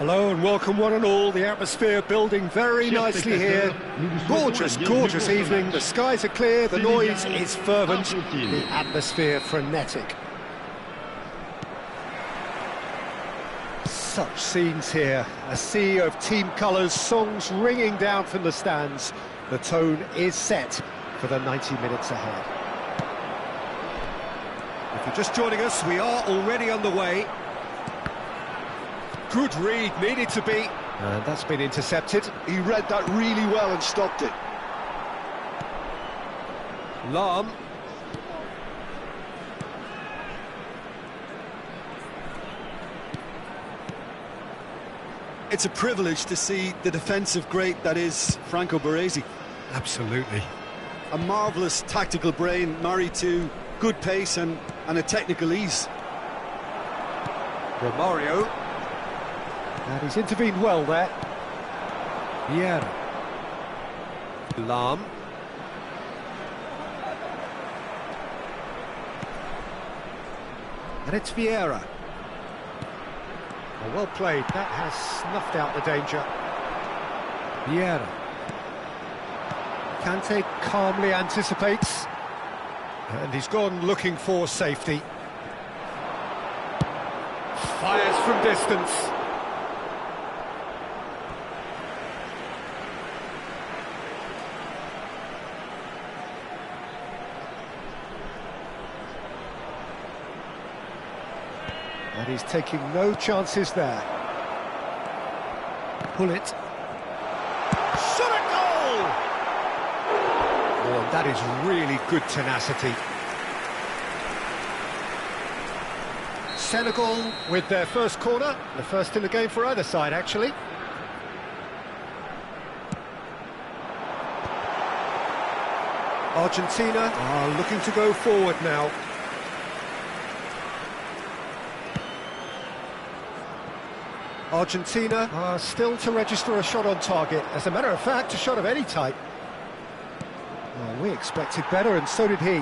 Hello and welcome one and all. The atmosphere building very nicely here. Gorgeous, gorgeous evening. The skies are clear, the noise is fervent, the atmosphere frenetic. Such scenes here. A sea of team colours, songs ringing down from the stands. The tone is set for the 90 minutes ahead. If you're just joining us, we are already underway. Good read, needed to be. And that's been intercepted. He read that really well and stopped it. Lahm. It's a privilege to see the defensive great that is Franco Baresi. Absolutely. A marvellous tactical brain married to good pace and a technical ease. Romario. And he's intervened well there. Vieira. Lahm. And it's Vieira. Well played, that has snuffed out the danger. Vieira. Kante calmly anticipates. And he's gone looking for safety. Fires from distance. And he's taking no chances there. Pull it. Shot at goal! Oh, that is really good tenacity. Senegal with their first corner. The first in the game for either side, actually. Argentina are looking to go forward now. Argentina are still to register a shot on target. As a matter of fact, a shot of any type. Well, we expected better, and so did he.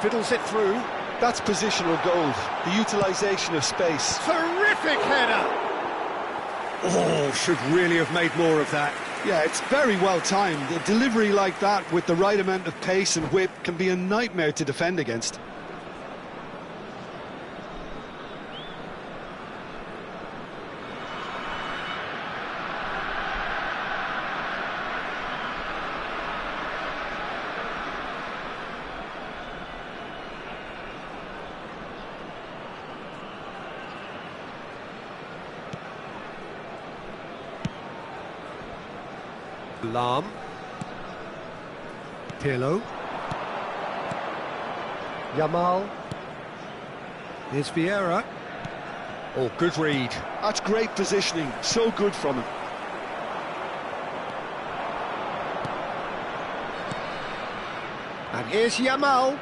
Fiddles it through. That's positional goal, the utilisation of space. Terrific header! Oh, should really have made more of that. Yeah, it's very well timed. A delivery like that with the right amount of pace and whip can be a nightmare to defend against. Lahm. Pirlo. Yamal. Here's Vieira. Oh, good read. That's great positioning, so good from him. And here's Yamal.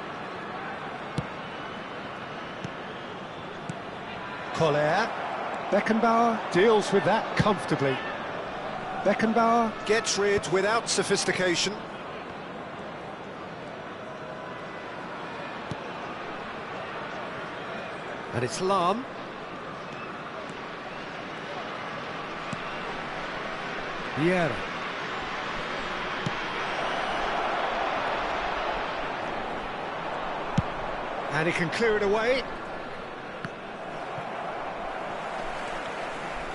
Collier. Beckenbauer deals with that comfortably. Beckenbauer gets rid without sophistication. And it's Lahm. Vieira. And he can clear it away.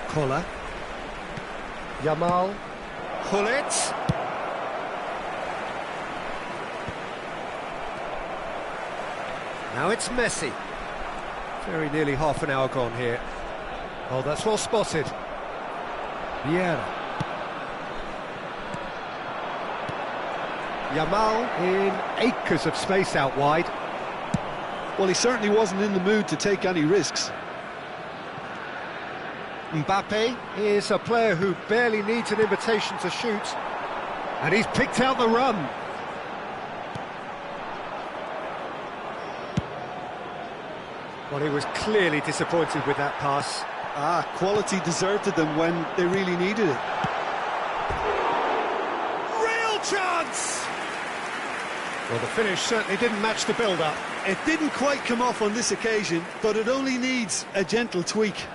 Koller. Yamal. Pull it. Now it's Messi. Very nearly half an hour gone here. Oh, that's well spotted. Vieira. Yamal in acres of space out wide. Well, he certainly wasn't in the mood to take any risks. Mbappe is a player who barely needs an invitation to shoot. And he's picked out the run. Well, he was clearly disappointed with that pass. Quality deserted them when they really needed it. Real chance! Well, the finish certainly didn't match the build-up. It didn't quite come off on this occasion, but it only needs a gentle tweak.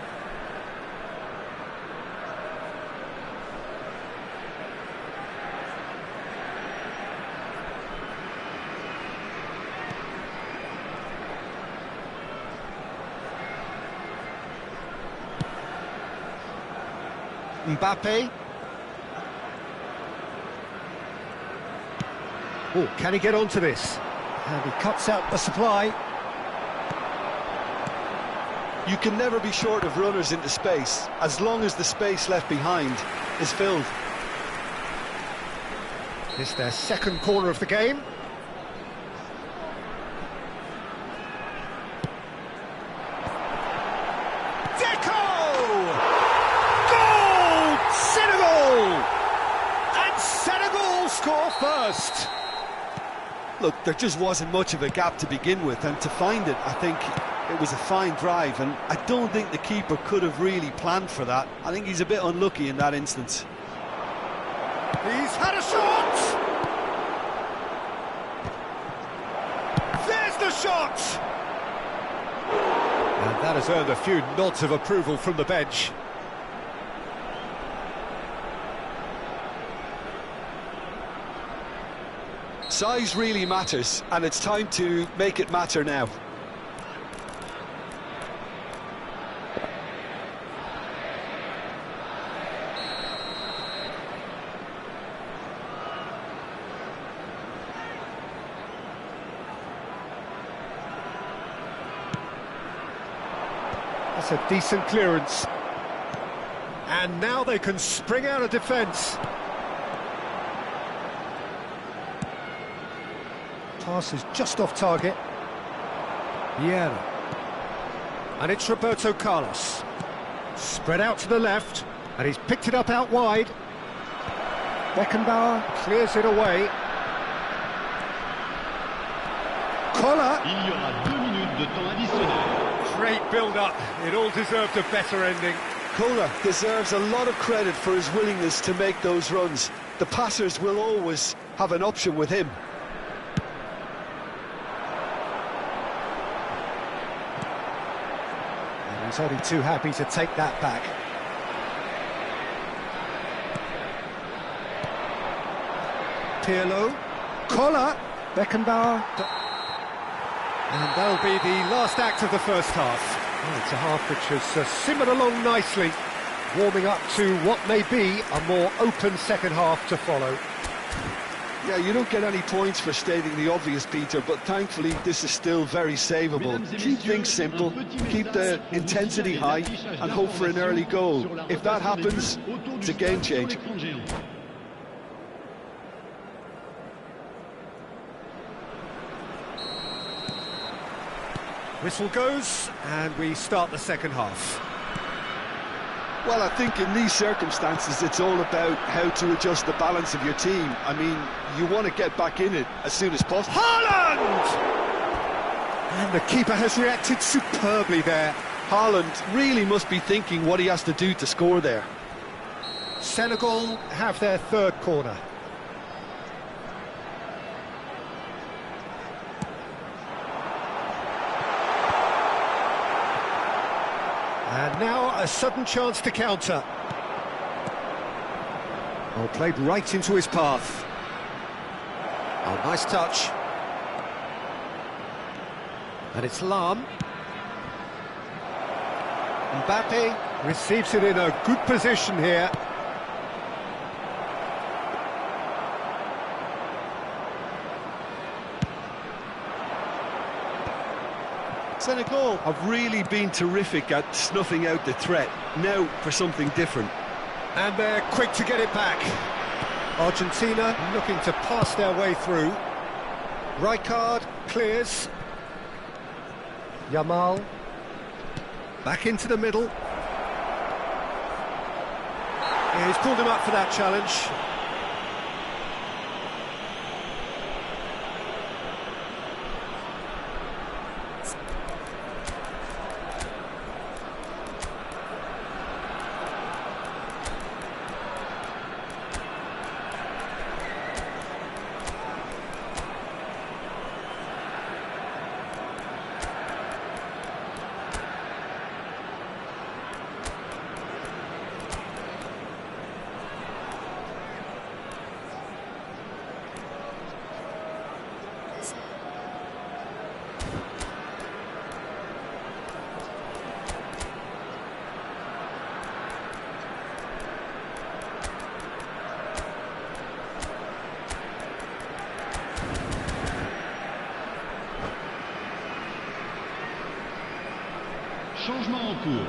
Mbappe. Oh, can he get onto this? And he cuts out the supply. You can never be short of runners into space, as long as the space left behind is filled. This is their second corner of the game. Goal! Senegal! And Senegal score first. Look, there just wasn't much of a gap to begin with, and to find it, I think it was a fine drive, and I don't think the keeper could have really planned for that. I think he's a bit unlucky in that instance. He's had a shot! There's the shot! And that has earned a few nods of approval from the bench. Size really matters, and it's time to make it matter now. That's a decent clearance. And now they can spring out of defence. Pass is just off target. Vieira. And it's Roberto Carlos. Spread out to the left, and he's picked it up out wide. Beckenbauer clears it away. Collar. Il y aura 2 minutes de temps additionnel. Great build-up. It all deserved a better ending. Kohler deserves a lot of credit for his willingness to make those runs. The passers will always have an option with him. And he's only too happy to take that back. Pirlo. Collar. Beckenbauer. And that'll be the last act of the first half. Well, it's a half which has simmered along nicely, warming up to what may be a more open second half to follow. Yeah, you don't get any points for stating the obvious, Peter, but thankfully this is still very savable. Keep things simple, keep the intensity high, and hope for an early goal. If that happens, it's a game changer. Whistle goes, and we start the second half. Well, I think in these circumstances, it's all about how to adjust the balance of your team. I mean, you want to get back in it as soon as possible. Haaland! And the keeper has reacted superbly there. Haaland really must be thinking what he has to do to score there. Senegal have their third corner. And now a sudden chance to counter. Oh, played right into his path. Oh, nice touch. And it's Lam. Mbappe receives it in a good position here. Senegal have really been terrific at snuffing out the threat. Now for something different. And they're quick to get it back. Argentina looking to pass their way through. Rijkaard clears. Yamal. Back into the middle. Yeah, he's pulled him up for that challenge. Changement en cours.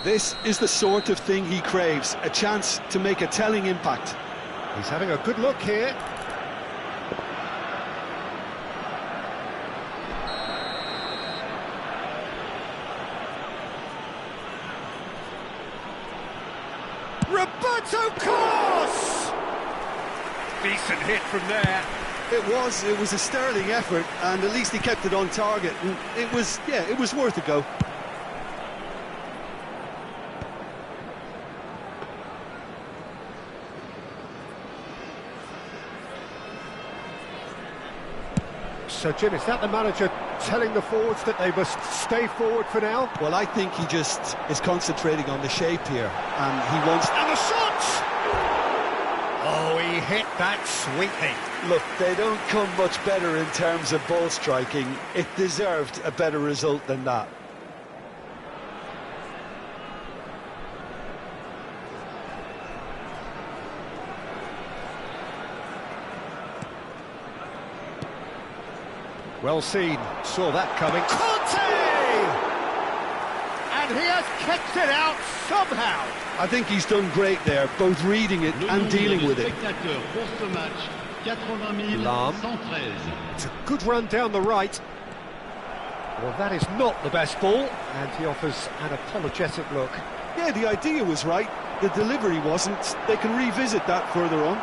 This is the sort of thing he craves, a chance to make a telling impact. He's having a good look here. Roberto Carlos! Decent hit from there. It was a sterling effort, and at least he kept it on target. And it was worth a go. So, Jim, is that the manager telling the forwards that they must stay forward for now? Well, I think he just is concentrating on the shape here, and he wants... And the shot! Oh, he hit that sweetly. Look, they don't come much better in terms of ball striking. It deserved a better result than that. Well seen, saw that coming. Conte! And he has kicked it out somehow. I think he's done great there, both reading it and dealing with it. Lam. It's a good run down the right. Well, that is not the best ball, and he offers an apologetic look. Yeah, the idea was right, the delivery wasn't. They can revisit that further on.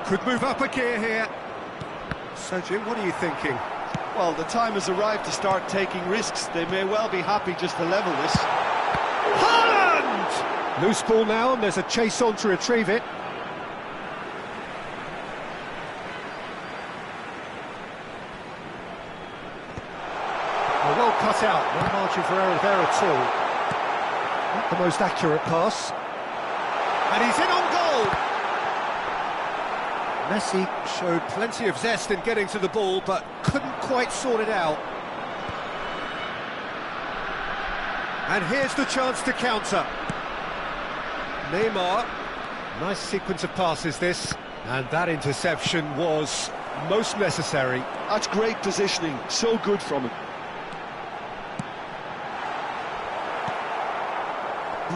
Could move up a gear here. So, Jim, what are you thinking? Well, the time has arrived to start taking risks. They may well be happy just to level this. Haaland! Loose ball now, and there's a chase on to retrieve it. Well cut out, no margin for error there at all. Not the most accurate pass. And he's in on goal! Messi showed plenty of zest in getting to the ball, but couldn't quite sort it out. And here's the chance to counter. Neymar, nice sequence of passes this, and that interception was most necessary. That's great positioning, so good from him.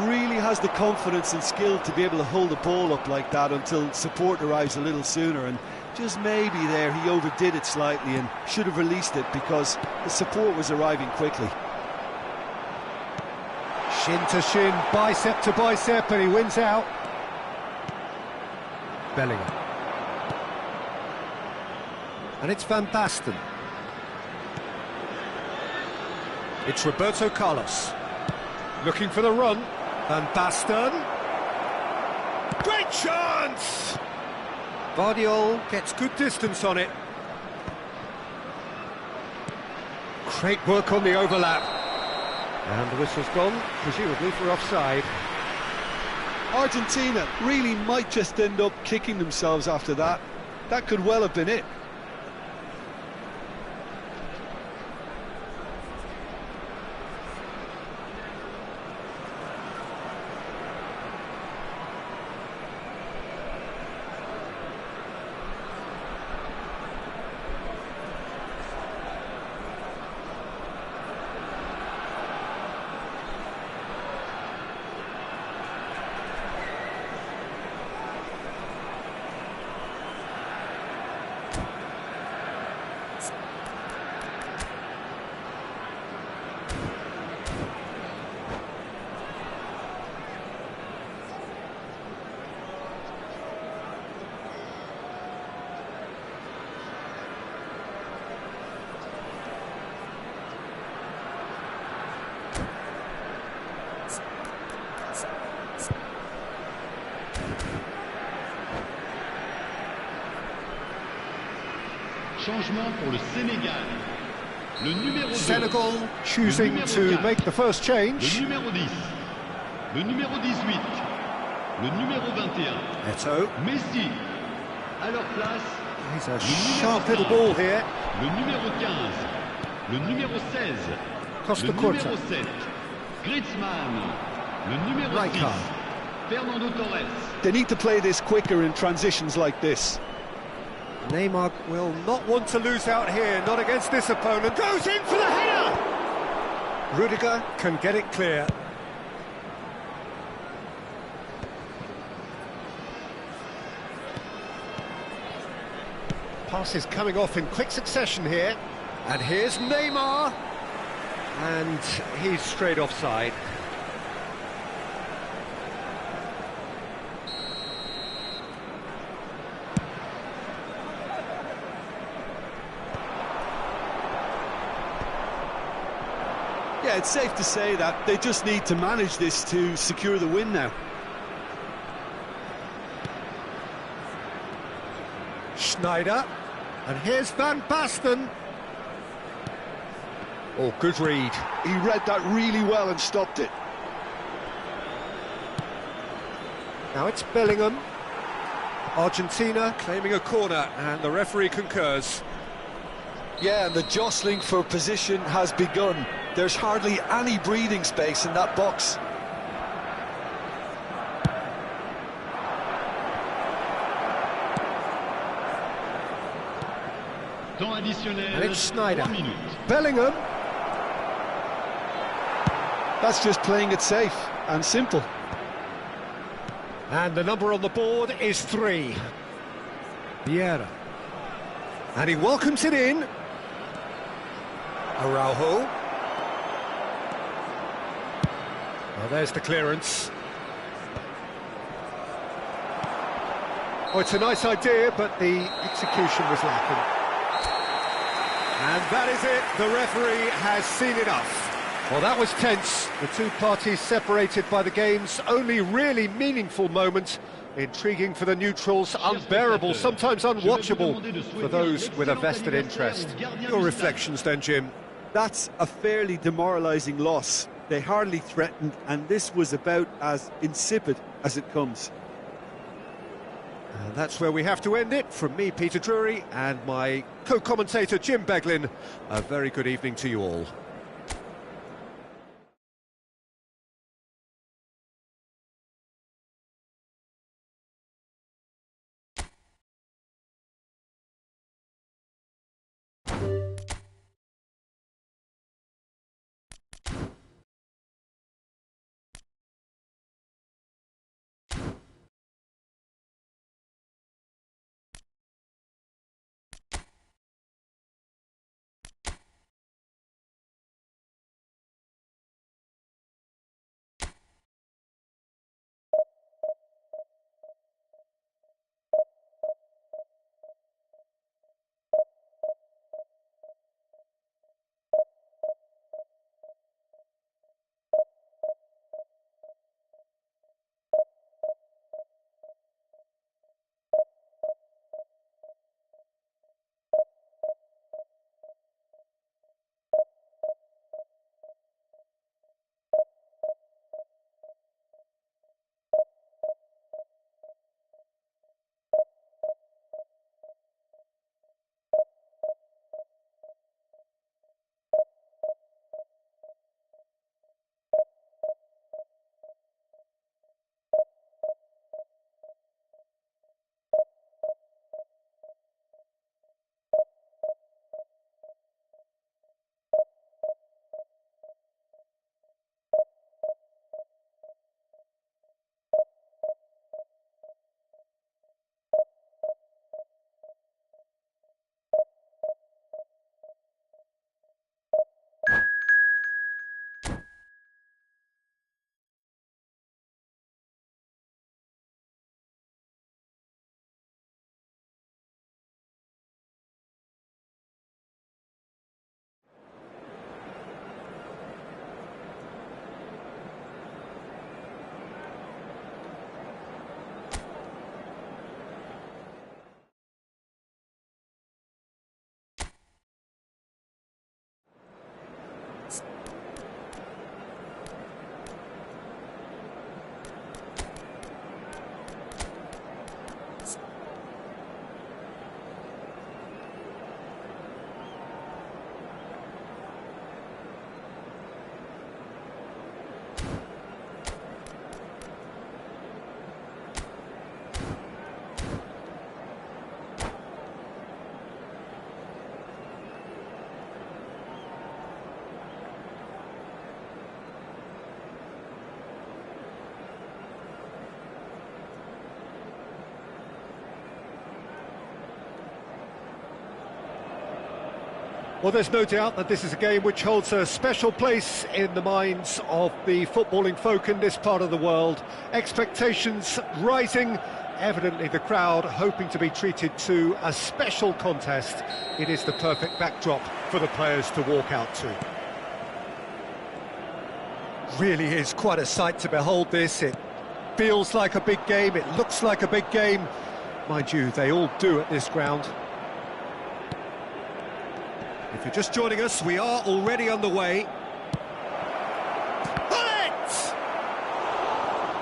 Really has the confidence and skill to be able to hold the ball up like that until support arrives a little sooner, and just maybe there he overdid it slightly and should have released it because the support was arriving quickly. Shin to shin, bicep to bicep, and he wins out. Bellingham. And it's Van Basten. It's Roberto Carlos. Looking for the run. Van Basten. Great chance! Vardiol gets good distance on it. Great work on the overlap. And the whistle's gone, presumably for offside. Argentina really might just end up kicking themselves after that. That could well have been it. Changement pour le Sénégal. Le numéro 2. Senegal choosing to make the first change. Le numéro 10. Le numéro 18. Le numéro 21. Eto. Messi. À leur place. He's a sharp little ball here. Le numéro 15. Le numéro 16. Costa le Curta. numéro 7. Griezmann. Le numéro 6. Fernando Torres. They need to play this quicker in transitions like this. Neymar will not want to lose out here, not against this opponent. Goes in for the header! Rudiger can get it clear. Passes coming off in quick succession here. And here's Neymar. And he's straight offside. Yeah, it's safe to say that they just need to manage this to secure the win now. Schneider. And here's Van Basten. Oh, good read. He read that really well and stopped it. Now it's Bellingham. Argentina claiming a corner, and the referee concurs. Yeah, and the jostling for position has begun. There's hardly any breathing space in that box. And it's Schneider. Bellingham. That's just playing it safe and simple. And the number on the board is 3. Vieira. And he welcomes it in. Araujo. Well, there's the clearance. Oh, it's a nice idea, but the execution was lacking. And that is it. The referee has seen enough. Well, that was tense. The two parties separated by the game's only really meaningful moment. Intriguing for the neutrals, unbearable, sometimes unwatchable for those with a vested interest. Your reflections then, Jim? That's a fairly demoralising loss. They hardly threatened, and this was about as insipid as it comes. And that's where we have to end it. From me, Peter Drury, and my co-commentator, Jim Beglin. A very good evening to you all. Well, there's no doubt that this is a game which holds a special place in the minds of the footballing folk in this part of the world. Expectations rising, evidently the crowd hoping to be treated to a special contest. It is the perfect backdrop for the players to walk out to. Really is quite a sight to behold this. It feels like a big game, it looks like a big game. Mind you, they all do at this ground. If you're just joining us, we are already underway. Bullet!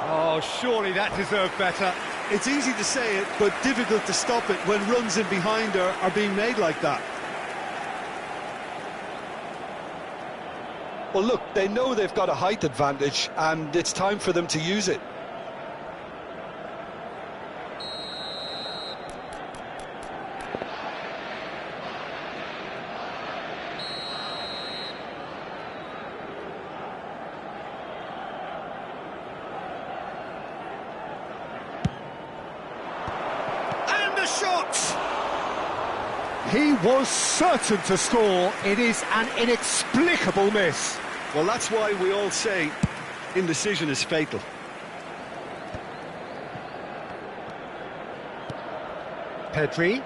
Oh, surely that deserved better. It's easy to say it, but difficult to stop it when runs in behind are being made like that. Well, look, they know they've got a height advantage, and it's time for them to use it. He was certain to score. It is an inexplicable miss. Well, that's why we all say indecision is fatal. Pedri.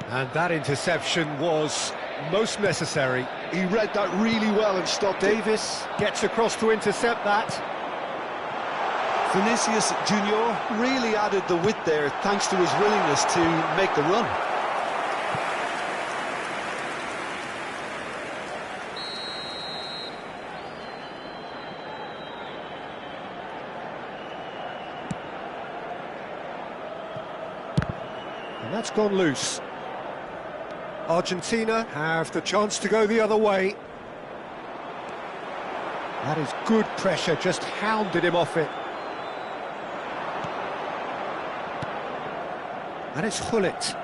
And that interception was most necessary. He read that really well and stopped it. Davis gets across to intercept that. Vinicius Junior really added the width there thanks to his willingness to make the run. And that's gone loose. Argentina have the chance to go the other way. That is good pressure, just hounded him off it. And it's Hullet.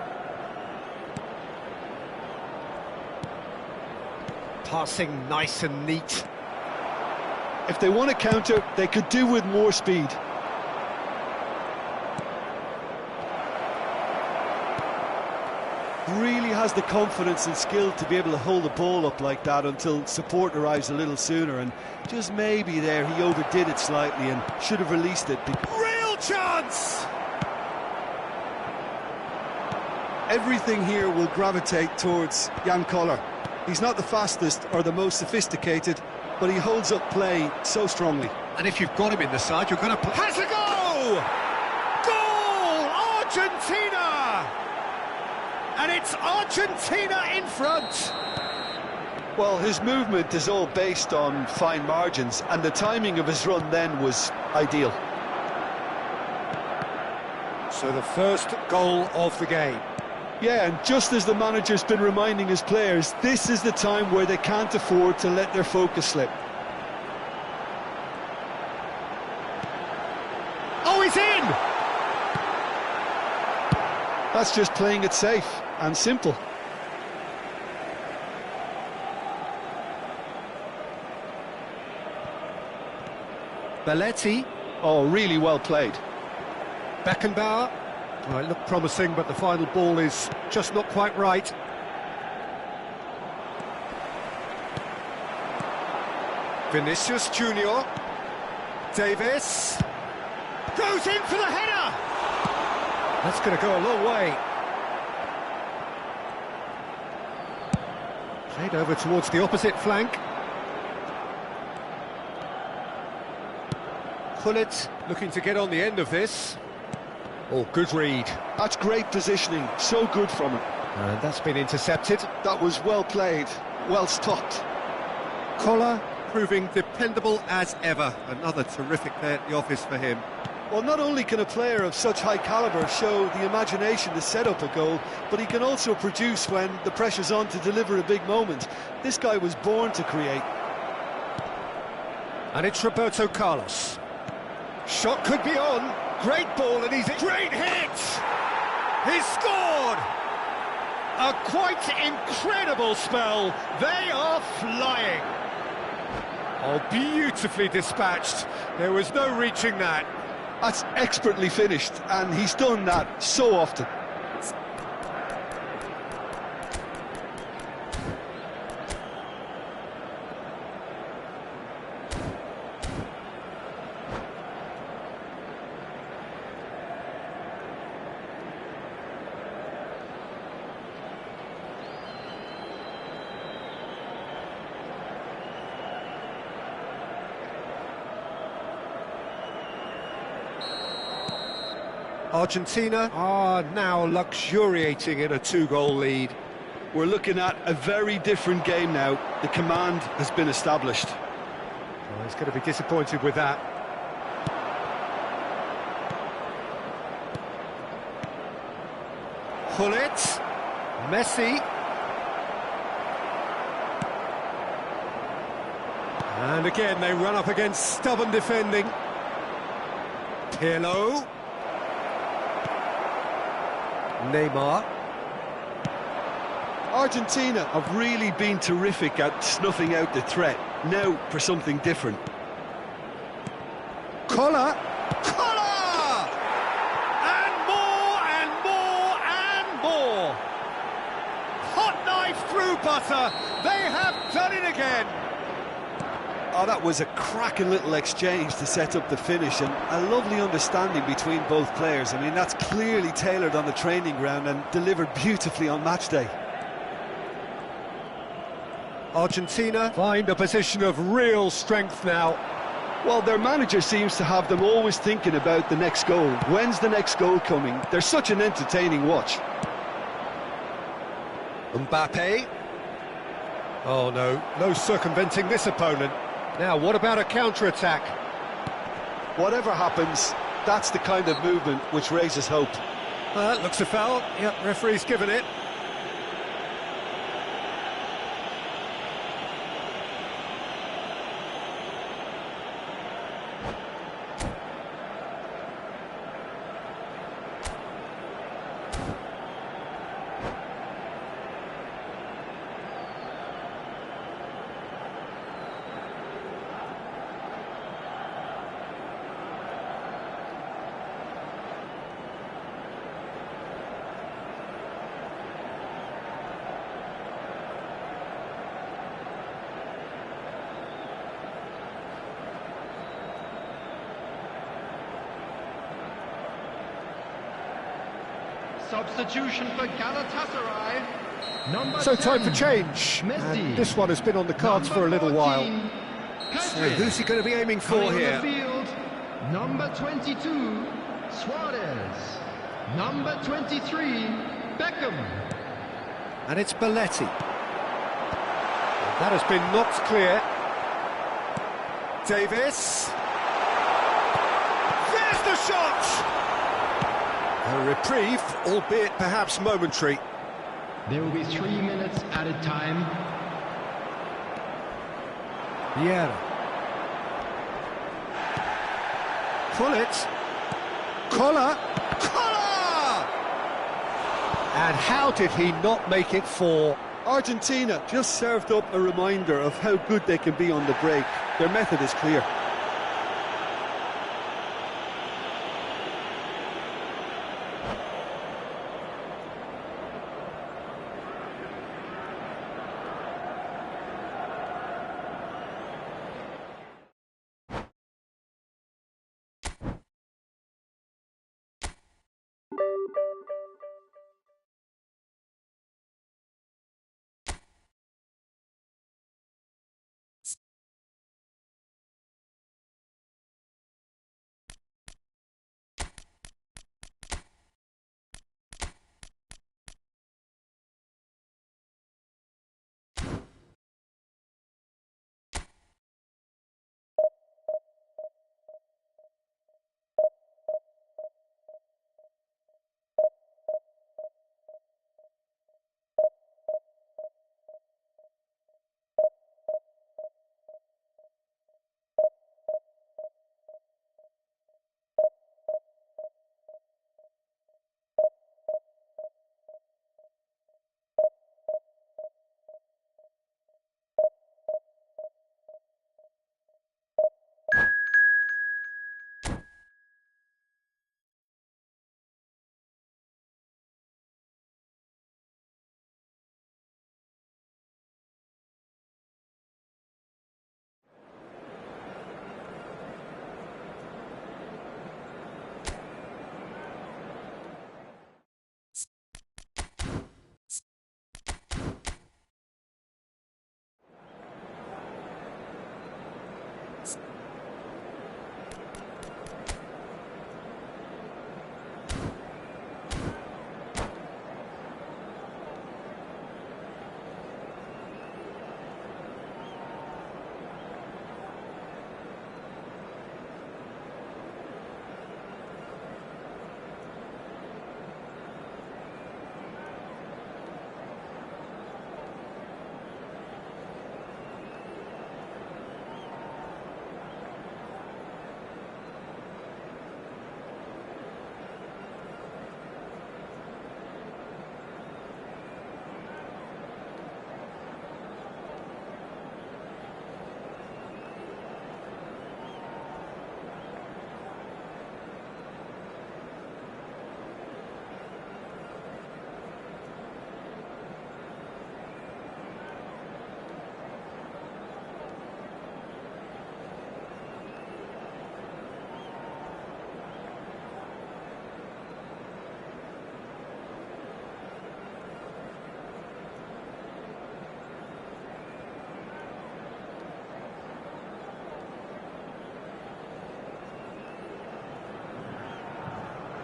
Passing nice and neat. If they want to counter, they could do with more speed. Really has the confidence and skill to be able to hold the ball up like that until support arrives a little sooner, and just maybe there he overdid it slightly and should have released it. Real chance! Everything here will gravitate towards Jan Koller. He's not the fastest or the most sophisticated, but he holds up play so strongly. And if you've got him in the side, you're going to play. Has a goal! Goal! Argentina! And it's Argentina in front. Well, his movement is all based on fine margins, and the timing of his run then was ideal. So the first goal of the game. Yeah, and just as the manager's been reminding his players, this is the time where they can't afford to let their focus slip. Oh, he's in! That's just playing it safe and simple. Belletti. Oh, really well played. Beckenbauer. Well, it looked promising, but the final ball is just not quite right. Vinicius Junior. Davis. Goes in for the header! That's going to go a long way. Played over towards the opposite flank. Hullet looking to get on the end of this. Oh, good read. That's great positioning, so good from him. And that's been intercepted. That was well played, well stopped. Koller proving dependable as ever. Another terrific day at the office for him. Well, not only can a player of such high calibre show the imagination to set up a goal, but he can also produce when the pressure's on to deliver a big moment. This guy was born to create. And it's Roberto Carlos. Shot could be on. Great ball, and he's... Great hit! He's scored! A quite incredible spell. They are flying. Oh, beautifully dispatched. There was no reaching that. That's expertly finished, and he's done that so often. Argentina are now luxuriating in a two-goal lead. We're looking at a very different game now. The command has been established. Oh, he's going to be disappointed with that. Hullet, Messi. And again, they run up against stubborn defending. Pirlo. Neymar. Argentina have really been terrific at snuffing out the threat. Now for something different. Collar. Collar! And more, and more, and more. Hot knife through butter. They have done it again. Oh, that was a cracking little exchange to set up the finish, and a lovely understanding between both players. I mean, that's clearly tailored on the training ground and delivered beautifully on match day. Argentina find a position of real strength now. Well, their manager seems to have them always thinking about the next goal. When's the next goal coming? They're such an entertaining watch. Mbappe. Oh no, no circumventing this opponent. Now, what about a counter-attack? Whatever happens, that's the kind of movement which raises hope. That looks a foul. Yep, referee's given it. Substitution for Galatasaray. So time for change. And this one has been on the cards for a little while. So who's he going to be aiming for here? Field, number 22, Suarez. Number 23, Beckham. And it's Belletti. That has been knocked clear. Davis. There's the shot! A reprieve, albeit perhaps momentary. There will be 3 minutes added time. Vieira. Hullet. Collar. Collar! And how did he not make it 4? Argentina just served up a reminder of how good they can be on the break. Their method is clear.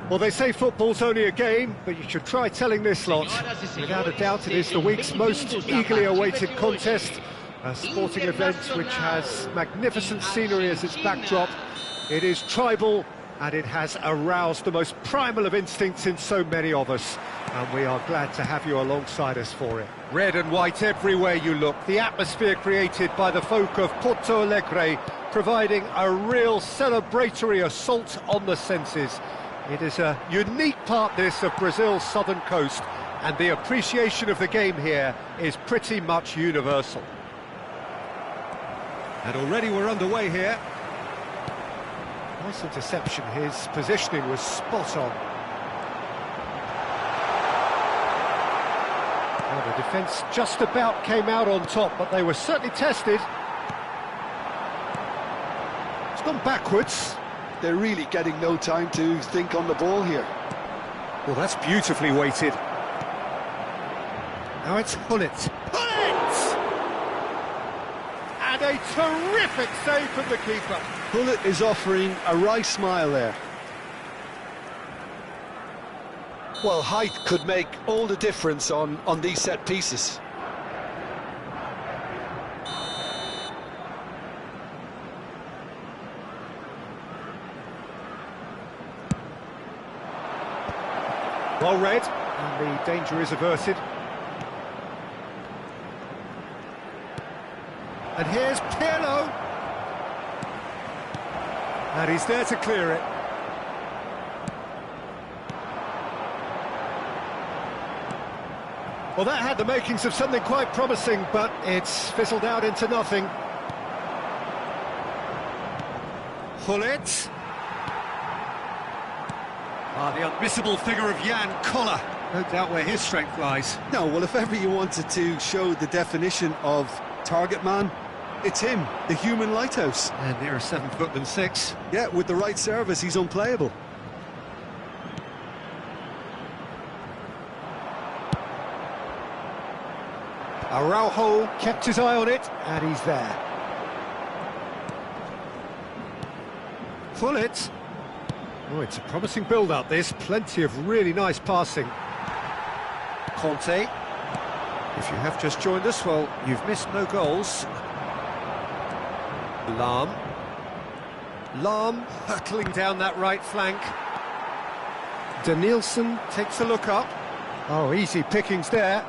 Well, they say football's only a game, but you should try telling this lot. Without a doubt, it is the week's most eagerly awaited contest. A sporting event which has magnificent scenery as its backdrop. It is tribal, and it has aroused the most primal of instincts in so many of us. And we are glad to have you alongside us for it. Red and white everywhere you look. The atmosphere created by the folk of Porto Alegre, providing a real celebratory assault on the senses. It is a unique part, this, of Brazil's southern coast, and the appreciation of the game here is pretty much universal. And already we're underway here. Nice interception, his positioning was spot on. Well, the defence just about came out on top, but they were certainly tested. It's gone backwards. They're really getting no time to think on the ball here. Well, that's beautifully weighted. Now it's Hullet. Hullet! And a terrific save from the keeper. Hullet is offering a wry smile there. Well, height could make all the difference on these set pieces. Well read, and the danger is averted. And here's Pirlo. And he's there to clear it. Well, that had the makings of something quite promising, but it's fizzled out into nothing. Hullet. The unmissable figure of Jan Koller. No doubt where his strength lies. No, well, if ever you wanted to show the definition of target man, it's him, the human lighthouse. And nearer 7 foot than 6. Yeah, with the right service, he's unplayable. Araujo kept his eye on it, and he's there. Hullet. Oh, it's a promising build-up, this. Plenty of really nice passing. Conte. If you have just joined us, well, you've missed no goals. Lahm. Lahm hurtling down that right flank. Danielson takes a look up. Oh, easy pickings there.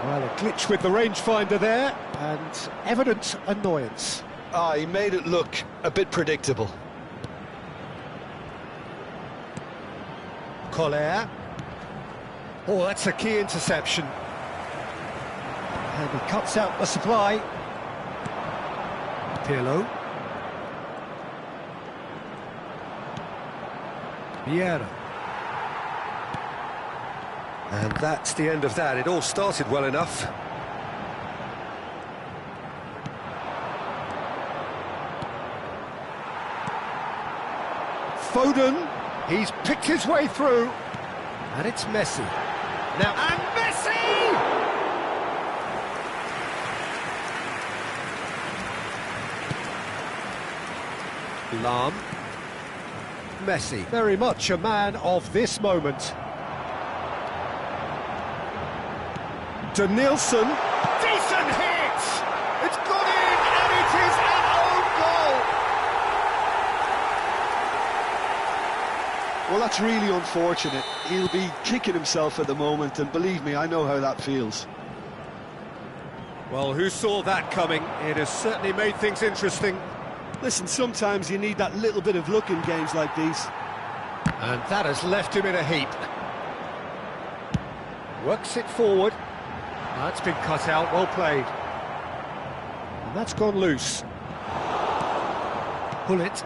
Well, a glitch with the rangefinder there, and evident annoyance. He made it look a bit predictable. Koller. Oh, that's a key interception. And he cuts out the supply. Pirlo. Vieira. And that's the end of that. It all started well enough. Foden. He's picked his way through. And it's Messi. Now, and Messi! Lahm. Messi. Very much a man of this moment. Danielson. Decent hit! It's gone in, and it is an own goal! Well, that's really unfortunate. He'll be kicking himself at the moment, and believe me, I know how that feels. Well, who saw that coming? It has certainly made things interesting. Listen, sometimes you need that little bit of luck in games like these. And that has left him in a heap. Works it forward. That's been cut out, well played. And that's gone loose. Hullet.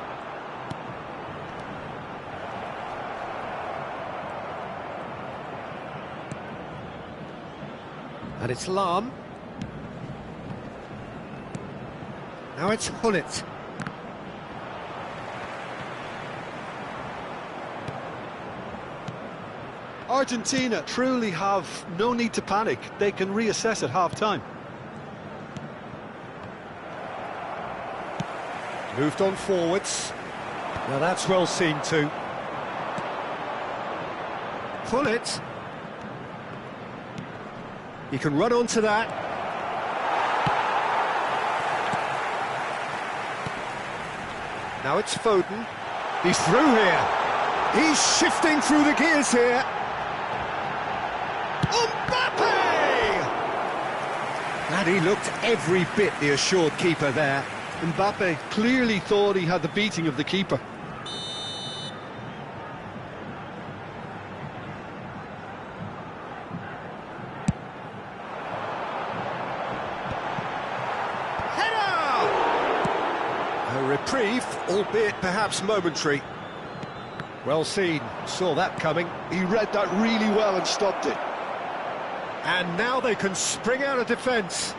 And it's Lahm. Now it's Hullet. Argentina truly have no need to panic. They can reassess at half-time. Moved on forwards. Now that's well seen too. pull it. He can run onto that. Now it's Foden. He's through here. He's shifting through the gears here. Mbappe! And he looked every bit the assured keeper there. Mbappe clearly thought he had the beating of the keeper. A reprieve, albeit perhaps momentary. Well seen, saw that coming. He read that really well and stopped it. And now they can spring out of defence.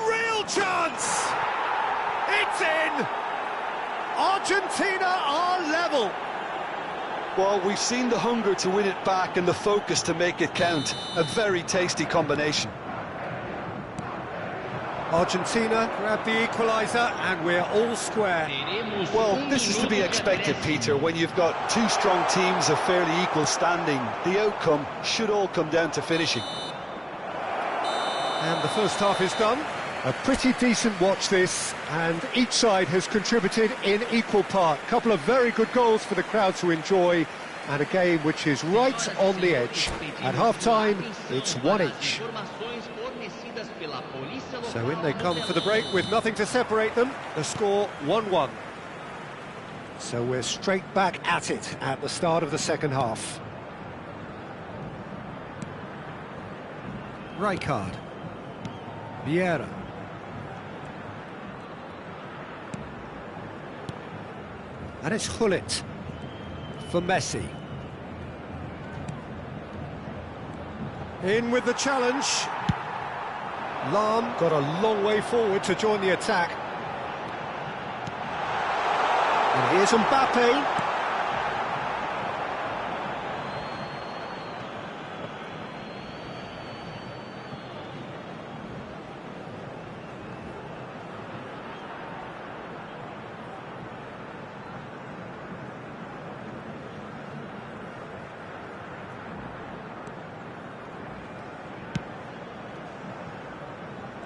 Real chance! It's in! Argentina are level. Well, we've seen the hunger to win it back and the focus to make it count. A very tasty combination. Argentina grab the equaliser and we're all square. Well, this is to be expected, Peter, when you've got two strong teams of fairly equal standing. The outcome should all come down to finishing. And the first half is done. A pretty decent watch this, and each side has contributed in equal part. A couple of very good goals for the crowd to enjoy, and a game which is right on the edge. At half-time, it's one each. So in they come for the break with nothing to separate them. The score 1-1. So we're straight back at it at the start of the second half. Rijkaard. Vieira. And it's Gullit for Messi. In with the challenge. Lahm got a long way forward to join the attack. And here's Mbappe.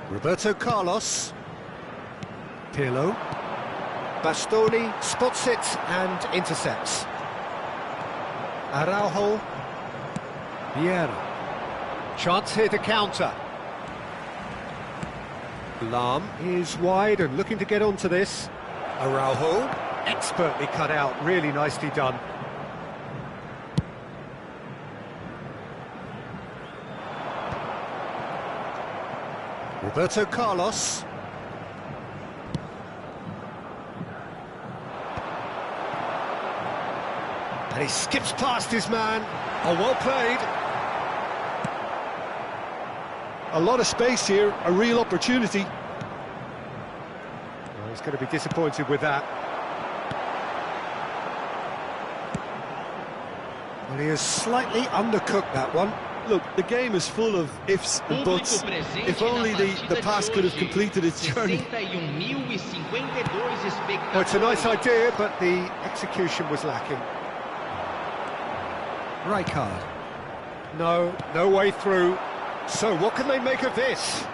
Roberto Carlos. Pirlo. Bastoni spots it and intercepts. Araujo. Vieira. Chance here to counter. Lahm is wide and looking to get onto this. Araujo. Expertly cut out, really nicely done. Roberto Carlos. And he skips past his man. Oh, well played. A lot of space here, a real opportunity. Well, he's going to be disappointed with that. Well, he has slightly undercooked that one. Look, the game is full of ifs and buts. If only the pass could have completed its journey. Well, it's a nice idea, but the execution was lacking. Rijkaard. No way through. So what can they make of this?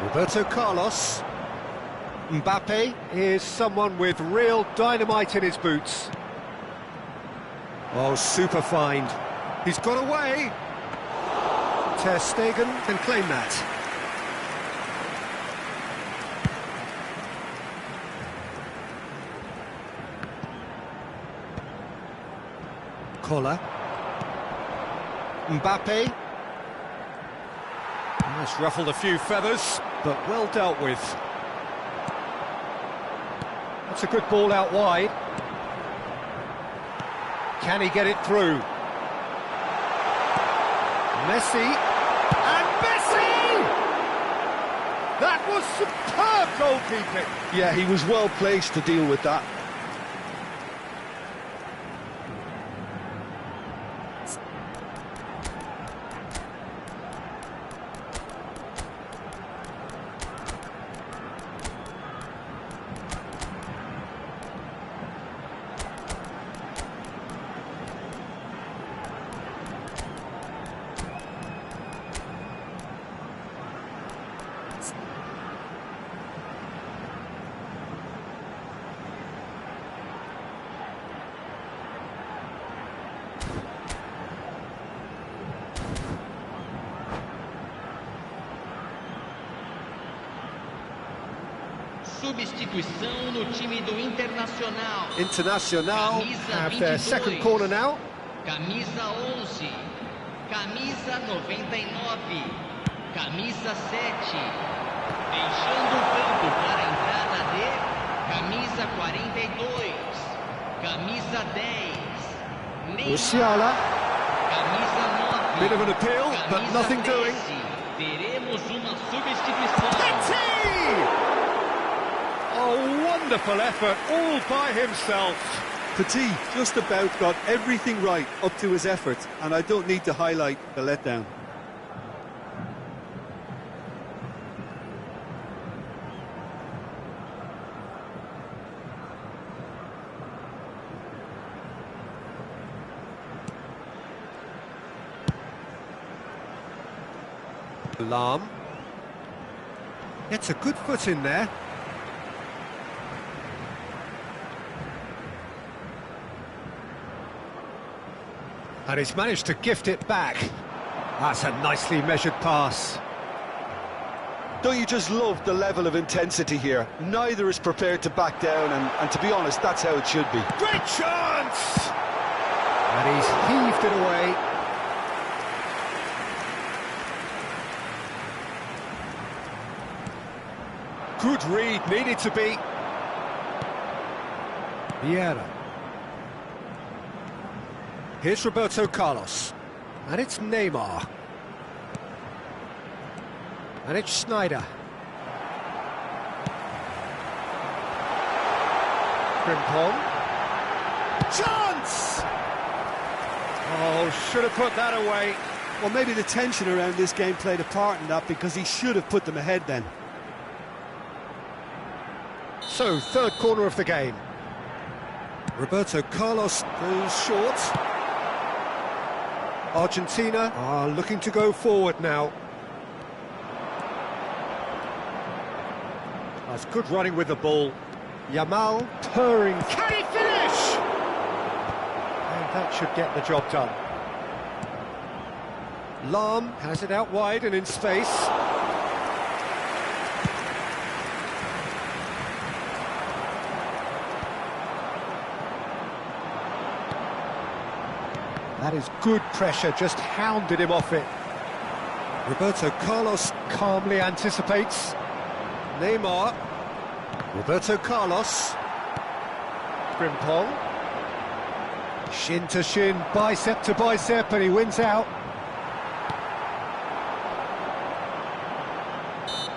Roberto Carlos. Mbappe is someone with real dynamite in his boots. Oh, super find. He's got away. Ter Stegen can claim that. Koller. Mbappe. That's ruffled a few feathers, but well dealt with. That's a good ball out wide. Can he get it through? Messi. And Messi! That was superb goalkeeping. Yeah, he was well placed to deal with that. substituição no time do Internacional. Internacional Camisa have their 22. second corner now. Camisa 11. Camisa 99. Camisa 7. Deixando o campo para a entrada de camisa 42. Camisa 10. Musiala. Camisa 9. Bit of an appeal, but Camisa nothing doing. 13. Teremos uma substituição. Petit! A wonderful effort, all by himself. Petit just about got everything right up to his effort, and I don't need to highlight the letdown. Lam gets a good foot in there. And he's managed to gift it back. That's a nicely measured pass. Don't you just love the level of intensity here? Neither is prepared to back down, and to be honest, that's how it should be. Great chance! And he's heaved it away. Good read, needed to be. Vieira. Here's Roberto Carlos. And it's Neymar. And it's Snyder. Frimpong. Chance! Oh, should have put that away. Well, maybe the tension around this game played a part in that, because he should have put them ahead then. So, third corner of the game. Roberto Carlos goes short. Argentina are looking to go forward now. That's good running with the ball. Yamal purring. Can he finish? And that should get the job done. Lam has it out wide and in space. That is good pressure, just hounded him off it. Roberto Carlos calmly anticipates. Neymar. Roberto Carlos. Frimpong. Shin to shin, bicep to bicep, and he wins out.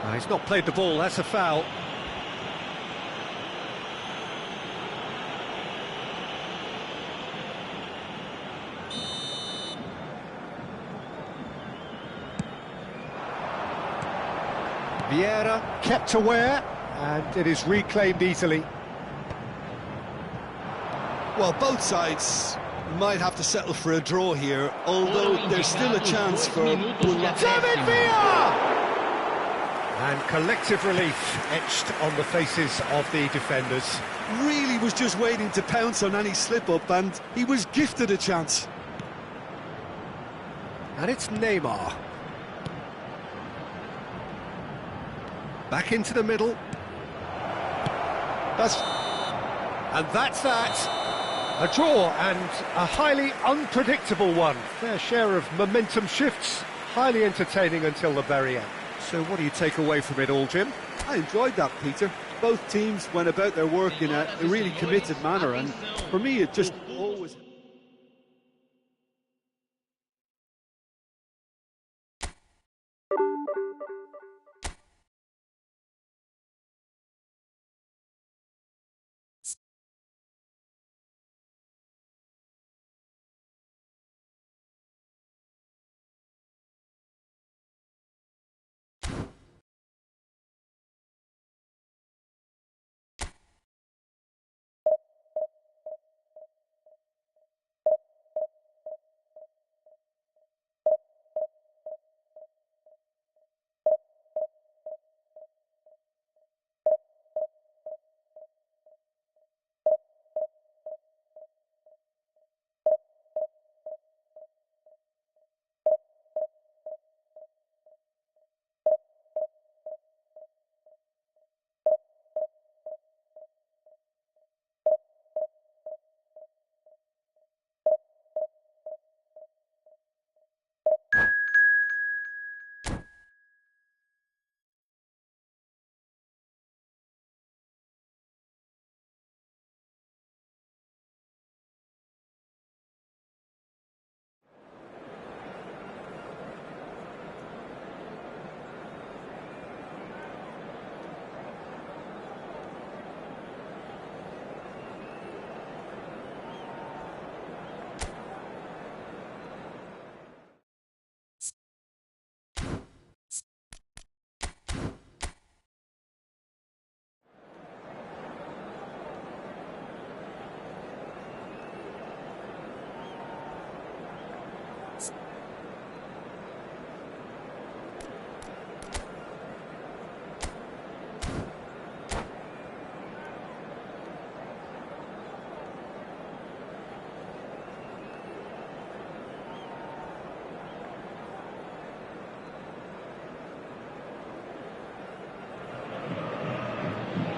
No, he's not played the ball, that's a foul. Vieira kept aware, and it is reclaimed easily. Well, both sides might have to settle for a draw here, although there's still a chance for one. David Villa! And collective relief etched on the faces of the defenders. Really was just waiting to pounce on any slip-up, and he was gifted a chance. And it's Neymar. Back into the middle. And that's that. A draw, and a highly unpredictable one. Fair share of momentum shifts, highly entertaining until the very end. So what do you take away from it all, Jim? I enjoyed that, Peter. Both teams went about their work in a really committed manner, and for me it just always...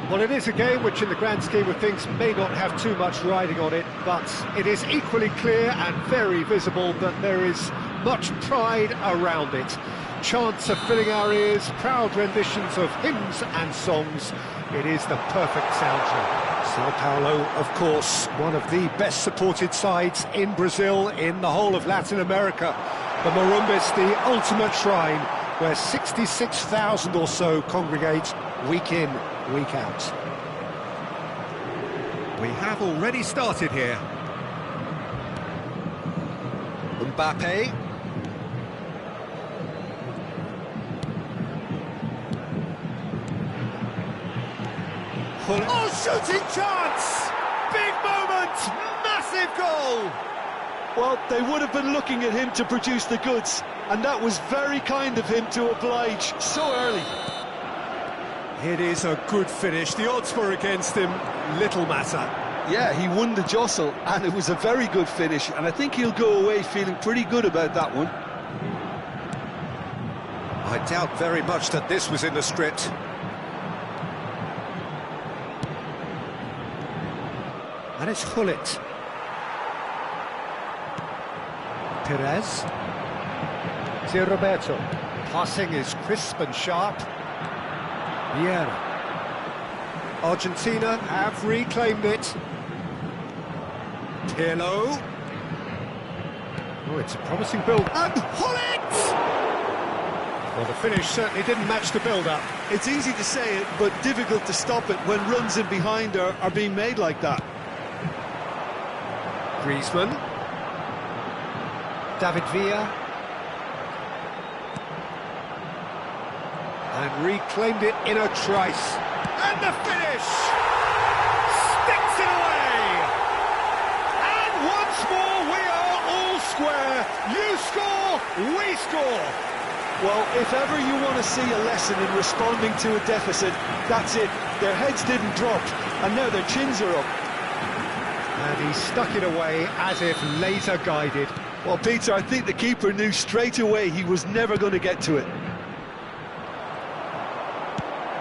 Well, it is a game which, in the grand scheme of things, may not have too much riding on it, but it is equally clear and very visible that there is much pride around it. Chants are filling our ears, proud renditions of hymns and songs. It is the perfect soundtrack. Sao Paulo, of course, one of the best supported sides in Brazil, in the whole of Latin America. The Morumbis, the ultimate shrine, where 66,000 or so congregate week in, week out. We have already started here. Mbappe. Oh, shooting chance! Big moment! Massive goal! Well, they would have been looking at him to produce the goods, and that was very kind of him to oblige so early. It is a good finish. The odds were against him, little matter. Yeah, he won the jostle, and it was a very good finish, and I think he'll go away feeling pretty good about that one. I doubt very much that this was in the script. And it's Hullet. Perez. Zé Roberto. Passing is crisp and sharp. Vieira. Argentina have reclaimed it. Pirlo. Oh, it's a promising build. And Hullet! Well, the finish certainly didn't match the build-up. It's easy to say it, but difficult to stop it when runs in behind are being made like that. Griezmann. David Villa. And reclaimed it in a trice. And the finish! Sticks it away! And once more we are all square. You score, we score. Well, if ever you want to see a lesson in responding to a deficit, that's it. Their heads didn't drop, and now their chins are up. And he stuck it away as if laser-guided. Well, Peter, I think the keeper knew straight away he was never going to get to it.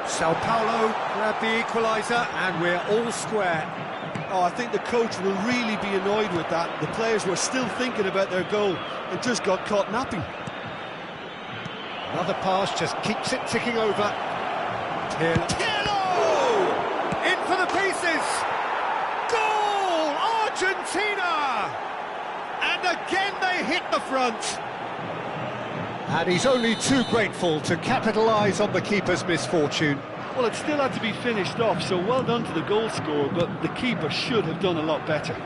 Sao Paulo grabbed the equaliser, and we're all square. Oh, I think the coach will really be annoyed with that. The players were still thinking about their goal and just got caught napping. Another pass just keeps it ticking over. Pirlo! In for the pieces! Goal! Argentina! And again they hit the front. And he's only too grateful to capitalise on the keeper's misfortune. Well, it still had to be finished off, so well done to the goal scorer, but the keeper should have done a lot better.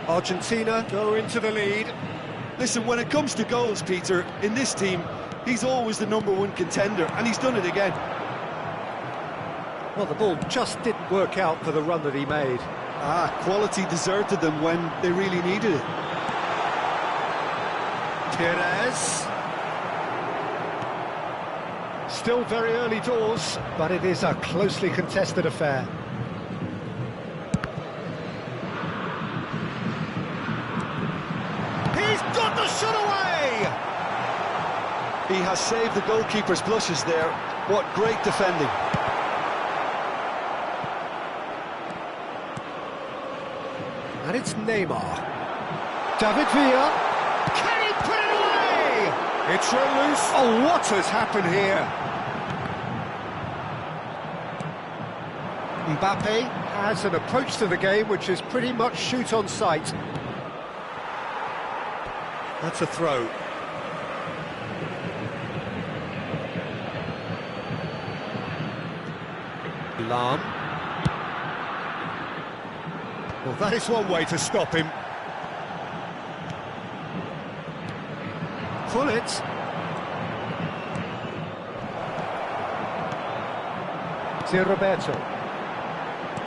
Argentina go into the lead. Listen, when it comes to goals, Peter, in this team, he's always the #1 contender, and he's done it again. Well, the ball just didn't work out for the run that he made. Quality deserted them when they really needed it. Perez. Still very early doors, but it is a closely contested affair. He's got the shot away! He has saved the goalkeeper's blushes there. What great defending. And it's Neymar. David Villa. Can he put it away? It's run loose. Oh, what has happened here? Mbappe has an approach to the game which is pretty much shoot on sight. That's a throw. Lam. Well, that is one way to stop him. Pull it. Zé Roberto.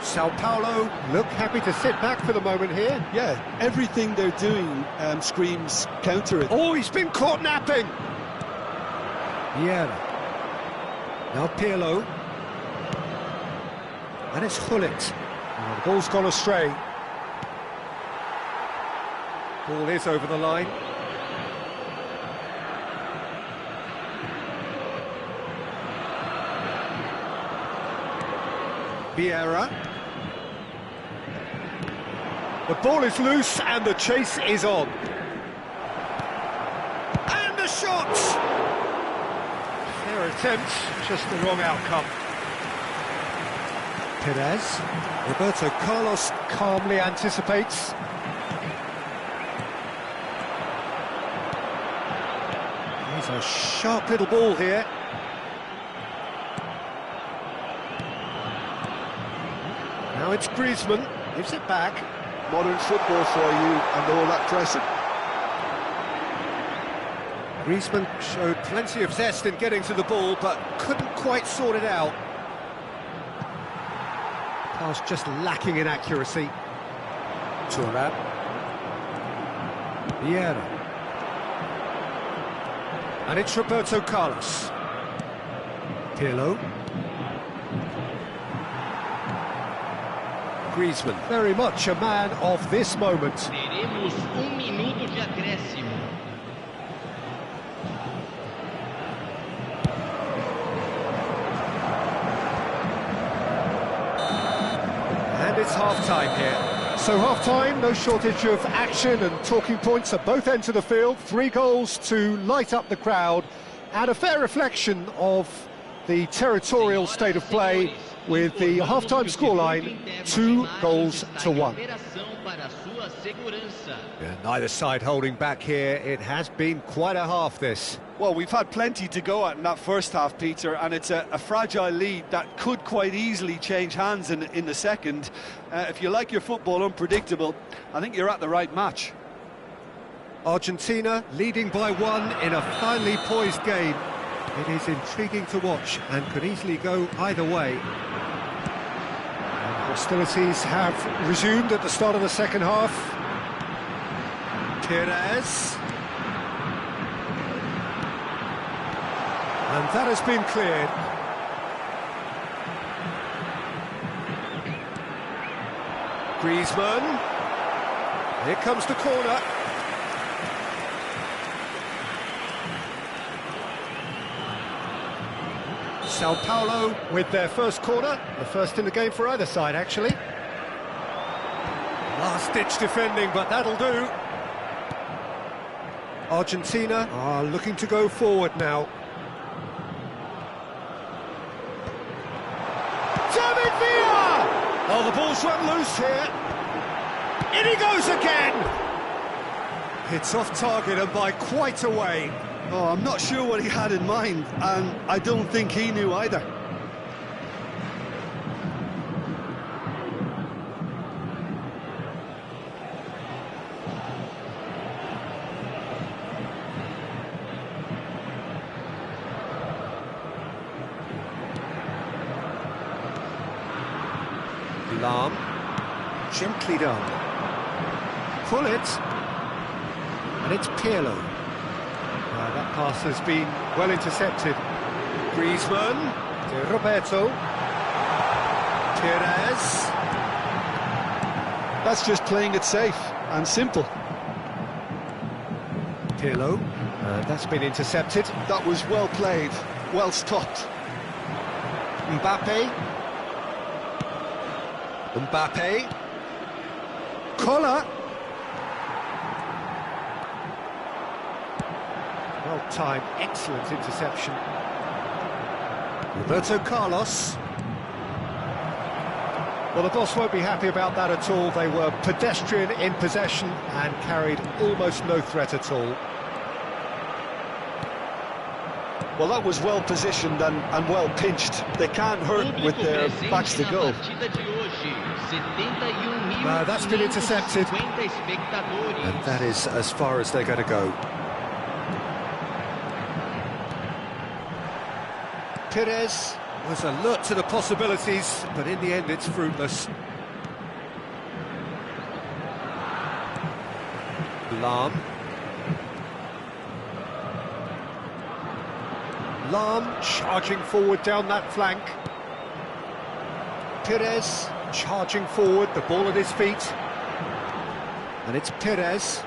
Sao Paulo look happy to sit back for the moment here. Yeah, everything they're doing screams counter it. Oh, he's been caught napping. Vieira. Now Pirlo. And it's Hullet. Oh, the ball's gone astray. Ball is over the line. Vieira. The ball is loose and the chase is on. And the shot! Fair attempt, just the wrong outcome. Perez. Roberto Carlos calmly anticipates. Here's a sharp little ball here. Now it's Griezmann, gives it back. Modern football for you and all that pressing. Griezmann showed plenty of zest in getting to the ball, but couldn't quite sort it out. Pass just lacking in accuracy. Thuram. Vieira. And it's Roberto Carlos. Pirlo. Griezmann, very much a man of this moment. Teremos minuto de acréscimo. And it's half-time here. So half-time, no shortage of action and talking points at both ends of the field. 3 goals to light up the crowd, and a fair reflection of the territorial state of play, with the half-time scoreline 2-1. Yeah, neither side holding back here. It has been quite a half, this. Well, we've had plenty to go at in that first half, Peter, and it's a fragile lead that could quite easily change hands in the second. If you like your football unpredictable, I think you're at the right match. Argentina leading by 1 in a finely poised game. It is intriguing to watch and could easily go either way. And hostilities have resumed at the start of the second half. Perez. And that has been cleared. Griezmann. Here comes the corner. Sao Paulo with their first corner, the first in the game for either side, actually. Last-ditch defending, but that'll do. Argentina are looking to go forward now. David Villa! Oh, the ball's run loose here. In he goes again! It's off target and by quite a way. Oh, I'm not sure what he had in mind, and I don't think he knew either. Lahm, gently done. Pull it, and it's Pirlo. That pass has been well intercepted. Griezmann, to Roberto. Perez. That's just playing it safe and simple. Pirlo, that's been intercepted. That was well played, well stopped. Mbappe. Mbappe. Collar. Well-timed, excellent interception. Roberto Carlos. Well, the boss won't be happy about that at all. They were pedestrian in possession and carried almost no threat at all. Well, that was well positioned and well pinched. They can't hurt with their backs to goal. That's been intercepted. And that is as far as they're going to go. Perez was alert to the possibilities, but in the end it's fruitless. Lahm. Lahm charging forward down that flank. Perez charging forward, the ball at his feet. And it's Perez.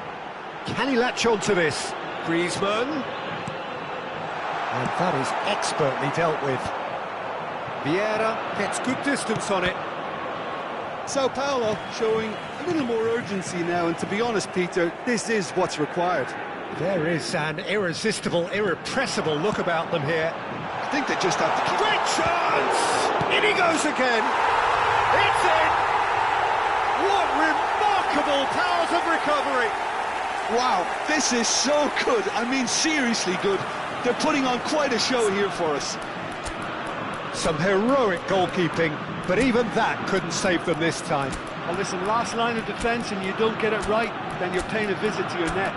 Can he latch on to this? Griezmann. And that is expertly dealt with. Vieira gets good distance on it. Sao Paulo showing a little more urgency now, and to be honest, Peter, this is what's required. There is an irresistible, irrepressible look about them here. I think they just have to keep... Great chance! In he goes again! It's in! What remarkable powers of recovery! Wow, this is so good. I mean, seriously good. They're putting on quite a show here for us. Some heroic goalkeeping, but even that couldn't save them this time. Well, listen, last line of defence and you don't get it right, then you're paying a visit to your net.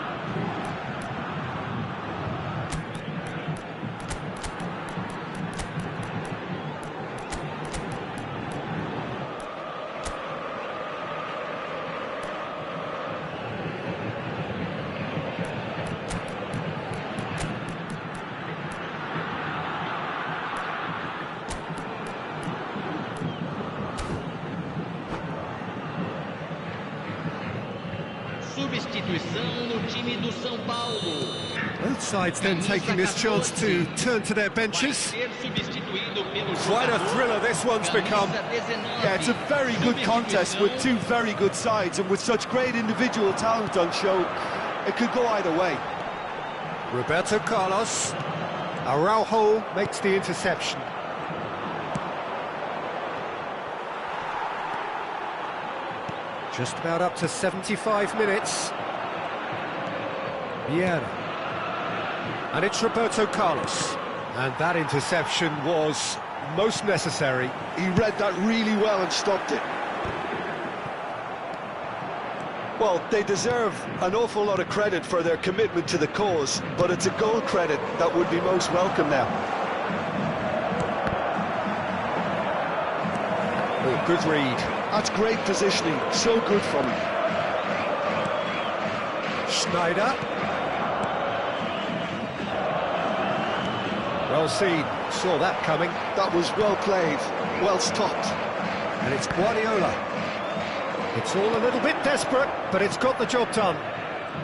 Substituição no time do São Paulo. Both sides then taking this chance to turn to their benches. Quite a thriller this one's become. Yeah, it's a very good contest with two very good sides, and with such great individual talent on show, it could go either way. Roberto Carlos. Araujo makes the interception. Just about up to 75 minutes. Vieira. And it's Roberto Carlos. And that interception was most necessary. He read that really well and stopped it. Well, they deserve an awful lot of credit for their commitment to the cause, but it's a goal credit that would be most welcome now. Oh, good read. That's great positioning, so good from him. Schneider. Well seen, saw that coming. That was well played, well stopped. And it's Guardiola. It's all a little bit desperate, but it's got the job done.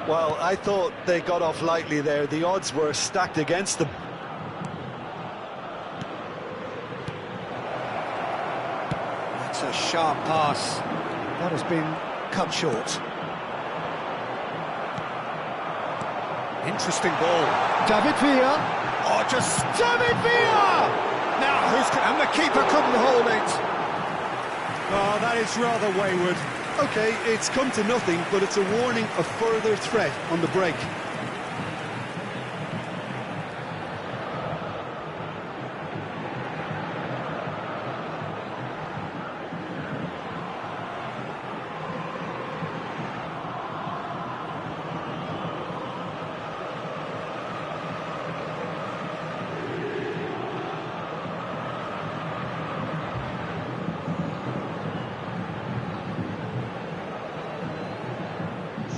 Well, I thought they got off lightly there. The odds were stacked against them. That's a sharp pass. That has been cut short. Interesting ball. David Villa. Oh, just David Villa! Now, and the keeper couldn't hold it. Oh, that is rather wayward. OK, it's come to nothing, but it's a warning of further threat on the break.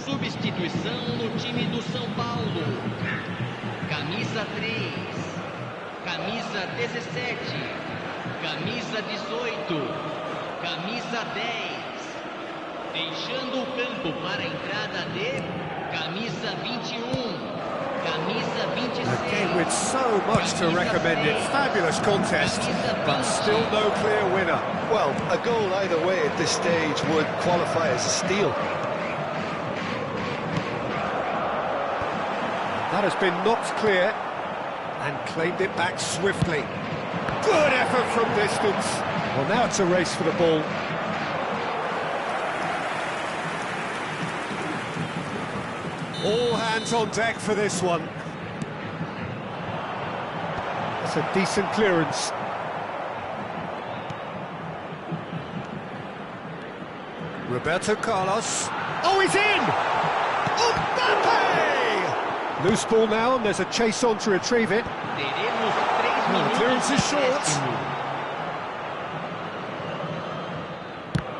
Substituição no time do São Paulo. Camisa 3, camisa 17, camisa 18, camisa 10. Deixando o campo para a entrada de camisa 21, camisa 26. Again, with so much to recommend it. Fabulous contest, but still no clear winner. Well, a goal either way at this stage would qualify as a steal. That has been knocked clear and claimed it back swiftly. Good effort from distance. Well, now it's a race for the ball. All hands on deck for this one. It's a decent clearance. Roberto Carlos. Oh, he's in! Mbappe! Loose ball now, and there's a chase on to retrieve it. Clearance is short.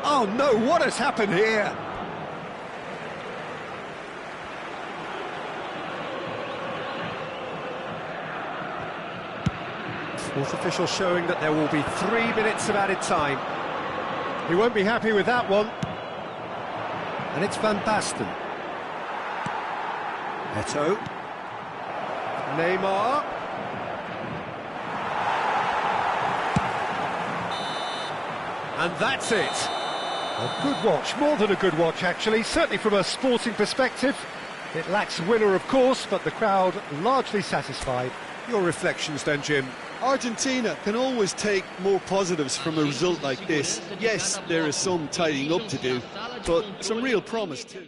Oh no, what has happened here? Fourth official showing that there will be 3 minutes of added time. He won't be happy with that one. And it's Van Basten. Neto. Neymar. And that's it. A good watch, more than a good watch actually, certainly from a sporting perspective. It lacks a winner of course, but the crowd largely satisfied. Your reflections then, Jim? Argentina can always take more positives from a result like this. Yes, there is some tidying up to do, but some real promise too.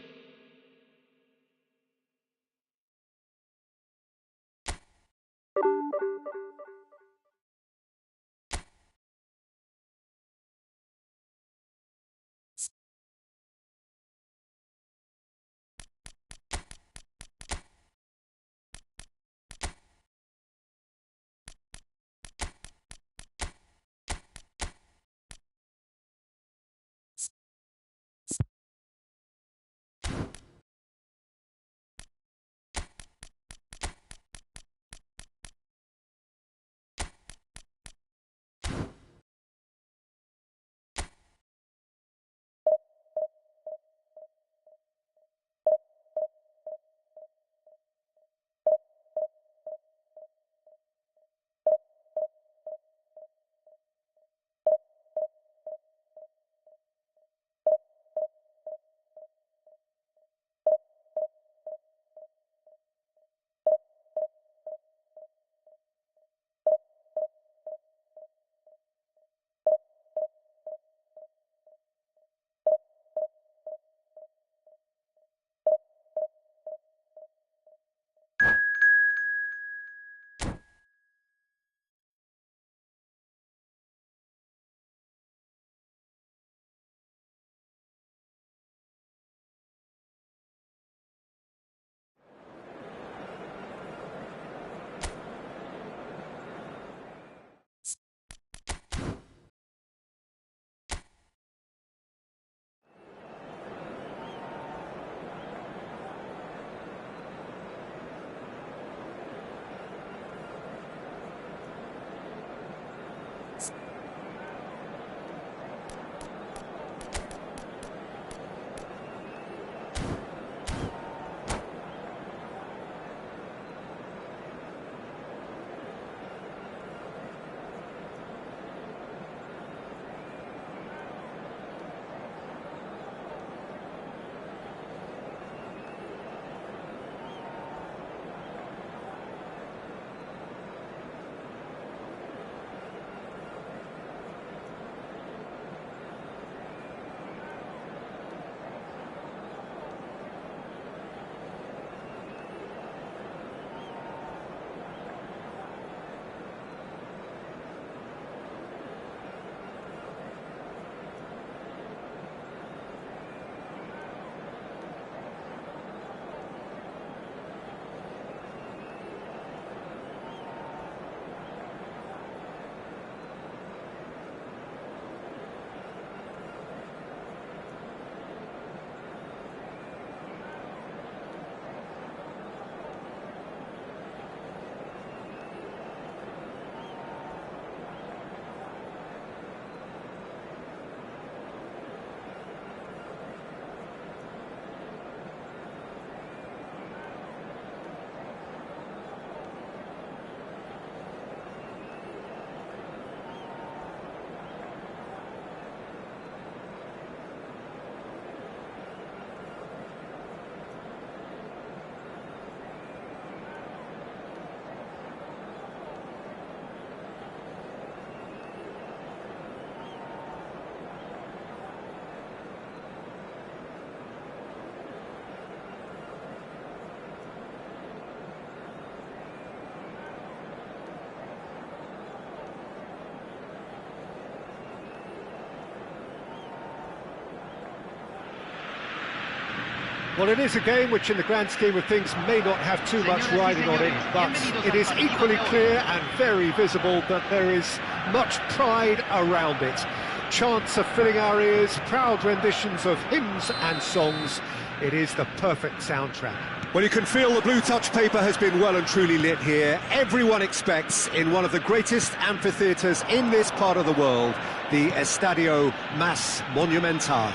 Well, it is a game which in the grand scheme of things may not have too much riding on it, but it is equally clear and very visible that there is much pride around it. Chants are filling our ears, proud renditions of hymns and songs. It is the perfect soundtrack. Well, you can feel the blue touch paper has been well and truly lit here. Everyone expects, in one of the greatest amphitheatres in this part of the world, the Estadio Más Monumental.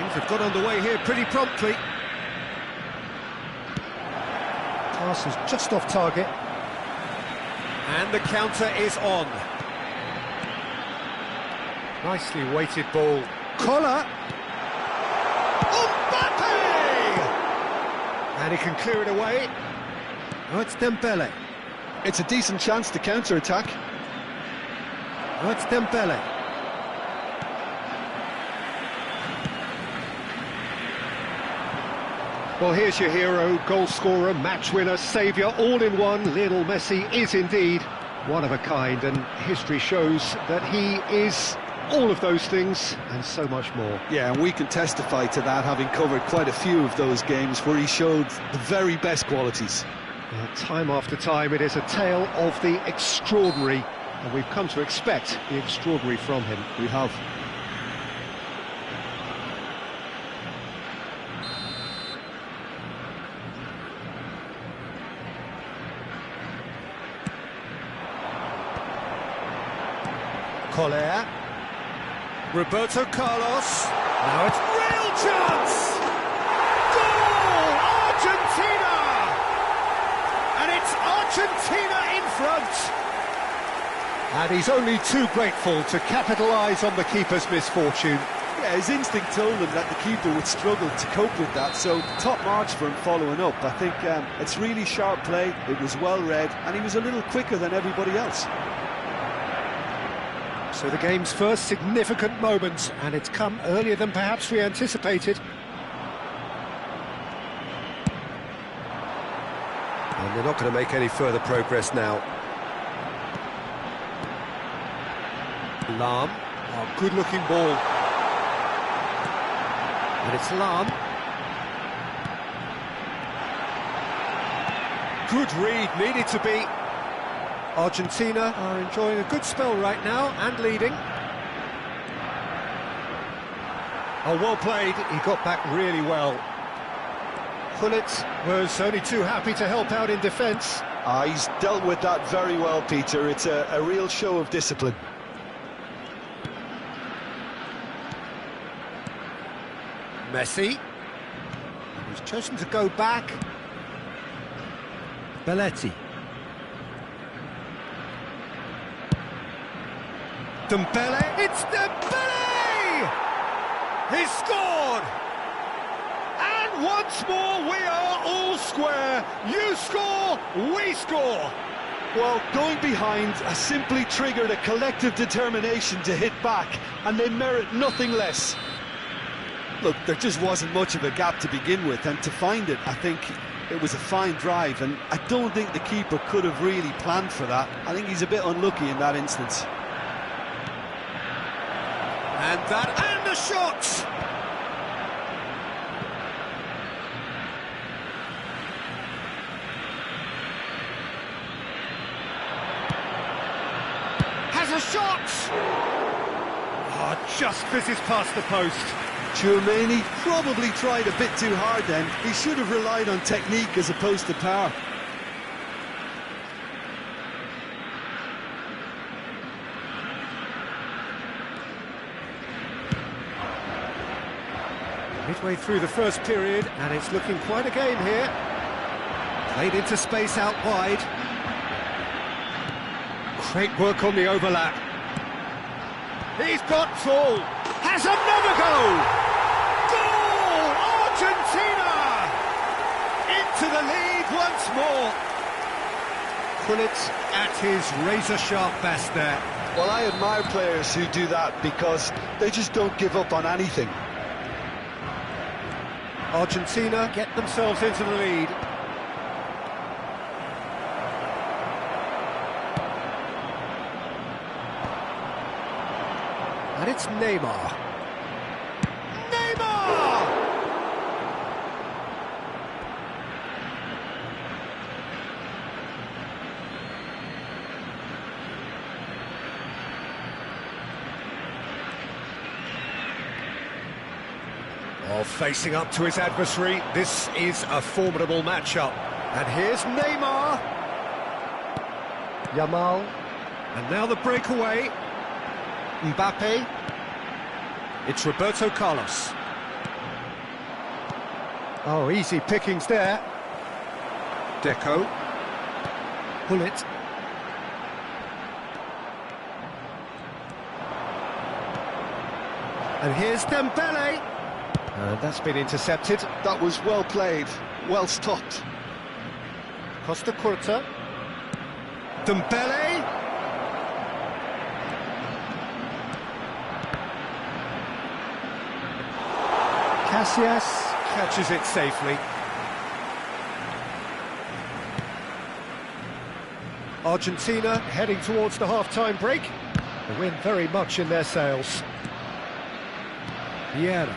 Things have got underway here pretty promptly. Pass is just off target. And the counter is on. Nicely weighted ball. Collar. Mbappe! And he can clear it away. Oh, it's Dembele. It's a decent chance to counter-attack. Oh, it's Dembele. Well, here's your hero, goal scorer, match winner, saviour, all in one. Lionel Messi is indeed one of a kind, and history shows that he is all of those things and so much more. Yeah, and we can testify to that, having covered quite a few of those games where he showed the very best qualities. Time after time, it is a tale of the extraordinary, and we've come to expect the extraordinary from him. We have. Collier. Roberto Carlos. Now it's real chance! Goal! Argentina! And it's Argentina in front! And he's only too grateful to capitalise on the keeper's misfortune. Yeah, his instinct told him that the keeper would struggle to cope with that, so top marks for him following up. I think it's really sharp play, it was well read, and he was a little quicker than everybody else. So the game's first significant moment, and it's come earlier than perhaps we anticipated. And they're not going to make any further progress now. Lahm, oh, good-looking ball. And it's Lahm. Good read, needed to be. Argentina are enjoying a good spell right now and leading. Oh, well played, he got back really well. Gullit was only too happy to help out in defence. He's dealt with that very well, Peter. It's a real show of discipline. Messi. He's chosen to go back. Belletti. Dembele, it's Dembele! He's scored! And once more we are all square. You score, we score. Well, going behind has simply triggered a collective determination to hit back, and they merit nothing less. Look, there just wasn't much of a gap to begin with, and to find it, I think it was a fine drive, and I don't think the keeper could have really planned for that. I think he's a bit unlucky in that instance. And the shot! Has a shot! Oh, just fizzes past the post. Tchouaméni probably tried a bit too hard then. He should have relied on technique as opposed to power. Midway through the first period, and it's looking quite a game here. Played into space out wide. Great work on the overlap. He's got full. Has another goal! Goal! Argentina! Into the lead once more. Gullit at his razor-sharp best there. Well, I admire players who do that because they just don't give up on anything. Argentina get themselves into the lead. And it's Neymar. Neymar! Oh, facing up to his adversary, this is a formidable matchup. And here's Neymar. Yamal. And now the breakaway. Mbappe. It's Roberto Carlos. Oh, easy pickings there. Deco. Gullit. And here's Dembele. And that's been intercepted. That was well played, well stopped. Costa Curta. Dembele. Casillas catches it safely. Argentina heading towards the half-time break. The wind very much in their sails. Vieira.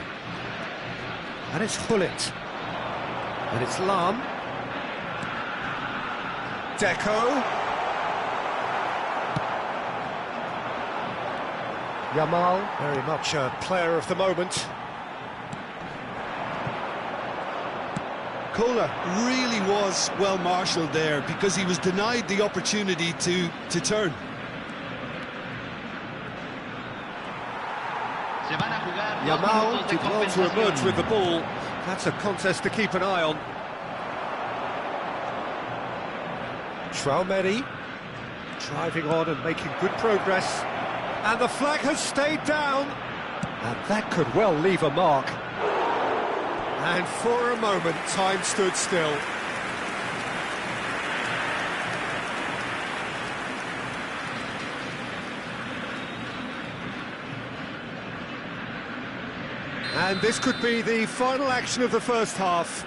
And it's Hullet. And it's Lam. Deco. Yamal, very much a player of the moment. Kohler really was well marshalled there because he was denied the opportunity to turn. Yamal did well to emerge with the ball. That's a contest to keep an eye on. Traumeri driving on and making good progress. And the flag has stayed down. And that could well leave a mark. And for a moment, time stood still. And this could be the final action of the first half.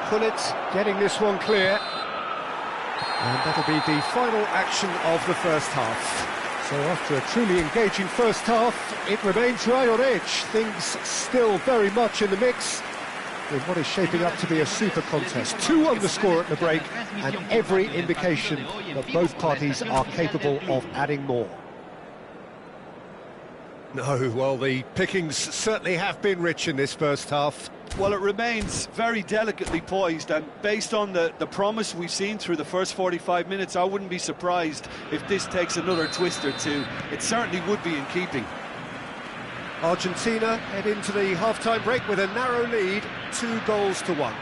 Hullet getting this one clear. And that'll be the final action of the first half. So after a truly engaging first half, it remains right on edge. Things still very much in the mix with what is shaping up to be a super contest. 2-1 the score at the break, and every indication that both parties are capable of adding more. No, well, the pickings certainly have been rich in this first half. Well, it remains very delicately poised, and based on the promise we've seen through the first 45 minutes, I wouldn't be surprised if this takes another twist or two. It certainly would be in keeping. Argentina head into the half-time break with a narrow lead, 2-1.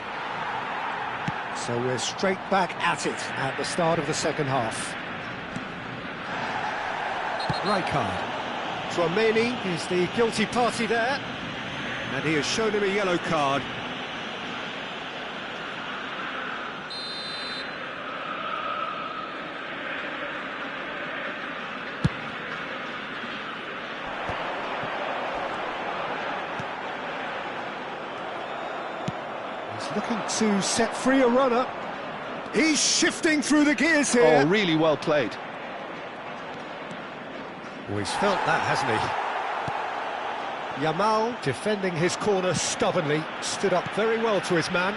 So we're straight back at it at the start of the second half. Rijkaard. Traumeri is the guilty party there, and he has shown him a yellow card. He's looking to set free a runner. He's shifting through the gears here. Oh, really well played. Oh, he's felt that, hasn't he? Yamal, defending his corner stubbornly, stood up very well to his man.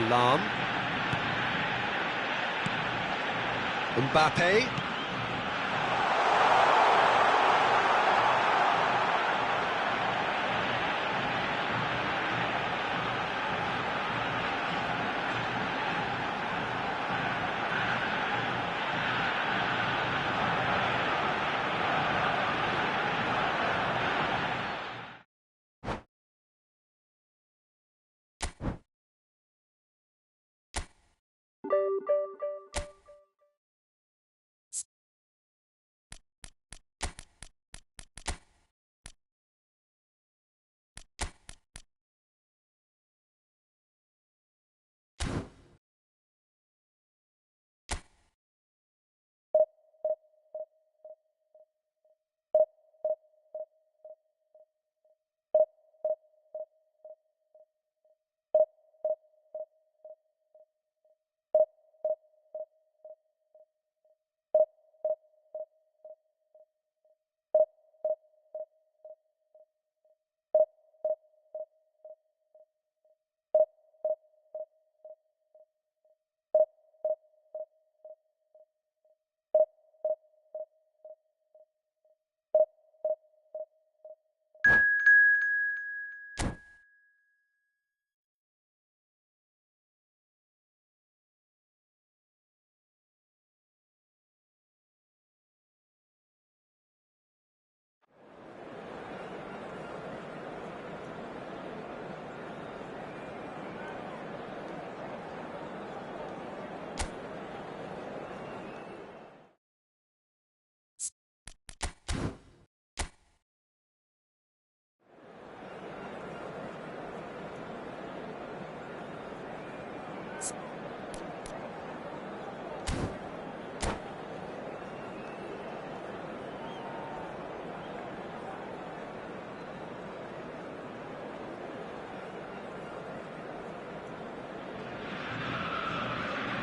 Lam. Mbappe.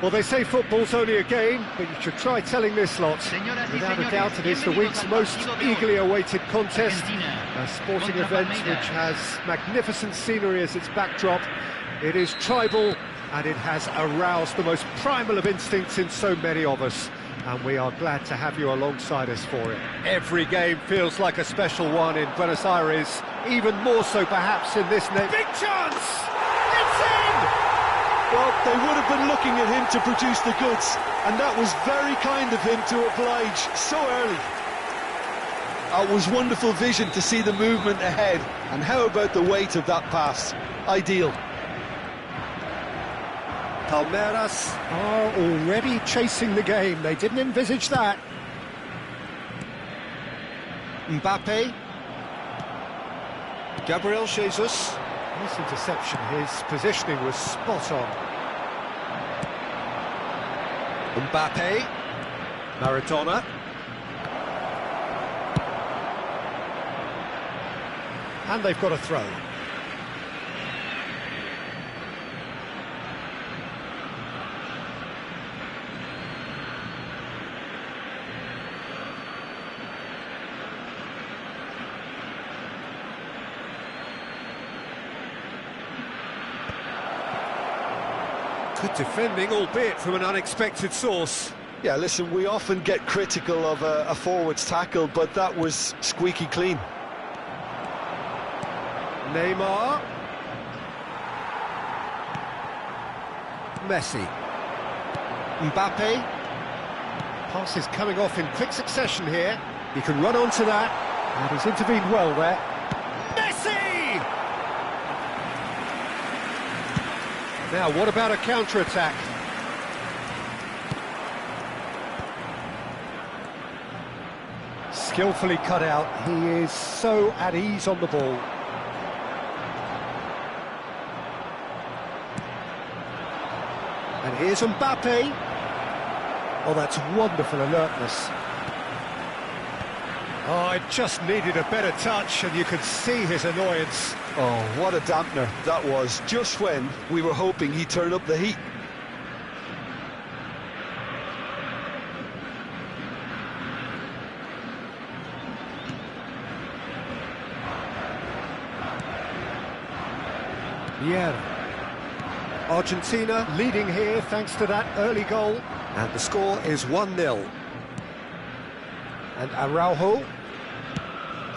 Well, they say football's only a game, but you should try telling this lot. Without a doubt, it is the week's most eagerly awaited contest. A sporting event which has magnificent scenery as its backdrop. It is tribal, and it has aroused the most primal of instincts in so many of us. And we are glad to have you alongside us for it. Every game feels like a special one in Buenos Aires, even more so perhaps in this next... Big chance! It's in! Well, they would have been looking at him to produce the goods, and that was very kind of him to oblige so early. It was wonderful vision to see the movement ahead, and how about the weight of that pass? Ideal. Palmeiras are already chasing the game. They didn't envisage that. Mbappe. Gabriel Jesus. Nice interception. His positioning was spot on. Mbappe. Maradona. And they've got a throw. Good defending, albeit from an unexpected source. Yeah, listen, we often get critical of a forward's tackle, but that was squeaky clean. Neymar. Messi. Mbappe. Pass is coming off in quick succession here. He can run onto that, and he's intervened well there. Messi! Now, what about a counter-attack? Skillfully cut out. He is so at ease on the ball. And here's Mbappe. Oh, that's wonderful alertness. Oh, it just needed a better touch, and you could see his annoyance. Oh, what a dampener that was, just when we were hoping he'd turn up the heat. Vieira. Argentina leading here thanks to that early goal. And the score is 1-0. And Araujo.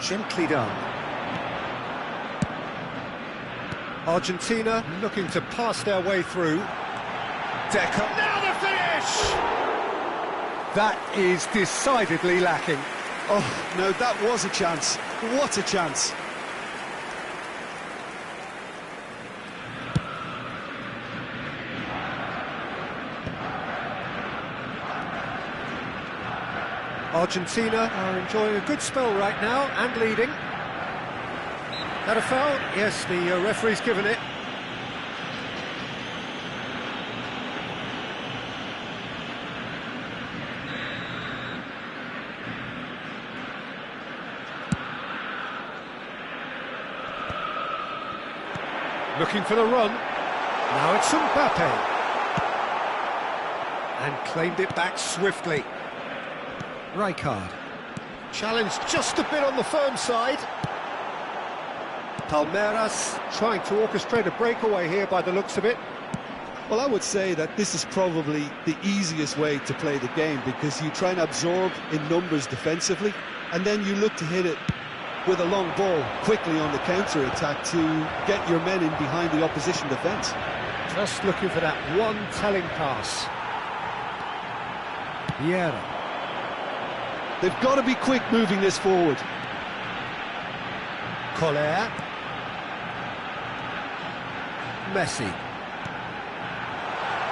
Gently done. Argentina looking to pass their way through. Deco. Now the finish! That is decidedly lacking. Oh, no, that was a chance. What a chance. Argentina are enjoying a good spell right now and leading. That a foul? Yes, the referee's given it. Looking for the run. Now it's Mbappe. And claimed it back swiftly. Rijkaard. Challenged just a bit on the firm side. Palmeiras trying to orchestrate a breakaway here by the looks of it. Well, I would say that this is probably the easiest way to play the game, because you try and absorb in numbers defensively, and then you look to hit it with a long ball quickly on the counter-attack to get your men in behind the opposition defence. Just looking for that one telling pass. Vieira. They've got to be quick moving this forward. Collier. Messi.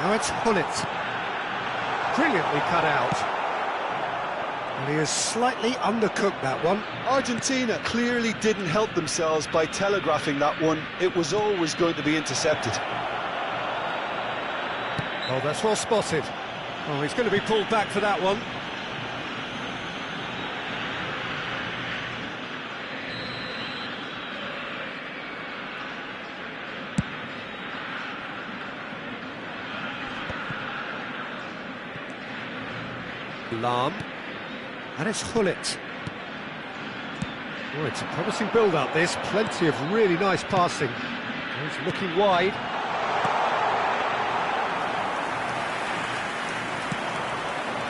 Now it's Hullet. Brilliantly cut out. And he has slightly undercooked that one. Argentina clearly didn't help themselves by telegraphing that one. It was always going to be intercepted. Oh, that's well spotted. Oh, he's going to be pulled back for that one. Lam. And it's Hullet. Oh, it's a promising build-up, this. Plenty of really nice passing. He's looking wide.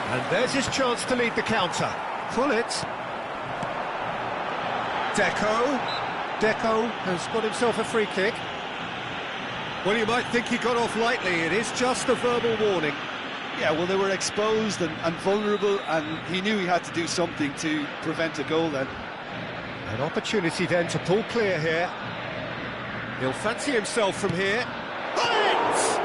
And there's his chance to lead the counter. Hullet. Deco has got himself a free kick. Well, you might think he got off lightly. It is just a verbal warning. Yeah, well, they were exposed and vulnerable, and he knew he had to do something to prevent a goal then. An opportunity then to pull clear here. He'll fancy himself from here. Hullet!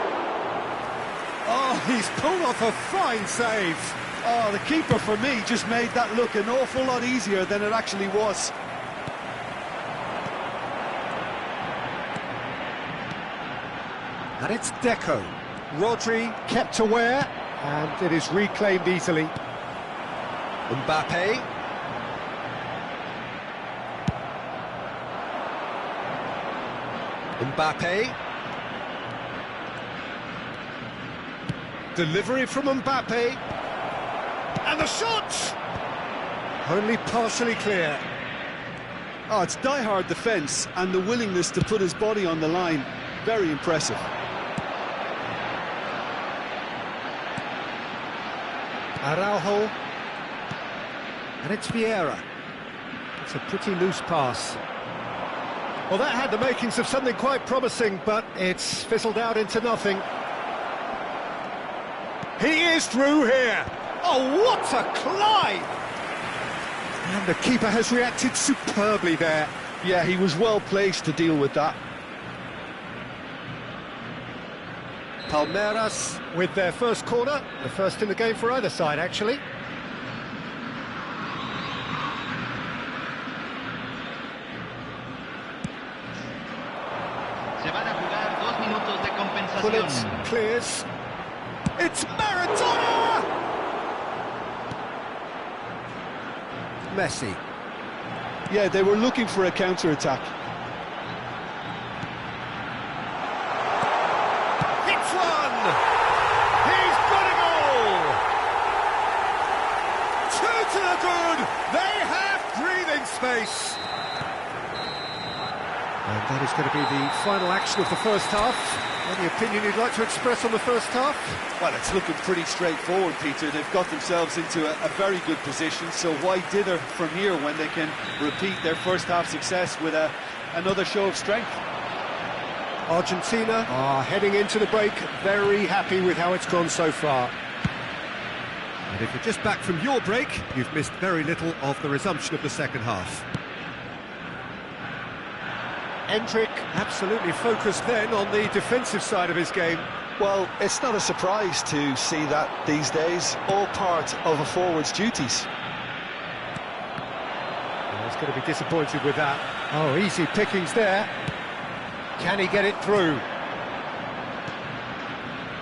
Oh, he's pulled off a fine save. Oh, the keeper, for me, just made that look an awful lot easier than it actually was. And it's Deco. Rodri kept aware, and it is reclaimed easily. Mbappe. Mbappe. Delivery from Mbappe. And the shot! Only partially clear. Oh, it's die-hard defence, and the willingness to put his body on the line. Very impressive. Araujo. And it's Vieira. It's a pretty loose pass. Well, that had the makings of something quite promising, but it's fizzled out into nothing. He is through here. Oh, what a climb! And the keeper has reacted superbly there. Yeah, he was well placed to deal with that. Palmeiras with their first corner, the first in the game for either side, actually. Se van a jugar 2 minutos de compensación. Bullet clears. It's Maradona! Messi. Yeah, they were looking for a counter-attack. Hits one! He's got a goal! 2 to the good! They have breathing space! And that is going to be the final action of the first half. Any opinion you'd like to express on the first half? Well, it's looking pretty straightforward, Peter. They've got themselves into a very good position, so why dither from here when they can repeat their first half success with another show of strength? Argentina are heading into the break very happy with how it's gone so far. And if you're just back from your break, you've missed very little of the resumption of the second half. Endrick absolutely focused then on the defensive side of his game. Well, it's not a surprise to see that these days, all part of a forward's duties. Well, he's going to be disappointed with that. Oh, easy pickings there. Can he get it through?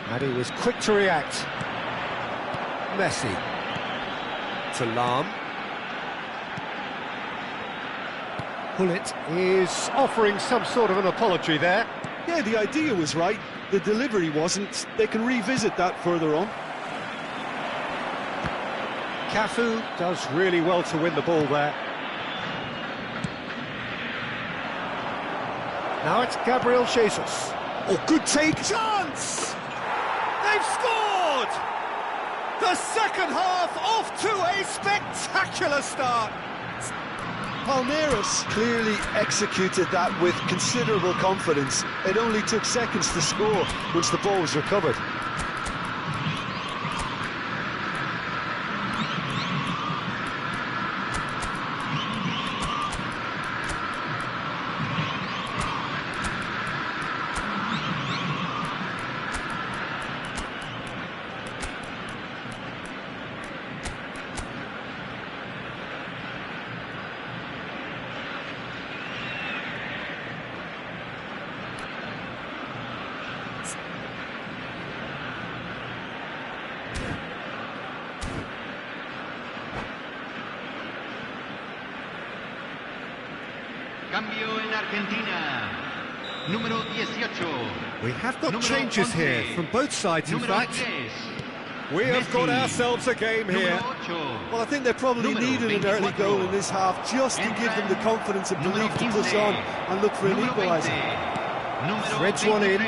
And he was quick to react. Messi. To Lam. Hullet is offering some sort of an apology there. Yeah, the idea was right, the delivery wasn't. They can revisit that further on. Cafu does really well to win the ball there. Now it's Gabriel Jesus. Oh, good take. Chance! They've scored! The second half off to a spectacular start. Palmeiras clearly executed that with considerable confidence. It only took seconds to score once the ball was recovered. Cambio en Argentina. Número 18. We have got changes here from both sides, in fact. We have got ourselves a game here. Well, I think they probably needed an early goal in this half just to give them the confidence and belief to push on and look for an equaliser. Threads one in.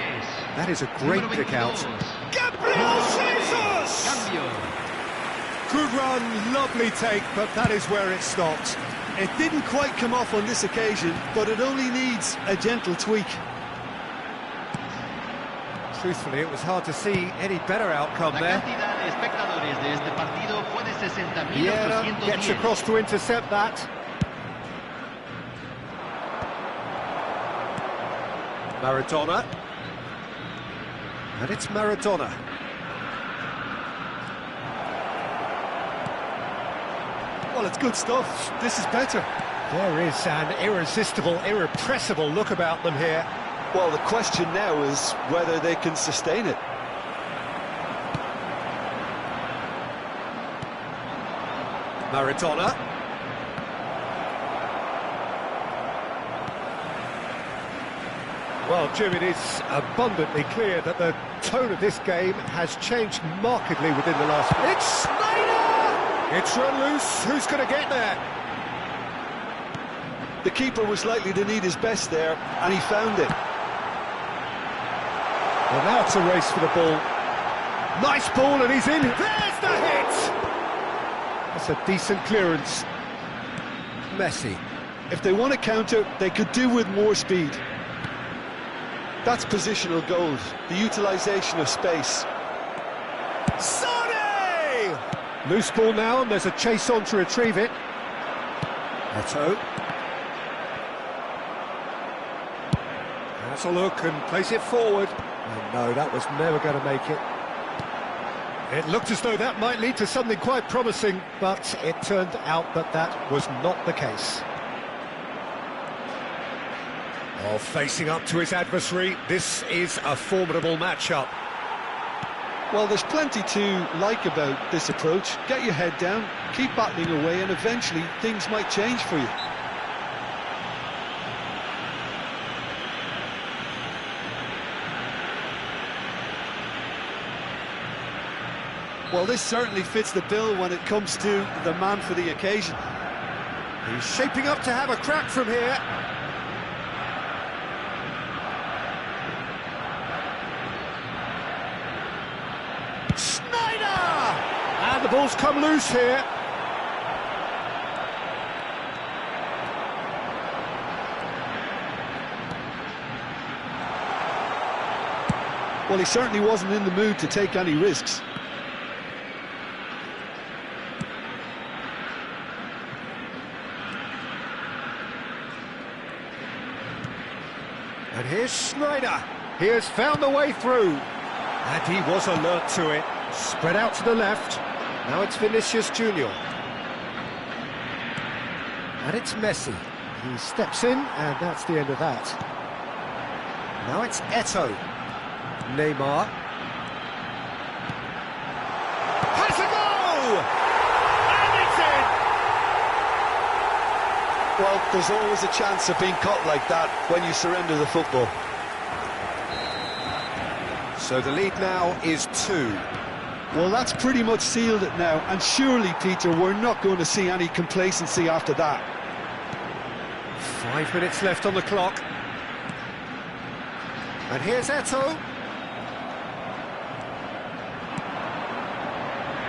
That is a great pick out. Gabriel Jesus! Good run, lovely take, but that is where it stopped. It didn't quite come off on this occasion, but it only needs a gentle tweak. Truthfully, it was hard to see any better outcome there. Vieira gets across to intercept that. Maradona. And it's Maradona. Well, it's good stuff. This is better. There is an irresistible, irrepressible look about them here. Well, the question now is whether they can sustain it. Maradona. Well, Jim, it is abundantly clear that the tone of this game has changed markedly within the last... It's Snyder! It's run loose. Who's going to get there? The keeper was likely to need his best there, and he found it. Well, now it's a race for the ball. Nice ball, and he's in. There's the hit! That's a decent clearance. Messi. If they want to counter, they could do with more speed. That's positional gold, the utilisation of space. Sonny! Loose ball now, and there's a chase on to retrieve it. Eto'o. That's a look and place it forward. Oh, no, that was never going to make it. It looked as though that might lead to something quite promising, but it turned out that that was not the case. Oh, facing up to his adversary, this is a formidable matchup. Well, there's plenty to like about this approach. Get your head down, keep battling away, and eventually things might change for you. Well, this certainly fits the bill when it comes to the man for the occasion. He's shaping up to have a crack from here. Snyder! And the ball's come loose here. Well, he certainly wasn't in the mood to take any risks. And here's Snyder. He has found the way through. And he was alert to it. Spread out to the left. Now it's Vinicius Junior. And it's Messi. He steps in, and that's the end of that. Now it's Eto'o. Neymar. Has a goal! And it's in! Well, there's always a chance of being caught like that when you surrender the football. So the lead now is 2. Well, that's pretty much sealed it now, and surely, Peter, we're not going to see any complacency after that. 5 minutes left on the clock. And here's Eto'o.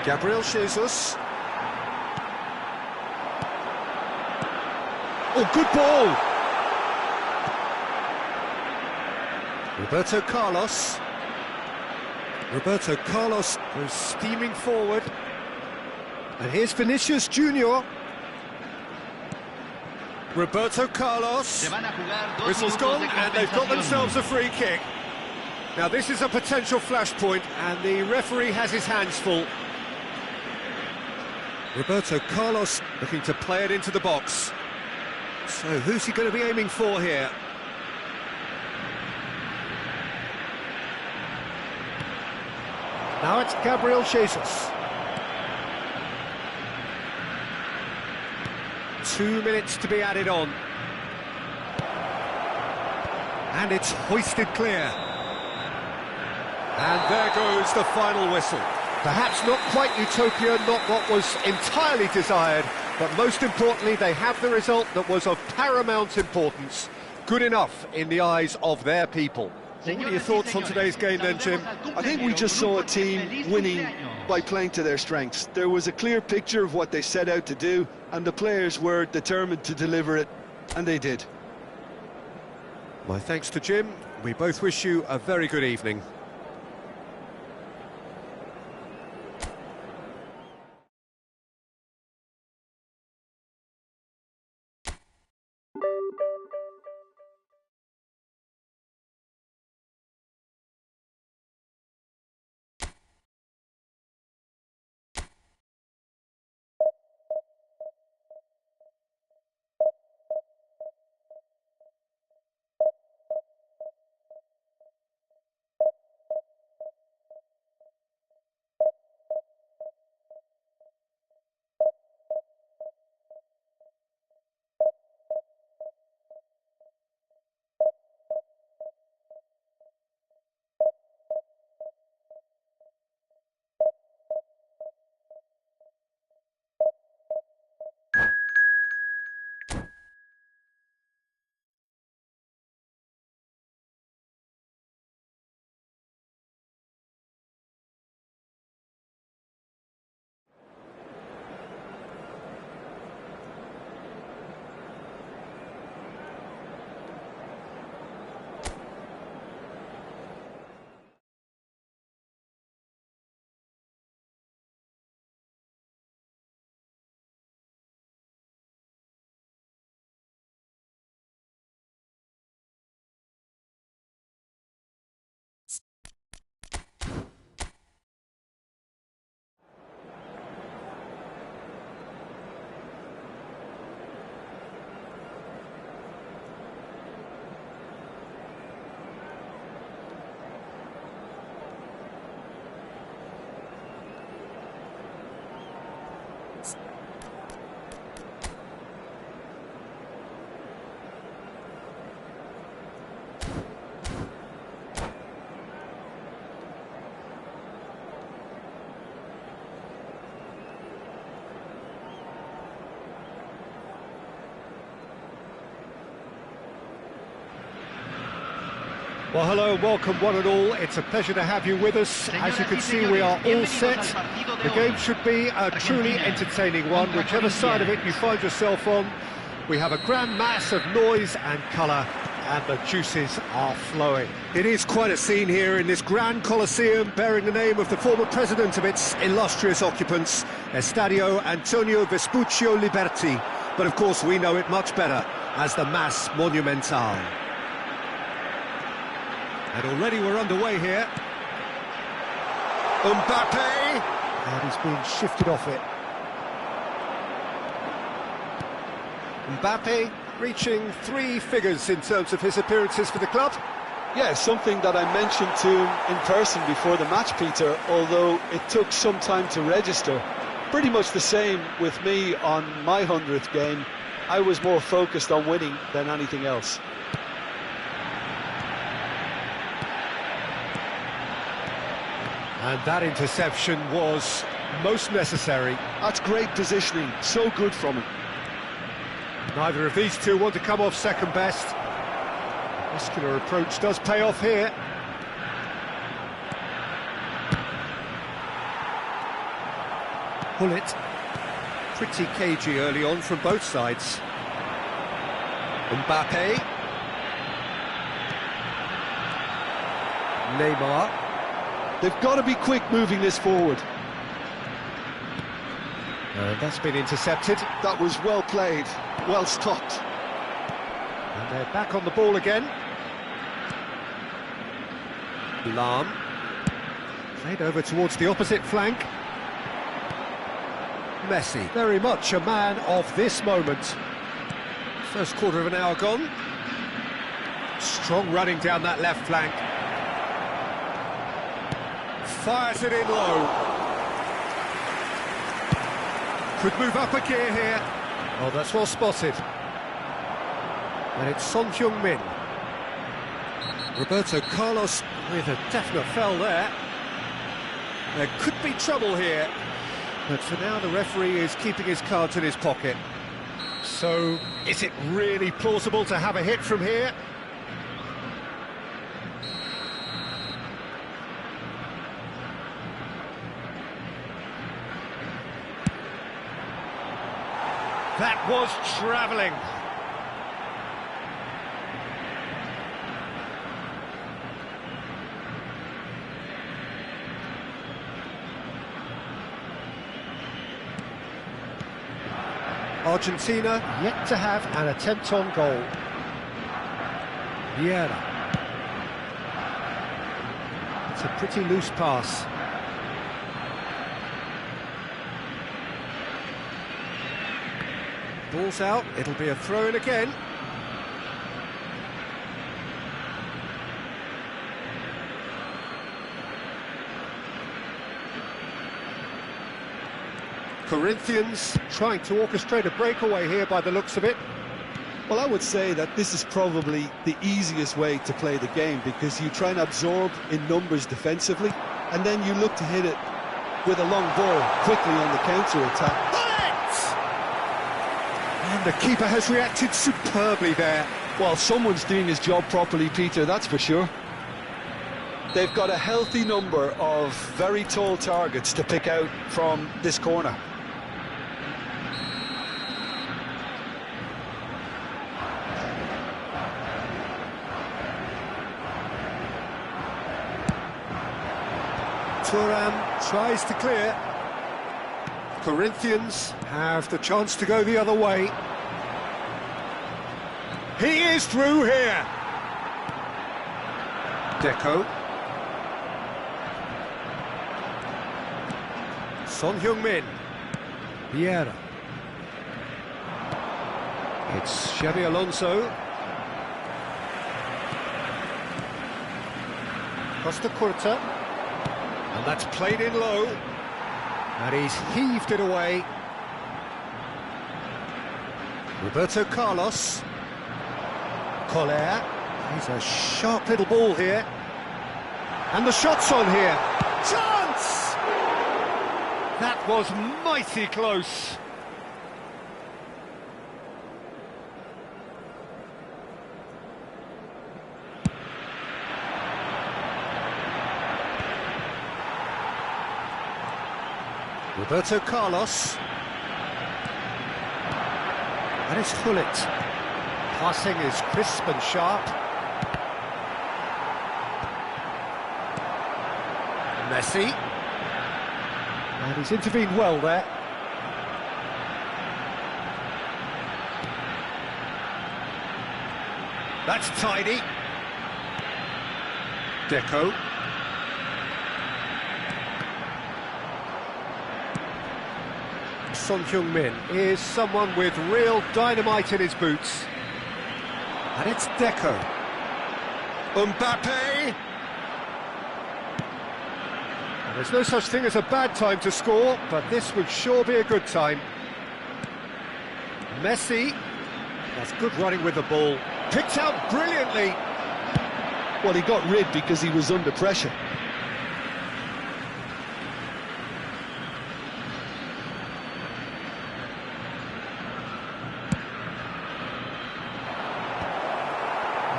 Gabriel Jesus. Oh, good ball! Roberto Carlos. Roberto Carlos goes steaming forward. And here's Vinicius Junior. Roberto Carlos. Whistle's gone, and they've got themselves a free kick. Now this is a potential flashpoint, and the referee has his hands full. Roberto Carlos looking to play it into the box. So who's he going to be aiming for here? Now it's Gabriel Jesus. 2 minutes to be added on. And it's hoisted clear. And there goes the final whistle. Perhaps not quite utopia, not what was entirely desired, but most importantly, they have the result that was of paramount importance. Good enough in the eyes of their people. What are your thoughts on today's game then, Jim? I think we just saw a team winning by playing to their strengths. There was a clear picture of what they set out to do, and the players were determined to deliver it, and they did. My thanks to Jim. We both wish you a very good evening. Well, hello and welcome one and all. It's a pleasure to have you with us. As you can see, we are all set. The game should be a truly entertaining one, whichever side of it you find yourself on. We have a grand mass of noise and colour, and the juices are flowing. It is quite a scene here in this grand Colosseum, bearing the name of the former president of its illustrious occupants, Estadio Antonio Vespuccio Liberti. But of course we know it much better as the Mas Monumental. And already we're underway here. Mbappe! And he's being shifted off it. Mbappe reaching 3 figures in terms of his appearances for the club. Yeah, something that I mentioned to him in person before the match, Peter, although it took some time to register. Pretty much the same with me on my 100th game. I was more focused on winning than anything else. And that interception was most necessary. That's great positioning, so good from him. Neither of these two want to come off second best. Muscular approach does pay off here. Hullet, pretty cagey early on from both sides. Mbappe. Neymar. They've got to be quick moving this forward. And that's been intercepted. That was well played, well stopped. And they're back on the ball again. Lahm. Played over towards the opposite flank. Messi, very much a man of this moment. First quarter of an hour gone. Strong running down that left flank. Fires it in low. Could move up a gear here. Oh, that's well spotted. And it's Son Heung-min. Roberto Carlos with a definite foul there. There could be trouble here, but for now the referee is keeping his cards in his pocket. So, is it really plausible to have a hit from here? That was travelling. Argentina yet to have an attempt on goal. Vieira. It's a pretty loose pass. Ball's out, it'll be a throw-in again. Corinthians trying to orchestrate a breakaway here by the looks of it. Well, I would say that this is probably the easiest way to play the game, because you try and absorb in numbers defensively, and then you look to hit it with a long ball quickly on the counter-attack. And the keeper has reacted superbly there. Well, someone's doing his job properly, Peter, that's for sure. They've got a healthy number of very tall targets to pick out from this corner. Thuram tries to clear. Corinthians have the chance to go the other way. He is through here. Deco. Son Heung-min. Vieira. It's Xabi Alonso. Costa Curta. And that's played in low. And he's heaved it away. Roberto Carlos. Collier. He's a sharp little ball here. And the shot's on here. Chance! That was mighty close. Roberto Carlos. And it's Hullet. Passing is crisp and sharp. Messi. And he's intervened well there. That's tidy. Deco. Son Heung-min is someone with real dynamite in his boots. And it's Deco. Mbappe! And there's no such thing as a bad time to score, but this would sure be a good time. Messi. That's good running with the ball. Picked out brilliantly. Well, he got rid because he was under pressure.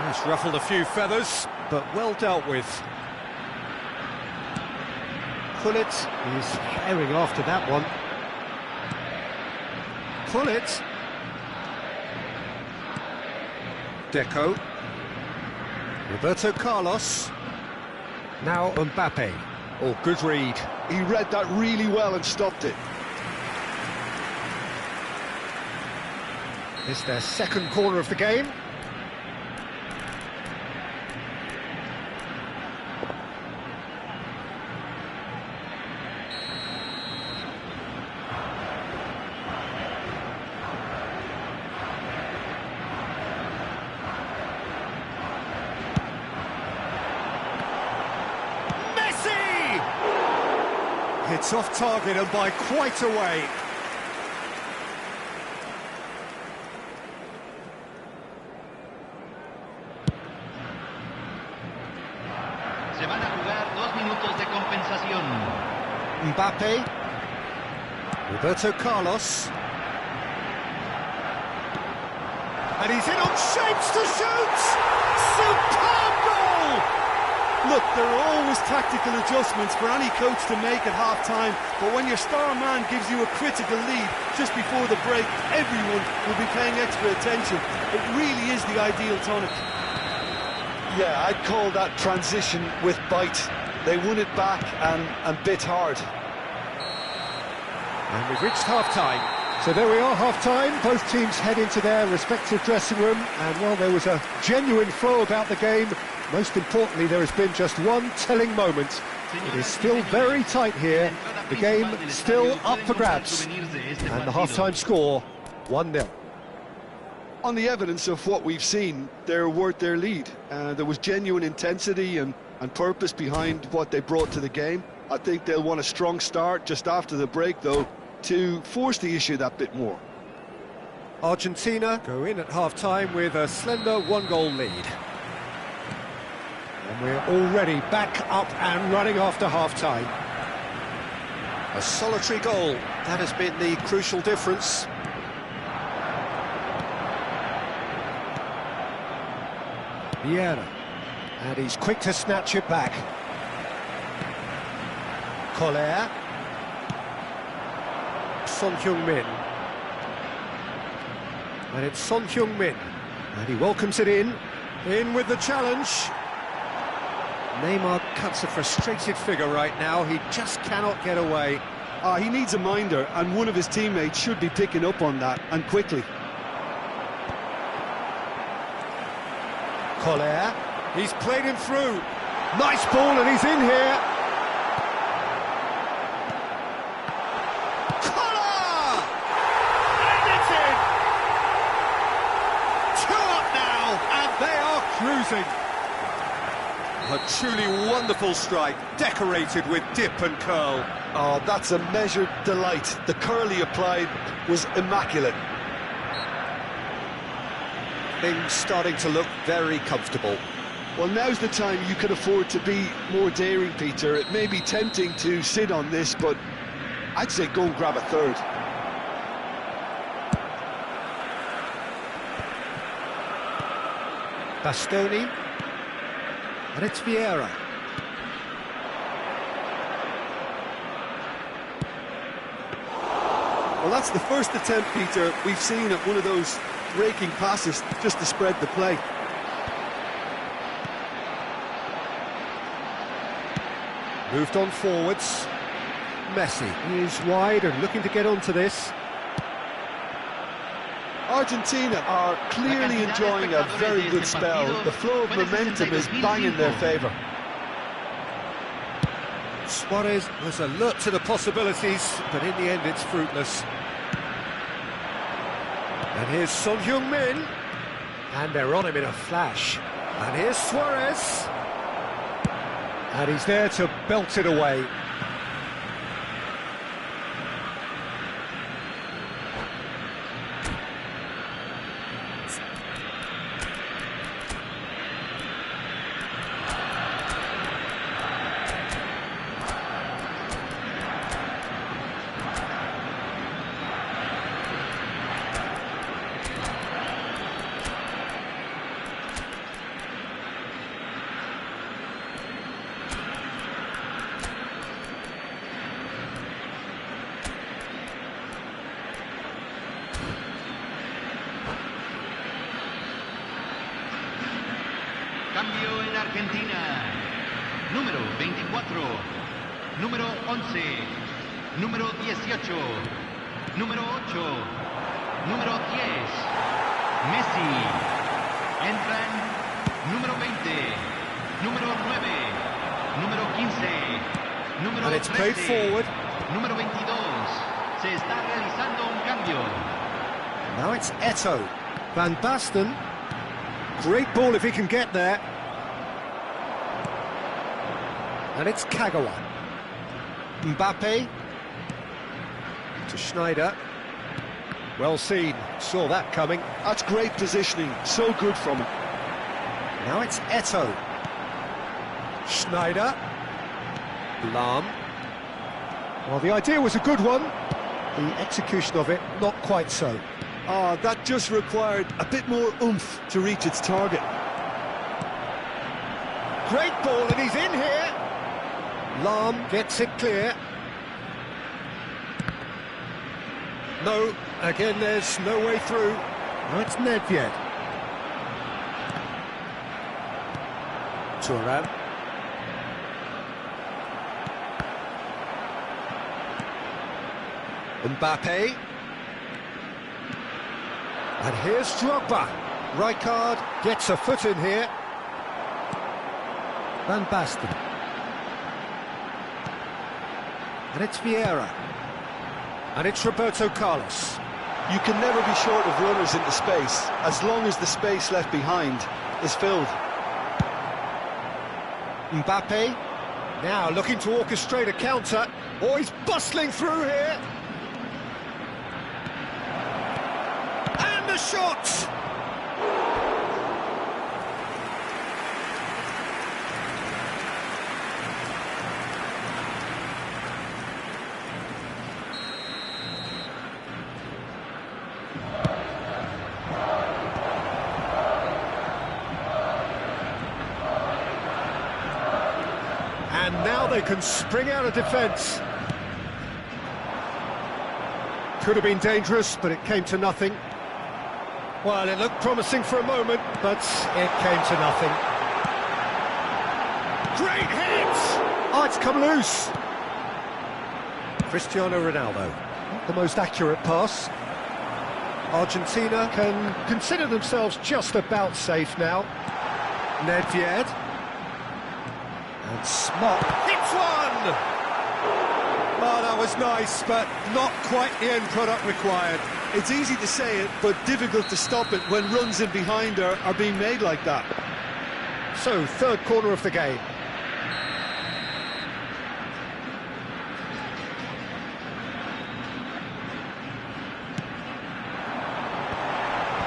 He's ruffled a few feathers, but well dealt with. Hullet is herring after that one. Hullet. Deco. Roberto Carlos. Now Mbappe. Oh, good read. He read that really well and stopped it. It's their second corner of the game. It's off target and by quite a way. Se van a jugar 2 minutos de compensación. Mbappe. Roberto Carlos. And he's in on shapes to shoot! Superb goal! Look, there are always tactical adjustments for any coach to make at half-time, but when your star man gives you a critical lead just before the break, everyone will be paying extra attention. It really is the ideal tonic. Yeah, I'd call that transition with bite. They won it back and bit hard. And we've reached half-time. So there we are, half-time. Both teams head into their respective dressing room, and while there was a genuine flow about the game, most importantly, there has been just one telling moment. It is still very tight here. The game still up for grabs. And the half-time score, 1-0. On the evidence of what we've seen, they're worth their lead. There was genuine intensity and purpose behind what they brought to the game. I think they'll want a strong start just after the break, though, to force the issue that bit more. Argentina go in at half-time with a slender one-goal lead. And we're already back up and running after half-time. A solitary goal, that has been the crucial difference. Vieira, and he's quick to snatch it back. Collier. Son Heung-min. And it's Son Heung-min. And he welcomes it in. In with the challenge. Neymar cuts a frustrated figure right now. He just cannot get away. He needs a minder, and one of his teammates should be picking up on that, and quickly. Collier. He's played him through. Nice ball, and he's in here. Cruising. A truly wonderful strike, decorated with dip and curl. Oh, that's a measured delight. The curl he applied was immaculate. Things starting to look very comfortable. Well, now's the time you can afford to be more daring, Peter. It may be tempting to sit on this, but I'd say go and grab a third. Bastoni, and it's Vieira. Well, that's the first attempt, Peter, we've seen at one of those raking passes just to spread the play. Moved on forwards. Messi is wide and looking to get onto this. Argentina are clearly enjoying a very good spell. The flow of momentum is bang in their favour. Suarez was alert to the possibilities, but in the end it's fruitless. And here's Son Heung-min. And they're on him in a flash. And here's Suarez. And he's there to belt it away. Cambio en Argentina. Número 24. Número 11. Número 18. Número 8. Número 10. Messi. Entran número 20. Número 9. Número 15. Número And it's 13. played forward. Número 22. Se está realizando un cambio. Now it's Eto'o. Van Basten. Great ball if he can get there. And it's Kagawa. Mbappe. To Schneider. Well seen. Saw that coming. That's great positioning. So good from him. Now it's Eto'o. Schneider. Lahm. Well, the idea was a good one. The execution of it, not quite so. Ah, that just required a bit more oomph to reach its target. Great ball, and he's in here. Lahm gets it clear. No, again, there's no way through. No, it's Nedved. Thuram. Mbappe. And here's Drogba. Rijkaard gets a foot in here. Van Basten. And it's Vieira. And it's Roberto Carlos. You can never be short of runners into space, as long as the space left behind is filled. Mbappe, now looking to orchestrate a counter. Oh, he's bustling through here. And the shot! And now they can spring out of defence. Could have been dangerous, but it came to nothing. Well, it looked promising for a moment, but it came to nothing. Great hit! Oh, it's come loose. Cristiano Ronaldo. Not the most accurate pass. Argentina can consider themselves just about safe now. Nedved. And Smop hits one! Oh, that was nice, but not quite the end product required. It's easy to say it, but difficult to stop it when runs in behind are being made like that. So, third corner of the game.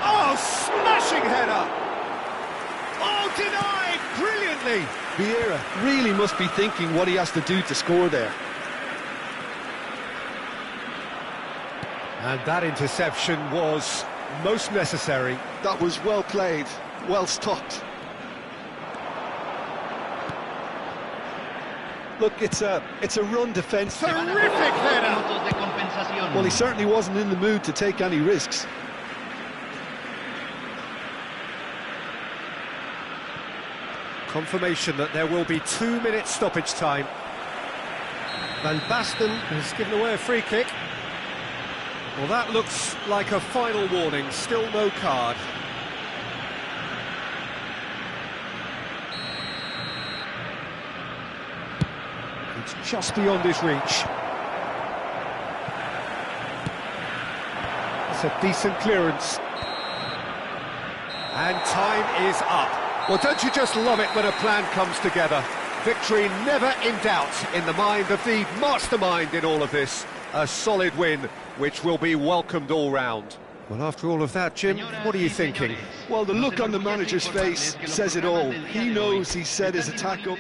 Oh, smashing header! Oh, denied brilliantly! Vieira really must be thinking what he has to do to score there. And that interception was most necessary. That was well played, well stopped. Look, it's a run defence. Terrific header! Minutos de compensación. Well, he certainly wasn't in the mood to take any risks. Confirmation that there will be 2 minutes stoppage time. Van Basten has given away a free kick. Well, that looks like a final warning, still no card. It's just beyond his reach. It's a decent clearance. And time is up. Well, don't you just love it when a plan comes together? Victory never in doubt in the mind of the mastermind in all of this. A solid win, which will be welcomed all round. Well, after all of that, Jim, what are you thinking? Well, the look on the manager's face says it all. He knows he's set his attack up.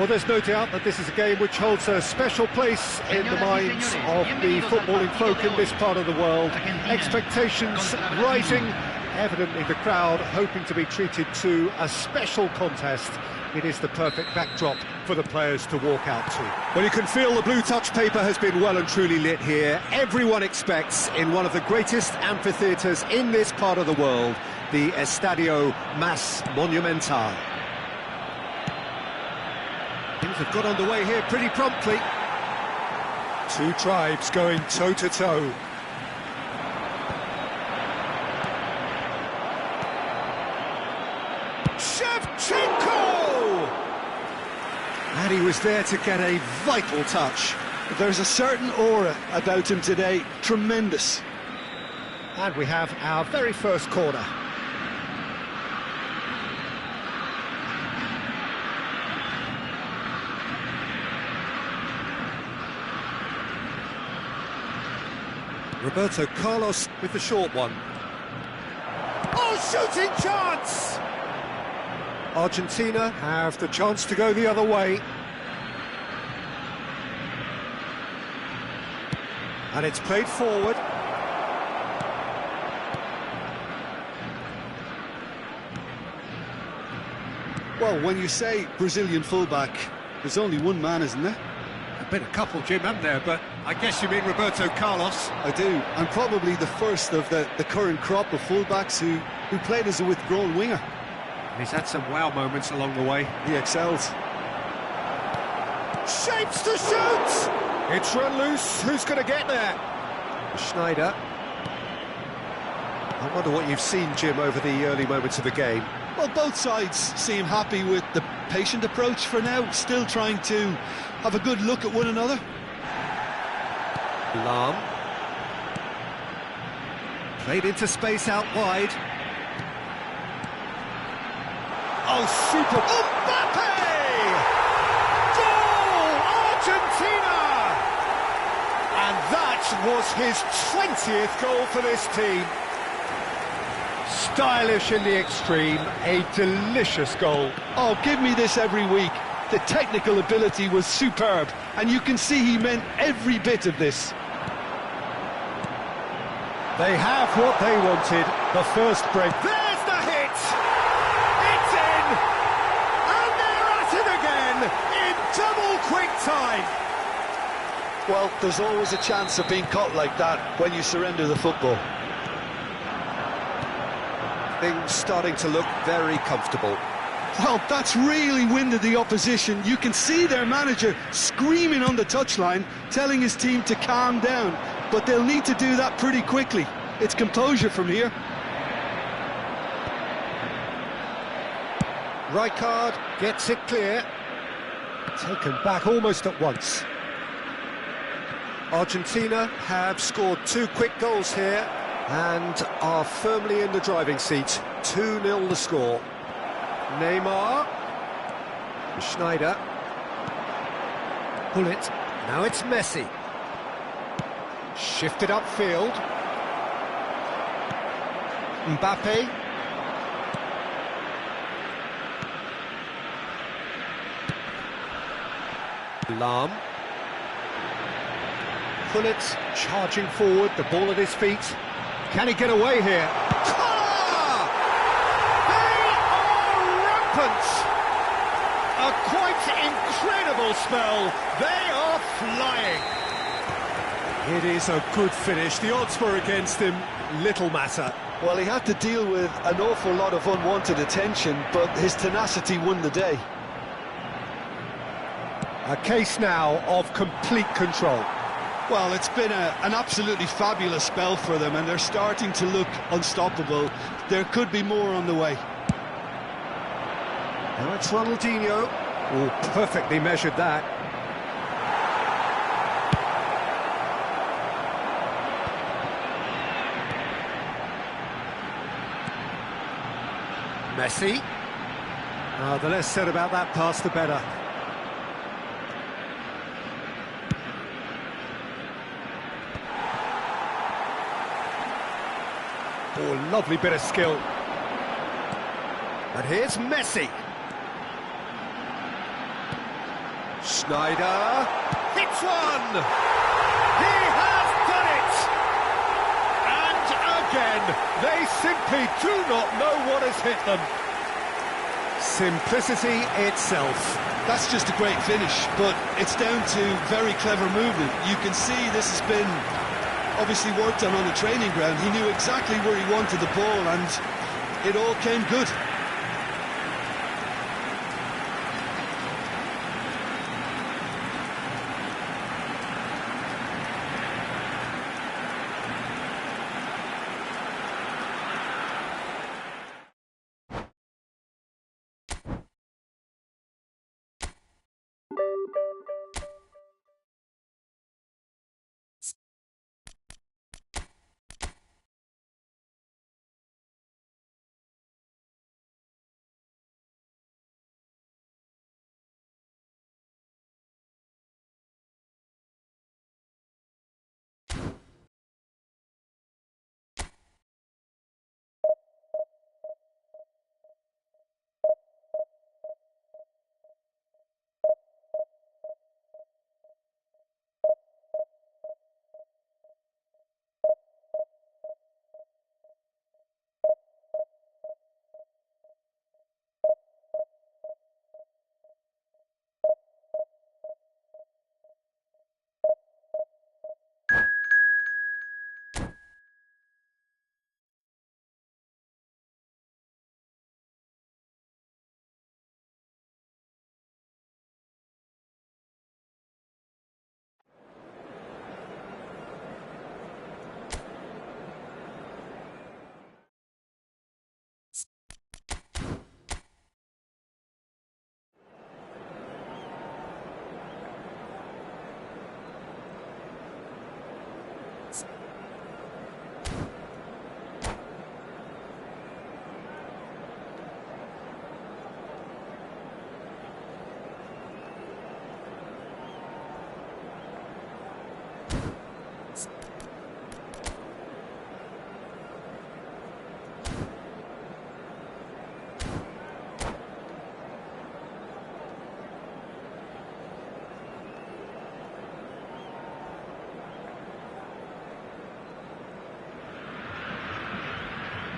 Well, there's no doubt that this is a game which holds a special place in the minds of the footballing folk in this part of the world. Expectations rising, evidently the crowd hoping to be treated to a special contest. It is the perfect backdrop for the players to walk out to. Well, you can feel the blue touch paper has been well and truly lit here. Everyone expects, in one of the greatest amphitheatres in this part of the world, the Estadio Mas Monumental. Things have got underway here pretty promptly. Two tribes going toe-to-toe. Shevchenko! And he was there to get a vital touch. There's a certain aura about him today, tremendous. And we have our very first corner. Roberto Carlos with the short one. Oh, shooting chance! Argentina have the chance to go the other way. And it's played forward. Well, when you say Brazilian fullback, there's only one man, isn't there? There've been a couple, Jim, haven't there? But I guess you mean Roberto Carlos. I do, and probably the first of the current crop of fullbacks who played as a withdrawn winger. He's had some wow moments along the way. He excels. Shapes to shoot! It's run loose. Who's going to get there? Schneider. I wonder what you've seen, Jim, over the early moments of the game. Well, both sides seem happy with the patient approach for now, still trying to have a good look at one another. Lahm. Played into space out wide. Oh, super! Mbappe! Goal! Argentina! And that was his 20th goal for this team. Stylish in the extreme, a delicious goal. Oh, give me this every week. The technical ability was superb, and you can see he meant every bit of this. They have what they wanted, the first break. There's the hit! It's in! And they're at it again, in double quick time! Well, there's always a chance of being caught like that when you surrender the football. Things starting to look very comfortable. Well, that's really winded the opposition. You can see their manager screaming on the touchline, telling his team to calm down. But they'll need to do that pretty quickly. It's composure from here. Rijkaard gets it clear. Taken back almost at once. Argentina have scored two quick goals here and are firmly in the driving seat. 2-0 the score. Neymar. Schneider. Pull it. Now it's Messi. Shifted upfield. Mbappe. Lahm. Pull it, charging forward, the ball at his feet. Can he get away here? Ah! They are rampant! A quite incredible spell. They are flying. It is a good finish. The odds were against him. Little matter. Well, he had to deal with an awful lot of unwanted attention, but his tenacity won the day. A case now of complete control. Well, it's been an absolutely fabulous spell for them, and they're starting to look unstoppable. There could be more on the way. Now it's Ronaldinho. Oh, perfectly measured that. Messi. The less said about that pass, the better. Oh, lovely bit of skill. And here's Messi. Schneider hits one! He has done it! And again, they simply do not know what has hit them. Simplicity itself. That's just a great finish, but it's down to very clever movement. You can see this has been obviously worked on the training ground. He knew exactly where he wanted the ball, and it all came good.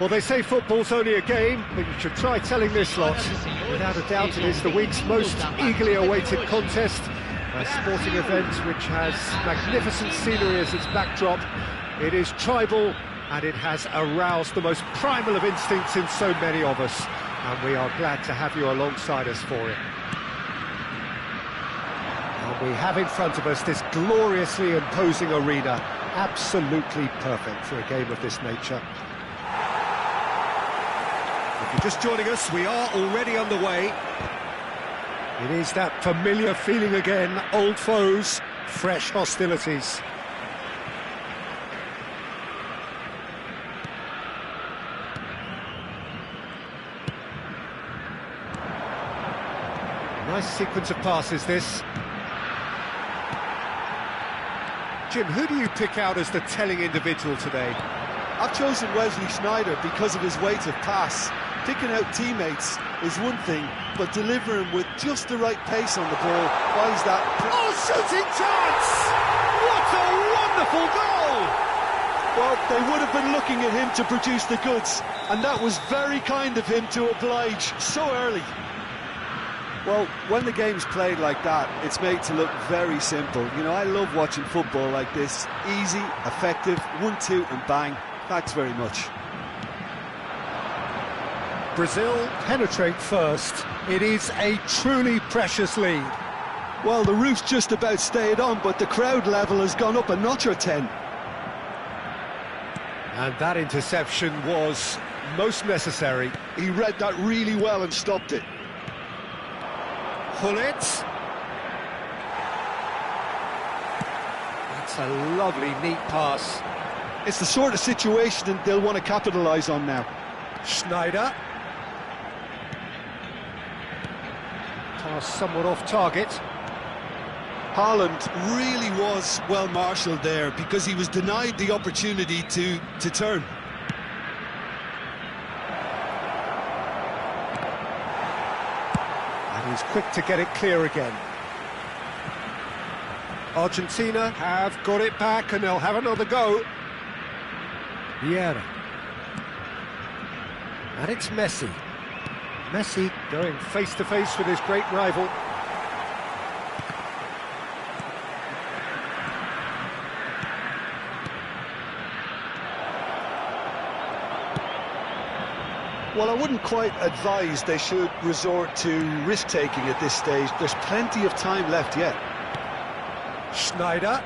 Well, they say football's only a game, but you should try telling this lot. Without a doubt, it is the week's most eagerly awaited contest. A sporting event which has magnificent scenery as its backdrop. It is tribal, and it has aroused the most primal of instincts in so many of us. And we are glad to have you alongside us for it. And we have in front of us this gloriously imposing arena. Absolutely perfect for a game of this nature. If you're just joining us, we are already underway. It is that familiar feeling again, old foes, fresh hostilities. Nice sequence of passes, this. Jim, who do you pick out as the telling individual today? I've chosen Wesley Sneijder because of his weight of pass. Picking out teammates is one thing, but delivering with just the right pace on the ball, why is that? Oh, shooting chance! What a wonderful goal! Well, they would have been looking at him to produce the goods, and that was very kind of him to oblige so early. Well, when the game's played like that, it's made to look very simple. You know, I love watching football like this. Easy, effective, 1-2 and bang. Thanks very much. Brazil penetrate first. It is a truly precious lead. Well, the roof's just about stayed on, but the crowd level has gone up a notch or 10. And that interception was most necessary. He read that really well and stopped it. Hullet. That's a lovely, neat pass. It's the sort of situation they'll want to capitalise on now. Sneijder. Pass somewhat off target. Haaland really was well marshalled there because he was denied the opportunity to turn. And he's quick to get it clear again. Argentina have got it back and they'll have another go. Vieira. And it's Messi. Messi going face-to-face with his great rival. Well, I wouldn't quite advise they should resort to risk-taking at this stage. There's plenty of time left yet. Schneider.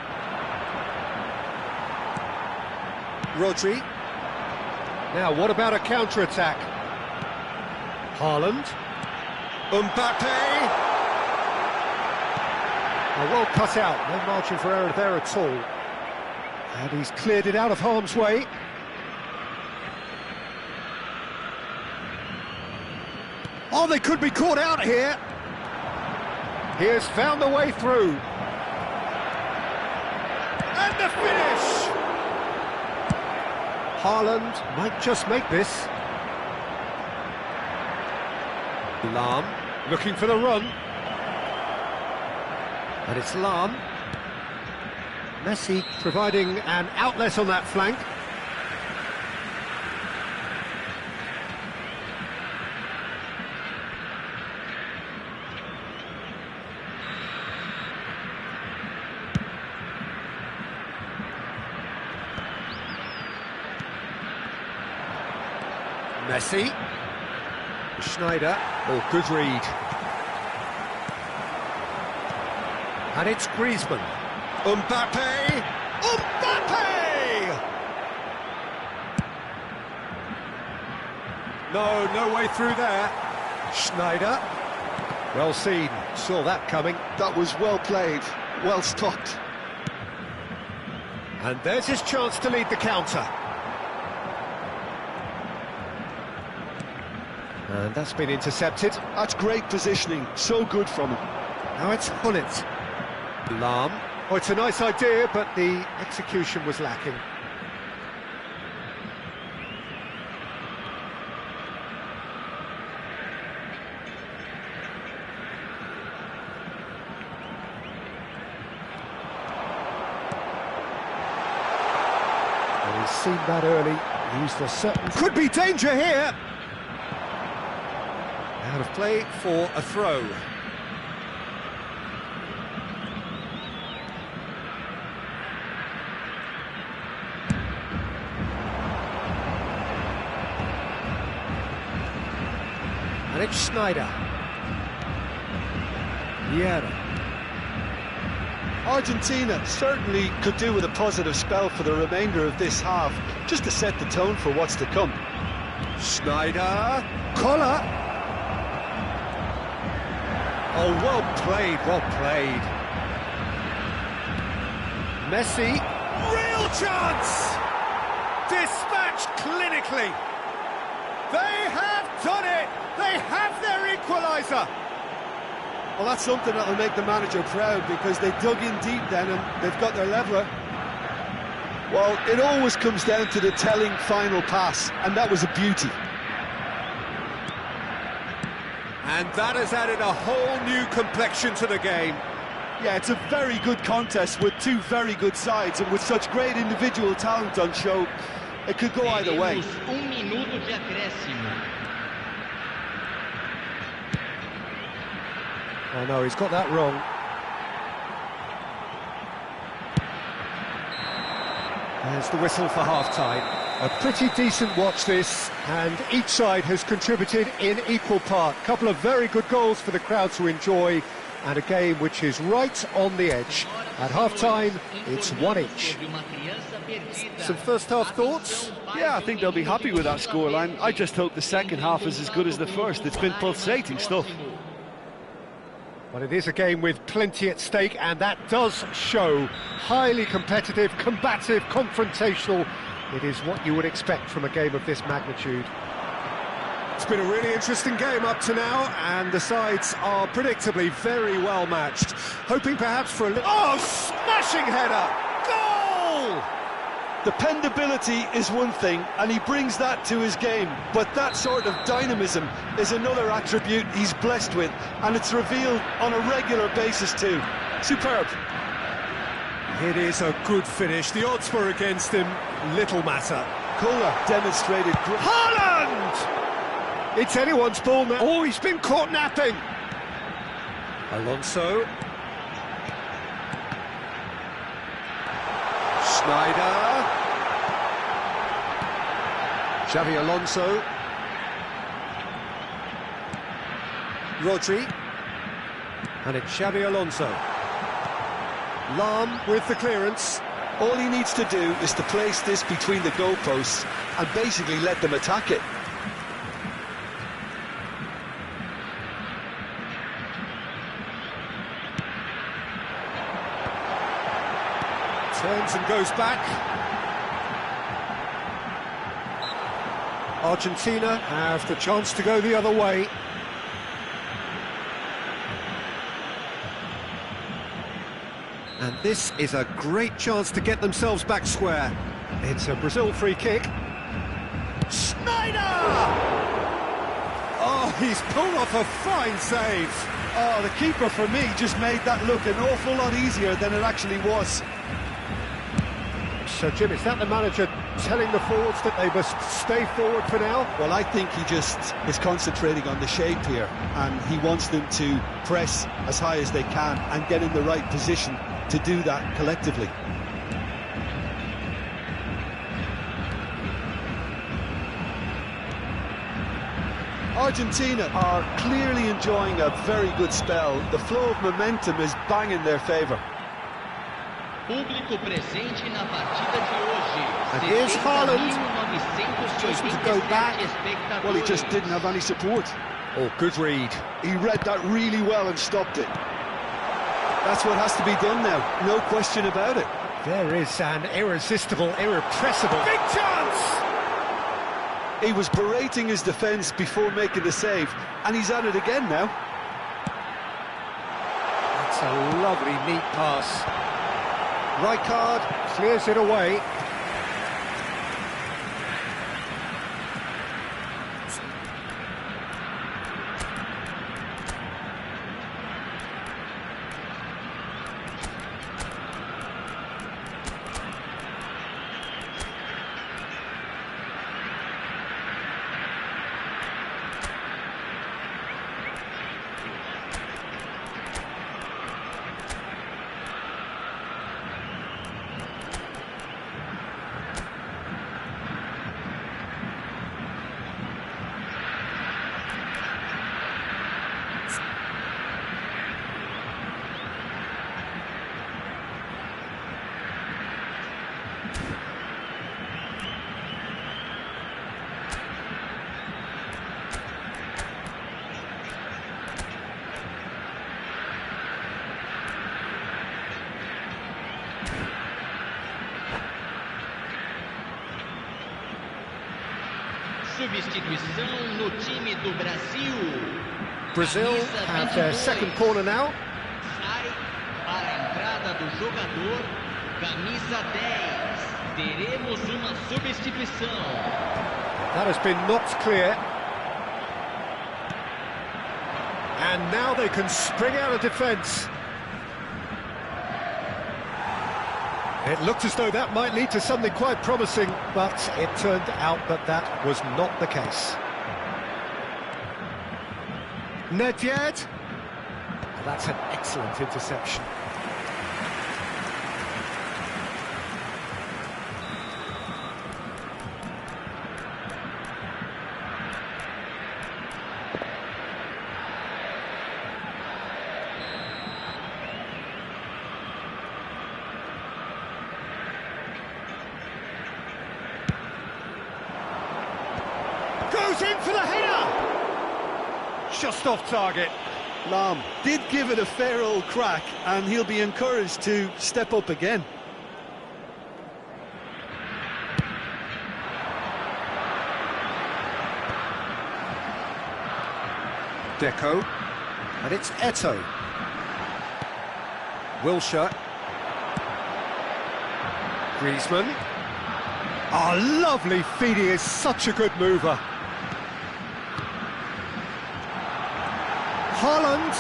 Rodri. Now, what about a counter-attack? Haaland. Mbappe. Oh, well cut out, no margin for error there at all. And he's cleared it out of harm's way. Oh, they could be caught out here. He has found the way through. And the finish! Haaland might just make this. Lahm looking for the run. And it's Lahm. Messi providing an outlet on that flank. Messi. Schneider. Oh, good read. And it's Griezmann. Mbappe. Mbappe! No way through there. Schneider. Well seen. Saw that coming. That was well played, well stopped. And there's his chance to lead the counter. And that's been intercepted. That's great positioning, so good from him. Now it's Hullet. Lahm. Oh, it's a nice idea, but the execution was lacking. Well, he's seen that early. Used a certain... Could be danger here! Out of play for a throw. And it's Schneider. Vieira. Argentina certainly could do with a positive spell for the remainder of this half, just to set the tone for what's to come. Schneider. Collar. Oh, well played, well played. Messi, real chance! Dispatched clinically. They have done it! They have their equaliser! Well, that's something that'll make the manager proud, because they dug in deep then and they've got their leveller. Well, it always comes down to the telling final pass, and that was a beauty. And that has added a whole new complexion to the game. Yeah, it's a very good contest with two very good sides, and with such great individual talent on show, it could go either way. Minuto de acréscimo. Oh no, he's got that wrong. There's the whistle for half-time. A pretty decent watch this, and each side has contributed in equal part. A couple of very good goals for the crowd to enjoy, and a game which is right on the edge. At half-time, it's one each. Some first-half thoughts? Yeah, I think they'll be happy with that scoreline. I just hope the second half is as good as the first. It's been pulsating stuff. Well, it is a game with plenty at stake, and that does show. Highly competitive, combative, confrontational. It is what you would expect from a game of this magnitude. It's been a really interesting game up to now, and the sides are predictably very well matched. Hoping perhaps for a little... Oh, smashing header! Goal! Dependability is one thing, and he brings that to his game, but that sort of dynamism is another attribute he's blessed with, and it's revealed on a regular basis too. Superb. It is a good finish. The odds were against him. Little matter. Kohler demonstrated... Haaland! It's anyone's ball now. Oh, he's been caught napping. Alonso. Schneider. Xavi Alonso. Rodri. And it's Xavi Alonso. Lahm with the clearance. All he needs to do is to place this between the goalposts and basically let them attack it. Turns and goes back. Argentina have the chance to go the other way. And this is a great chance to get themselves back square. It's a Brazil free kick. Schneider! Oh, he's pulled off a fine save. Oh, the keeper, for me, just made that look an awful lot easier than it actually was. So, Jim, is that the manager telling the forwards that they must stay forward for now? Well, I think he just is concentrating on the shape here, and he wants them to press as high as they can and get in the right position to do that collectively. Argentina are clearly enjoying a very good spell. The flow of momentum is bang in their favour. Público presente na partida de hoje. And here's Haaland. Just to go back. Well, he just didn't have any support. Oh, good read. He read that really well and stopped it. That's what has to be done now, no question about it. There is an irresistible, irrepressible... Big chance! He was berating his defence before making the save, and he's at it again now. That's a lovely, neat pass. Rijkaard clears it away. Substituição no time do Brasil. Brazil have their second corner now. Sai para a entrada do jogador, camisa 10. Teremos uma substituição. That has been knocked clear. And now they can spring out of defence. It looked as though that might lead to something quite promising, but it turned out that that was not the case. Nedved. That's an excellent interception. Goes in for the header! Just off target. Lahm did give it a fair old crack, and he'll be encouraged to step up again. Deco. And it's Eto'o. Wilshere. Griezmann. Oh, lovely feed. He is such a good mover. Haaland.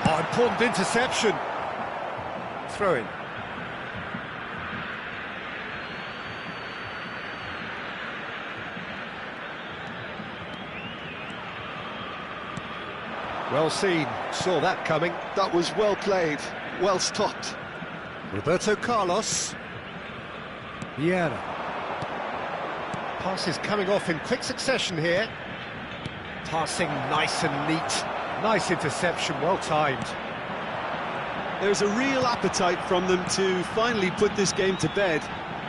Oh, important interception. Throw in. Well seen, saw that coming. That was well played, well stopped. Roberto Carlos. Vieira. Passes coming off in quick succession here. Passing nice and neat. Nice interception, well timed. There's a real appetite from them to finally put this game to bed,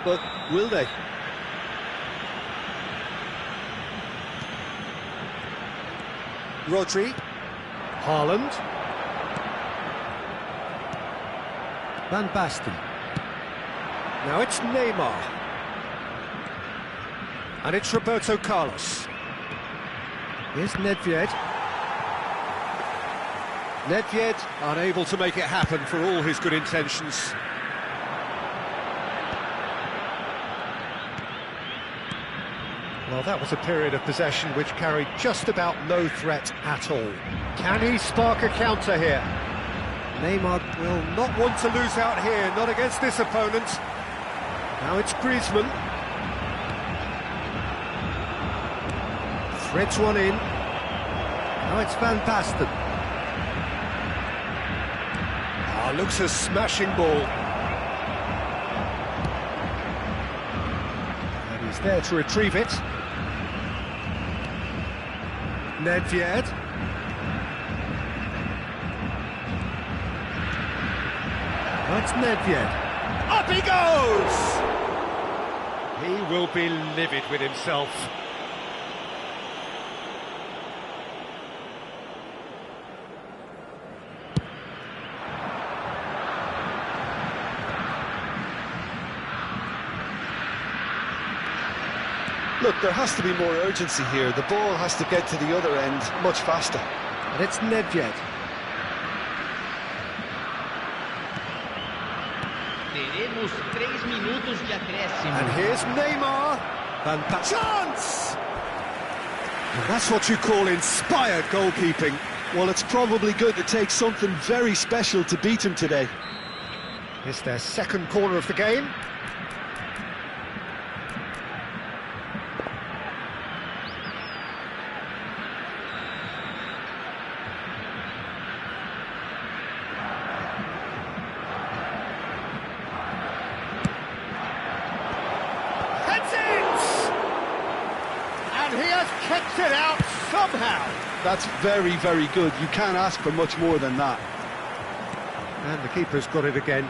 but will they? Rodri. Haaland. Van Basten. Now it's Neymar. And it's Roberto Carlos. Here's Nedved. Nedved unable to make it happen for all his good intentions. Well, that was a period of possession which carried just about no threat at all. Can he spark a counter here? Neymar will not want to lose out here, not against this opponent. Now it's Griezmann. Threads one in. Now it's Van Basten. Ah, looks a smashing ball. And he's there to retrieve it. Nedved. That's Nedved. Up he goes! He will be livid with himself. Look, there has to be more urgency here. The ball has to get to the other end much faster. And it's Nedved. Teremos 3 minutos de acréscimo. And here's Neymar. Van Basten. Chance! And that's what you call inspired goalkeeping. Well, it's probably going to take something very special to beat him today. It's their second corner of the game. He has kept it out somehow. That's very, very good. You can't ask for much more than that. And the keeper's got it again.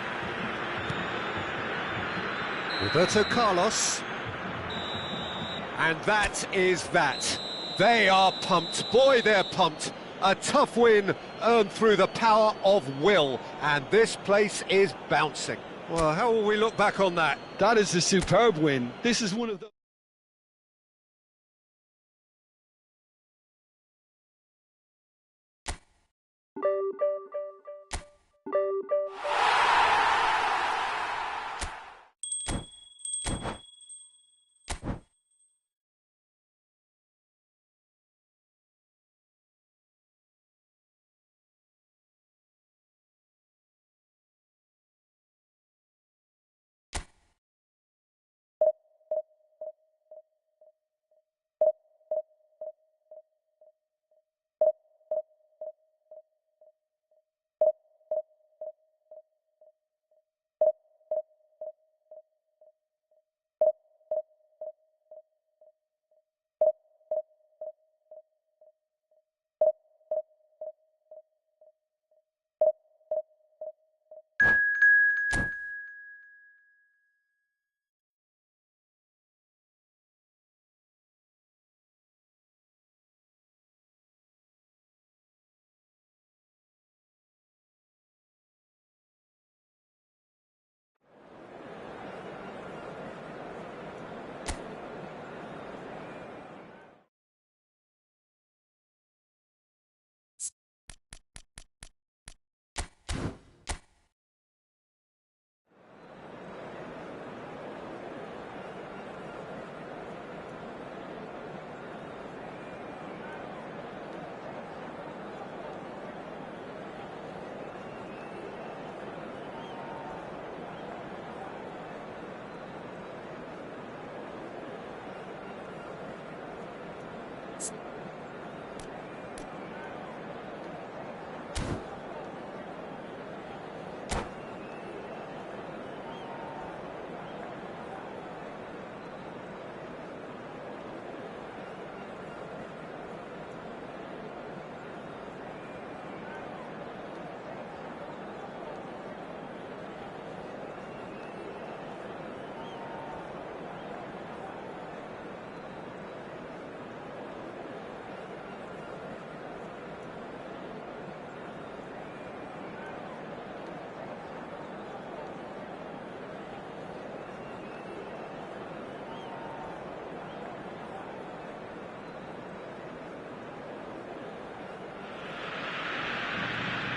Roberto Carlos. And that is that. They are pumped. Boy, they're pumped. A tough win earned through the power of will. And this place is bouncing. Well, how will we look back on that? That is a superb win. This is one of the...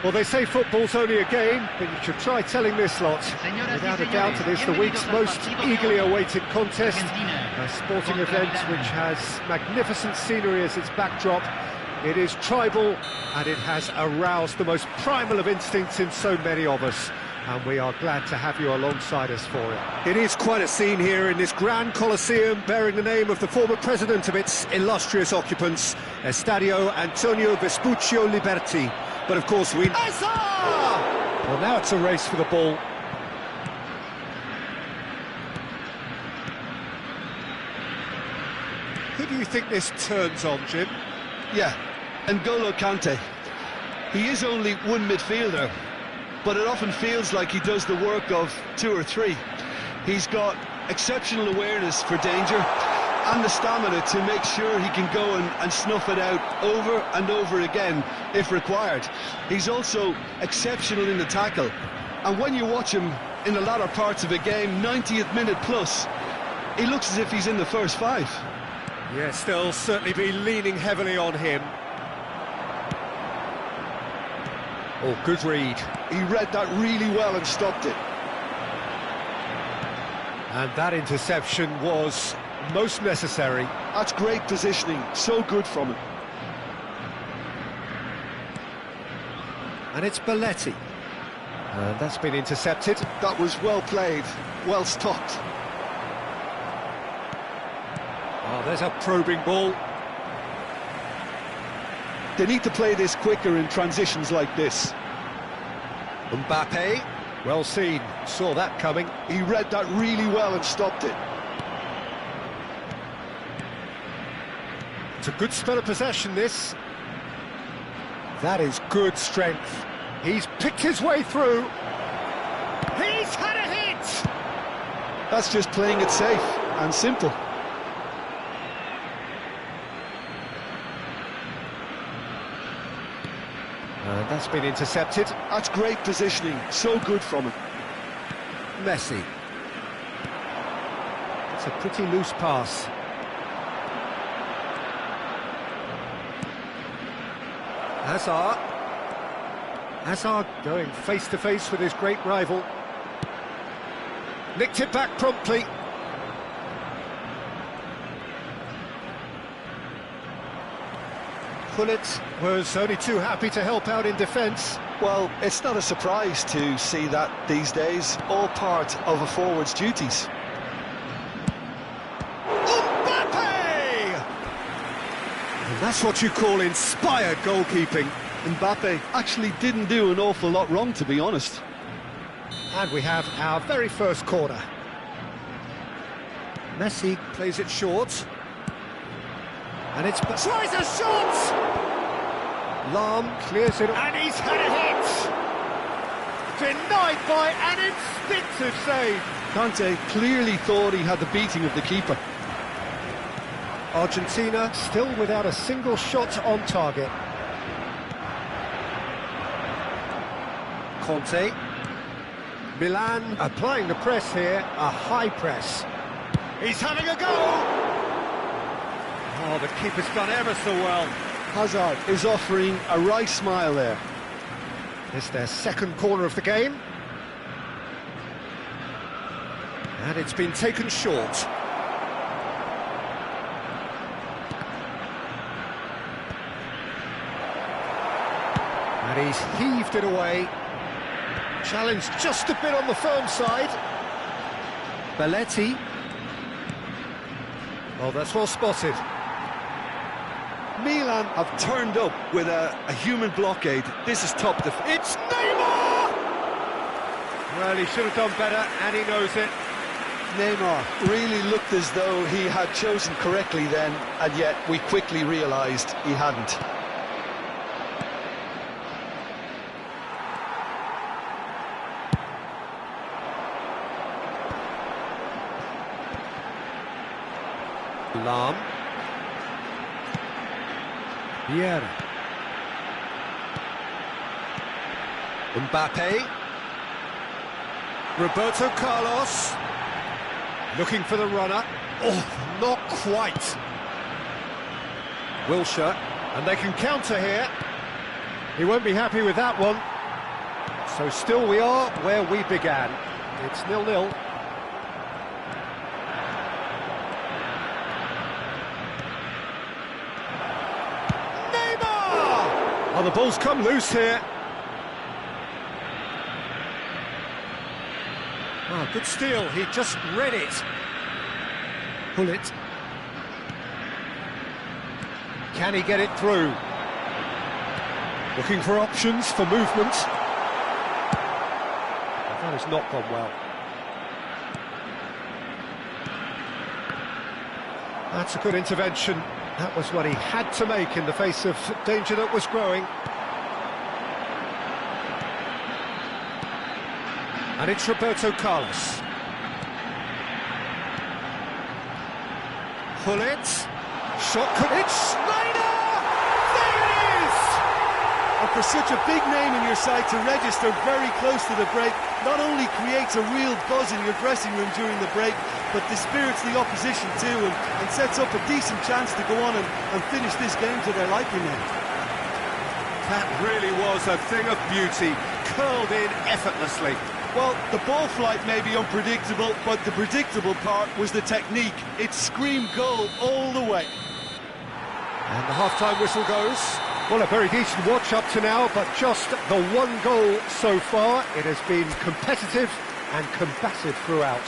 Well, they say football's only a game, but you should try telling this lot. Without a doubt, it is the week's most eagerly awaited contest. A sporting event which has magnificent scenery as its backdrop. It is tribal, and it has aroused the most primal of instincts in so many of us. And we are glad to have you alongside us for it. It is quite a scene here in this grand Colosseum, bearing the name of the former president of its illustrious occupants, Estadio Antonio Vespuccio Liberti. But of course we... Well, now it's a race for the ball. Who do you think this turns on, Jim? Yeah, N'Golo Kante. He is only one midfielder, but it often feels like he does the work of two or three. He's got exceptional awareness for danger and the stamina to make sure he can go and snuff it out over and over again if required. He's also exceptional in the tackle, and when you watch him in the latter parts of a game, 90th minute plus, he looks as if he's in the first five. Yes, they'll certainly be leaning heavily on him. Oh, good read. He read that really well and stopped it. And that interception was most necessary. That's great positioning, so good from him. And it's Belletti. And that's been intercepted. That was well played, well stopped. Oh, there's a probing ball. They need to play this quicker in transitions like this. Mbappe, well seen, saw that coming. He read that really well and stopped it. It's a good spell of possession, this. That is good strength. He's picked his way through. He's had a hit! That's just playing it safe and simple. That's been intercepted. That's great positioning, so good from him. Messi. It's a pretty loose pass. Hazard. Hazard going face to face with his great rival. Nicked it back promptly. Gullit was only too happy to help out in defence. Well, it's not a surprise to see that these days, all part of a forward's duties. Mbappe! And that's what you call inspired goalkeeping. Mbappe actually didn't do an awful lot wrong, to be honest. And we have our very first corner. Messi plays it short. And it's... tries a shot! Lahm clears it... and he's had a hit! Denied by an instinctive save. Kante clearly thought he had the beating of the keeper. Argentina still without a single shot on target. Conte. Milan applying the press here, a high press. He's having a go! Oh, the keeper's done ever so well. Hazard is offering a right smile there. It's their second corner of the game. And it's been taken short. And he's heaved it away. Challenged just a bit on the firm side. Belletti. Oh, that's well spotted. Milan have turned up with a human blockade. This is top defense. It's Neymar! Well, he should have done better, and he knows it. Neymar really looked as though he had chosen correctly then, and yet we quickly realised he hadn't. Lahm. Vieira. Mbappe. Roberto Carlos. Looking for the runner. Oh, not quite. Wilshere. And they can counter here. He won't be happy with that one. So still we are where we began. It's 0-0. Oh, the ball's come loose here. Oh, good steal, he just read it. Pull it. Can he get it through? Looking for options for movement. That has not gone well. That's a good intervention. That was what he had to make in the face of danger that was growing. And it's Roberto Carlos. Pull it. Shot, it's Schneider! There it is! And for such a big name in your side to register very close to the break, not only creates a real buzz in your dressing room during the break, but dispirits the opposition too, and sets up a decent chance to go on and finish this game to their liking now. That really was a thing of beauty, curled in effortlessly. Well, the ball flight may be unpredictable, but the predictable part was the technique. It screamed goal all the way. And the half-time whistle goes. Well, a very decent watch up to now, but just the one goal so far. It has been competitive and combative throughout.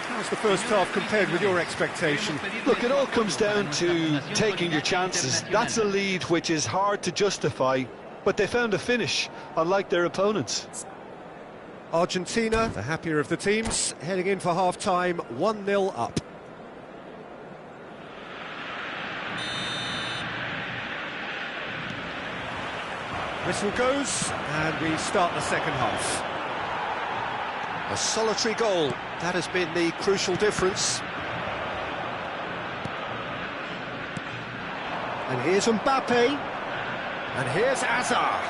How's the first half compared with your expectation? Look, it all comes down to taking your chances. That's a lead which is hard to justify, but they found a finish, unlike their opponents. Argentina, the happier of the teams, heading in for half-time, 1-0 up. Whistle goes, and we start the second half. A solitary goal, that has been the crucial difference. And here's Mbappe, and here's Hazard.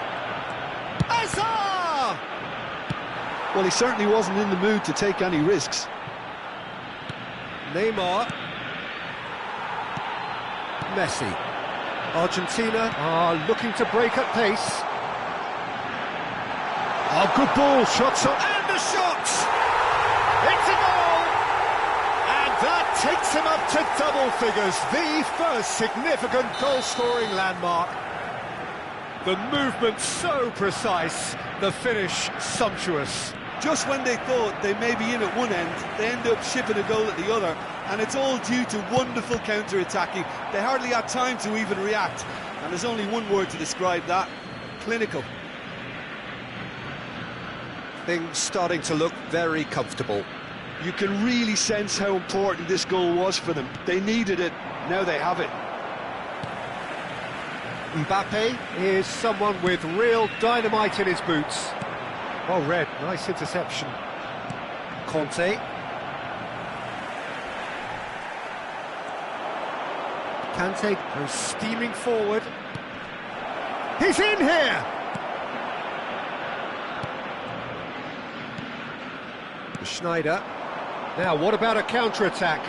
Hazard! Well, he certainly wasn't in the mood to take any risks. Neymar. Messi. Argentina are looking to break at pace. Oh, good ball, shots up, and a shot! It's a goal! And that takes him up to double figures, the first significant goal-scoring landmark. The movement so precise, the finish sumptuous. Just when they thought they may be in at one end, they end up shipping a goal at the other, and it's all due to wonderful counter-attacking. They hardly had time to even react, and there's only one word to describe that: clinical. Things starting to look very comfortable. You can really sense how important this goal was for them. They needed it, now they have it. Mbappe is someone with real dynamite in his boots. Well read, nice interception. Conte. Kante goes steaming forward. He's in here! Schneider. Now, what about a counter-attack?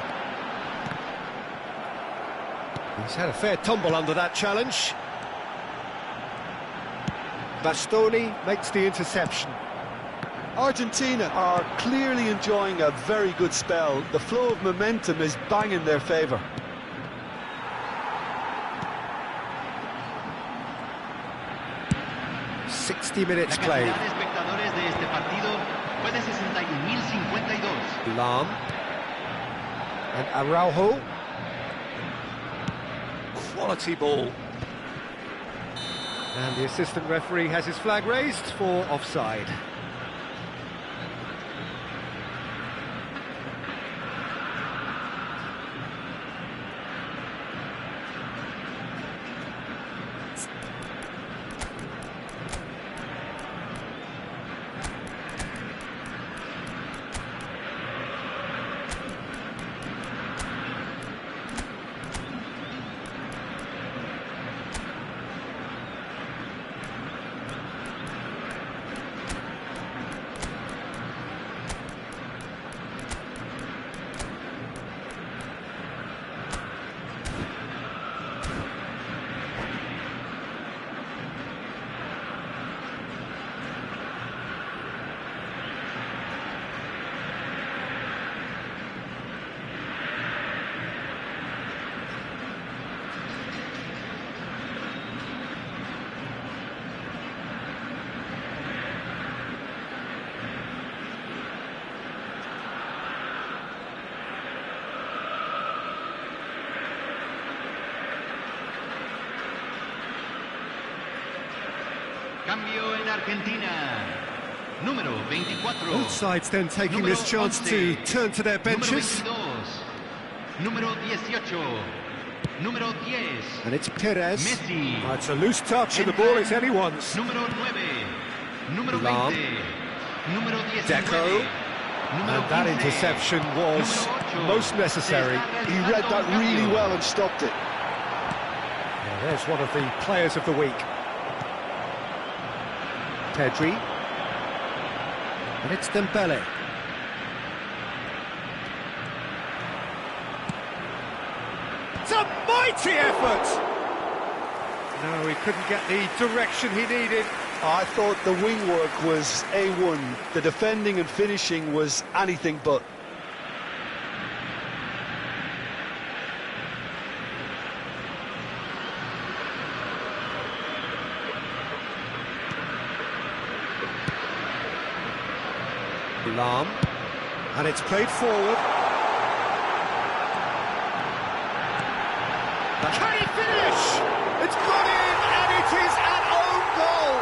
He's had a fair tumble under that challenge. Bastoni makes the interception. Argentina are clearly enjoying a very good spell. The flow of momentum is bang in their favour. Minutes played. Lam and Araujo. Quality ball. And the assistant referee has his flag raised for offside. Cambio en Argentina. Número 24. Both sides then taking Número this chance 11. to turn to their benches. Número 18. Número 10. And it's Perez. Messi. Oh, it's a loose touch and the ball is anyone's. Número 9. Número Lam. 20. Número 19. Deco. Número And that 15. interception was Número 8. most necessary. He read that really well and stopped it. Yeah, there's one of the players of the week. Pedri. And it's Dembele. It's a mighty effort! No, he couldn't get the direction he needed. I thought the wing work was A1. The defending and finishing was anything but. Lam. And it's played forward. Can he finish? It's gone in, and it is an own goal.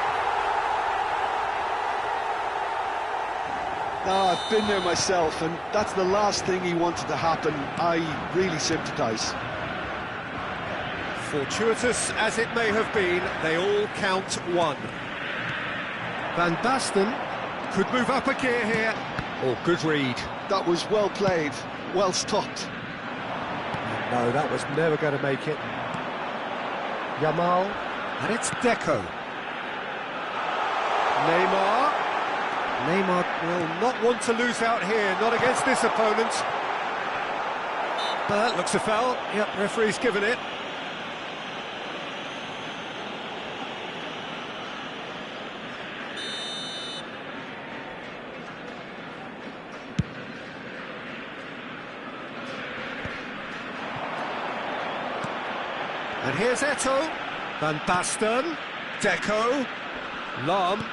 Ah, I've been there myself, and that's the last thing he wanted to happen. I really sympathise. Fortuitous as it may have been, they all count one. Van Basten could move up a gear here. Oh, good read. That was well played, well stopped. No, that was never going to make it. Yamal, and it's Deco. Neymar will not want to lose out here, not against this opponent. But that looks a foul. Yep, referee's given it. And here's Eto'o, Van Basten, Deco, Lam,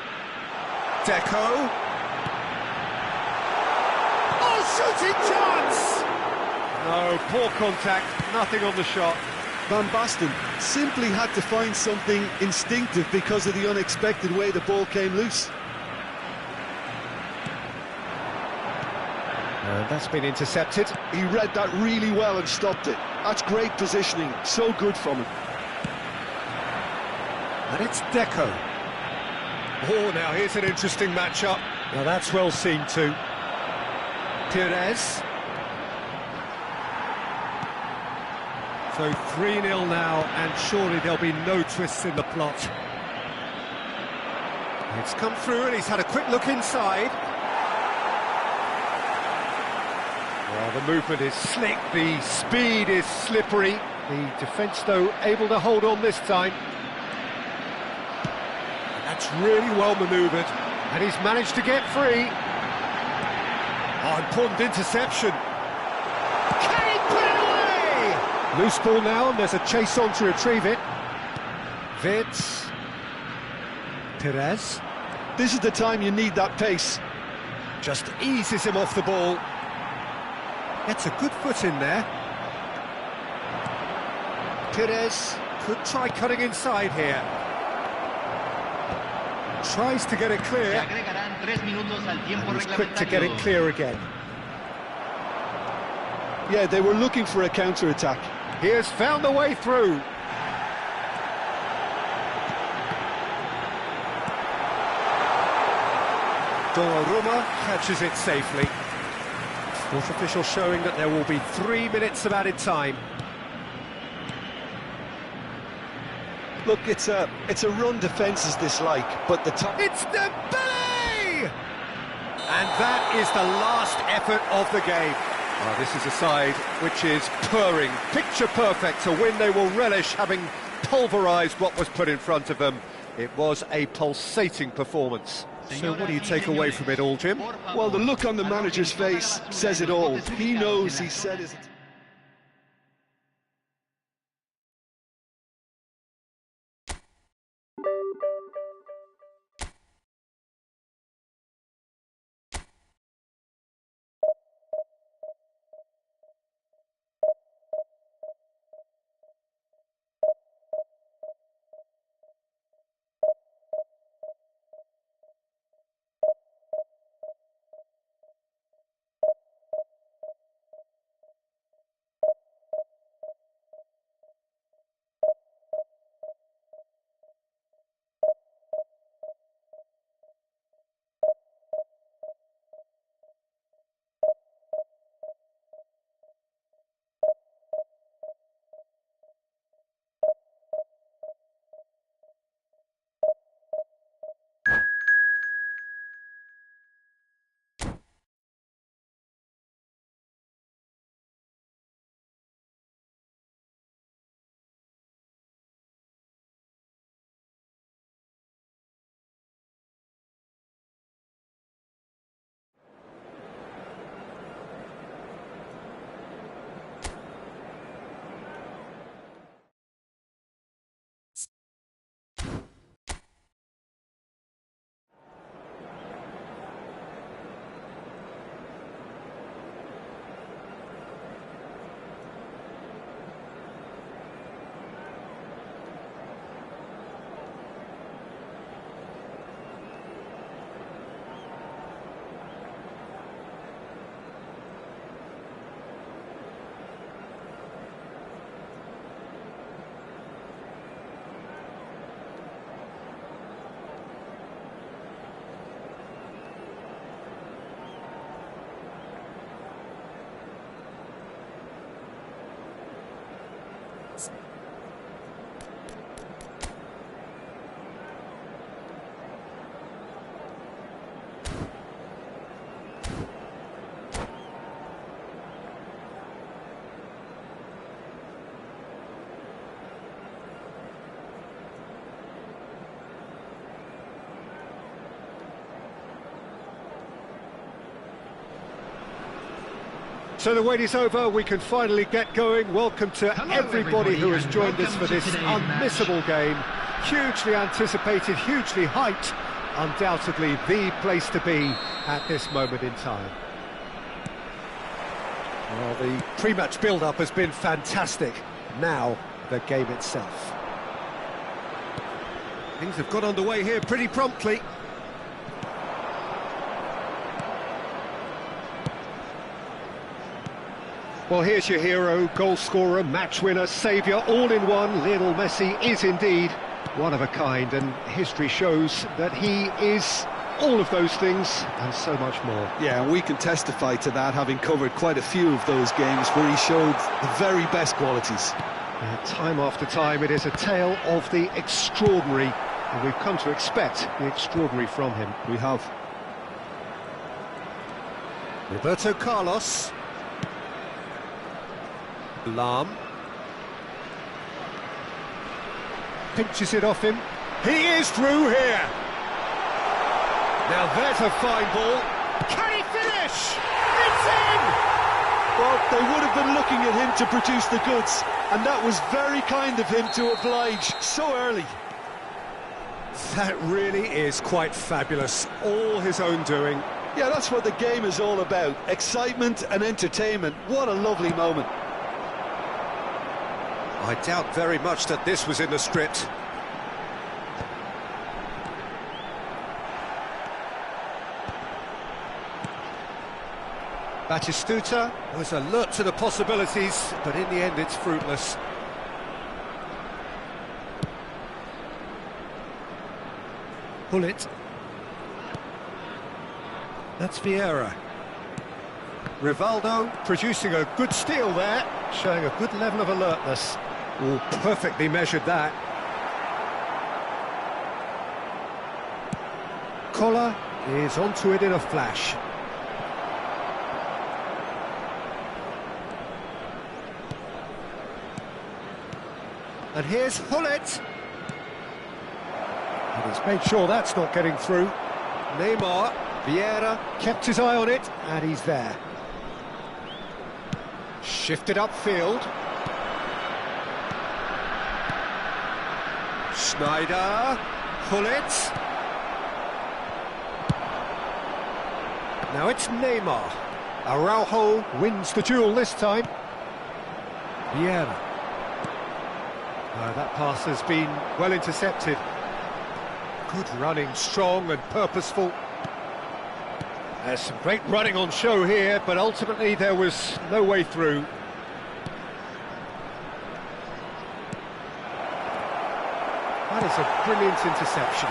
Deco. Oh, shooting chance! No, poor contact, nothing on the shot. Van Basten simply had to find something instinctive because of the unexpected way the ball came loose. And that's been intercepted. He read that really well and stopped it. That's great positioning, so good from him. And it's Deco. Oh, now here's an interesting matchup. Now that's well seen too. Perez. So 3-0 now, and surely there'll be no twists in the plot. It's come through and he's had a quick look inside. Well, the movement is slick, the speed is slippery. The defence, though, able to hold on this time. That's really well manoeuvred, and he's managed to get free. Oh, important interception. Can he put it away? Loose ball now, and there's a chase on to retrieve it. Vitz. Perez. This is the time you need that pace. Just eases him off the ball. Gets a good foot in there. Perez could try cutting inside here. Tries to get it clear. And he's quick to get it clear again. Yeah, they were looking for a counter-attack. He has found the way through. Donnarumma catches it safely. Fourth official showing that there will be 3 minutes of added time. Look, it's a run defence is dislike, but the top. It's Dembele! And that is the last effort of the game. Oh, this is a side which is purring, picture perfect. To win, they will relish having pulverised what was put in front of them. It was a pulsating performance. So what do you take away from it all, Jim? Well, the look on the manager's face says it all. He knows he said his... it. So the wait is over, we can finally get going. Welcome to everybody who has joined us for this unmissable game. Hugely anticipated, hugely hyped, undoubtedly the place to be at this moment in time. Well, the pre-match build-up has been fantastic. Now, the game itself. Things have got underway here pretty promptly. Well, here's your hero, goal scorer, match winner, saviour, all in one. Lionel Messi is indeed one of a kind, and history shows that he is all of those things and so much more. Yeah, and we can testify to that, having covered quite a few of those games where he showed the very best qualities. Time after time, it is a tale of the extraordinary, and we've come to expect the extraordinary from him. We have. Roberto Carlos. Lam pinches it off him. He is through here. Now there's a fine ball. Can he finish? It's in! Well, they would have been looking at him to produce the goods, and that was very kind of him to oblige so early. That really is quite fabulous. All his own doing. Yeah, that's what the game is all about. Excitement and entertainment. What a lovely moment. I doubt very much that this was in the script. Batistuta was alert to the possibilities, but in the end it's fruitless. Hullet. That's Vieira. Rivaldo producing a good steal there, showing a good level of alertness. Oh, perfectly measured that. Koller is onto it in a flash. And here's Hullet. And he's made sure that's not getting through. Neymar, Vieira kept his eye on it, and he's there. Shifted upfield. Schneider, Hullet. Now it's Neymar. Araujo wins the duel this time. Vieira. That pass has been well intercepted. Good running, strong and purposeful. There's some great running on show here, but ultimately there was no way through. That is a brilliant interception.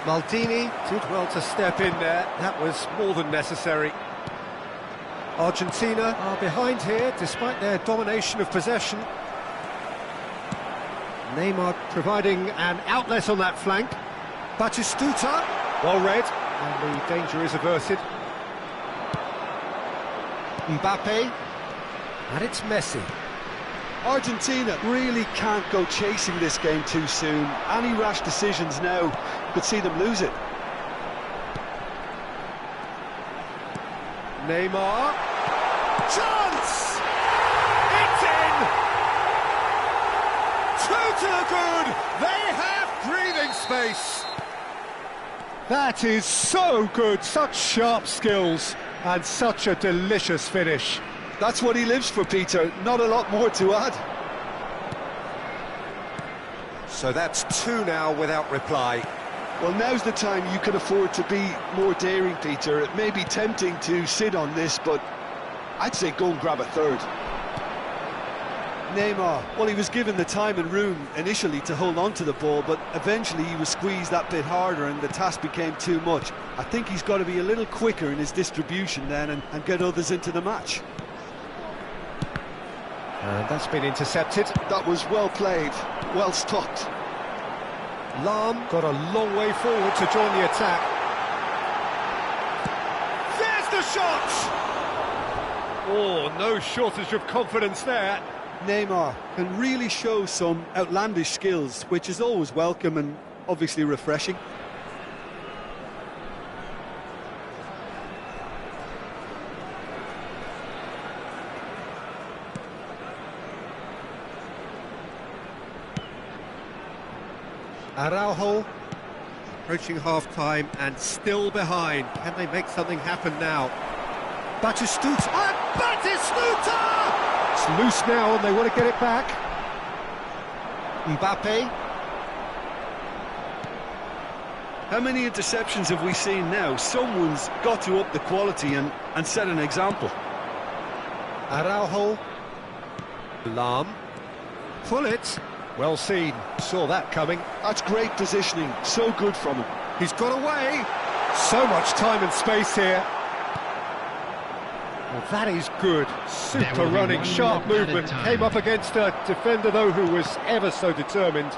Maldini did well to step in there. That was more than necessary. Argentina are behind here, despite their domination of possession. Neymar providing an outlet on that flank. Batistuta, well read, and the danger is averted. Mbappe, and it's Messi. Argentina really can't go chasing this game too soon. Any rash decisions now could see them lose it. Neymar, chance! It's in! 2 to the good! They have breathing space! That is so good, such sharp skills, and such a delicious finish. That's what he lives for, Peter. Not a lot more to add. So that's 2 now without reply. Well, now's the time you can afford to be more daring, Peter. It may be tempting to sit on this, but I'd say go and grab a third. Neymar, well, he was given the time and room initially to hold on to the ball, but eventually he was squeezed that bit harder and the task became too much. I think he's got to be a little quicker in his distribution then and get others into the match. And that's been intercepted. That was well played, well stopped. Lahm got a long way forward to join the attack. There's the shot! Oh, no shortage of confidence there. Neymar can really show some outlandish skills, which is always welcome and obviously refreshing. Araujo approaching half-time and still behind. Can they make something happen now? Batistuta! And Batistuta! It's loose now and they want to get it back. Mbappe. How many interceptions have we seen now? Someone's got to up the quality and set an example. Araujo. Lahm. Pull it. Well seen. Saw that coming. That's great positioning. So good from him. He's got away. So much time and space here. Well, that is good. Super running, sharp movement. Came up against a defender, though, who was ever so determined.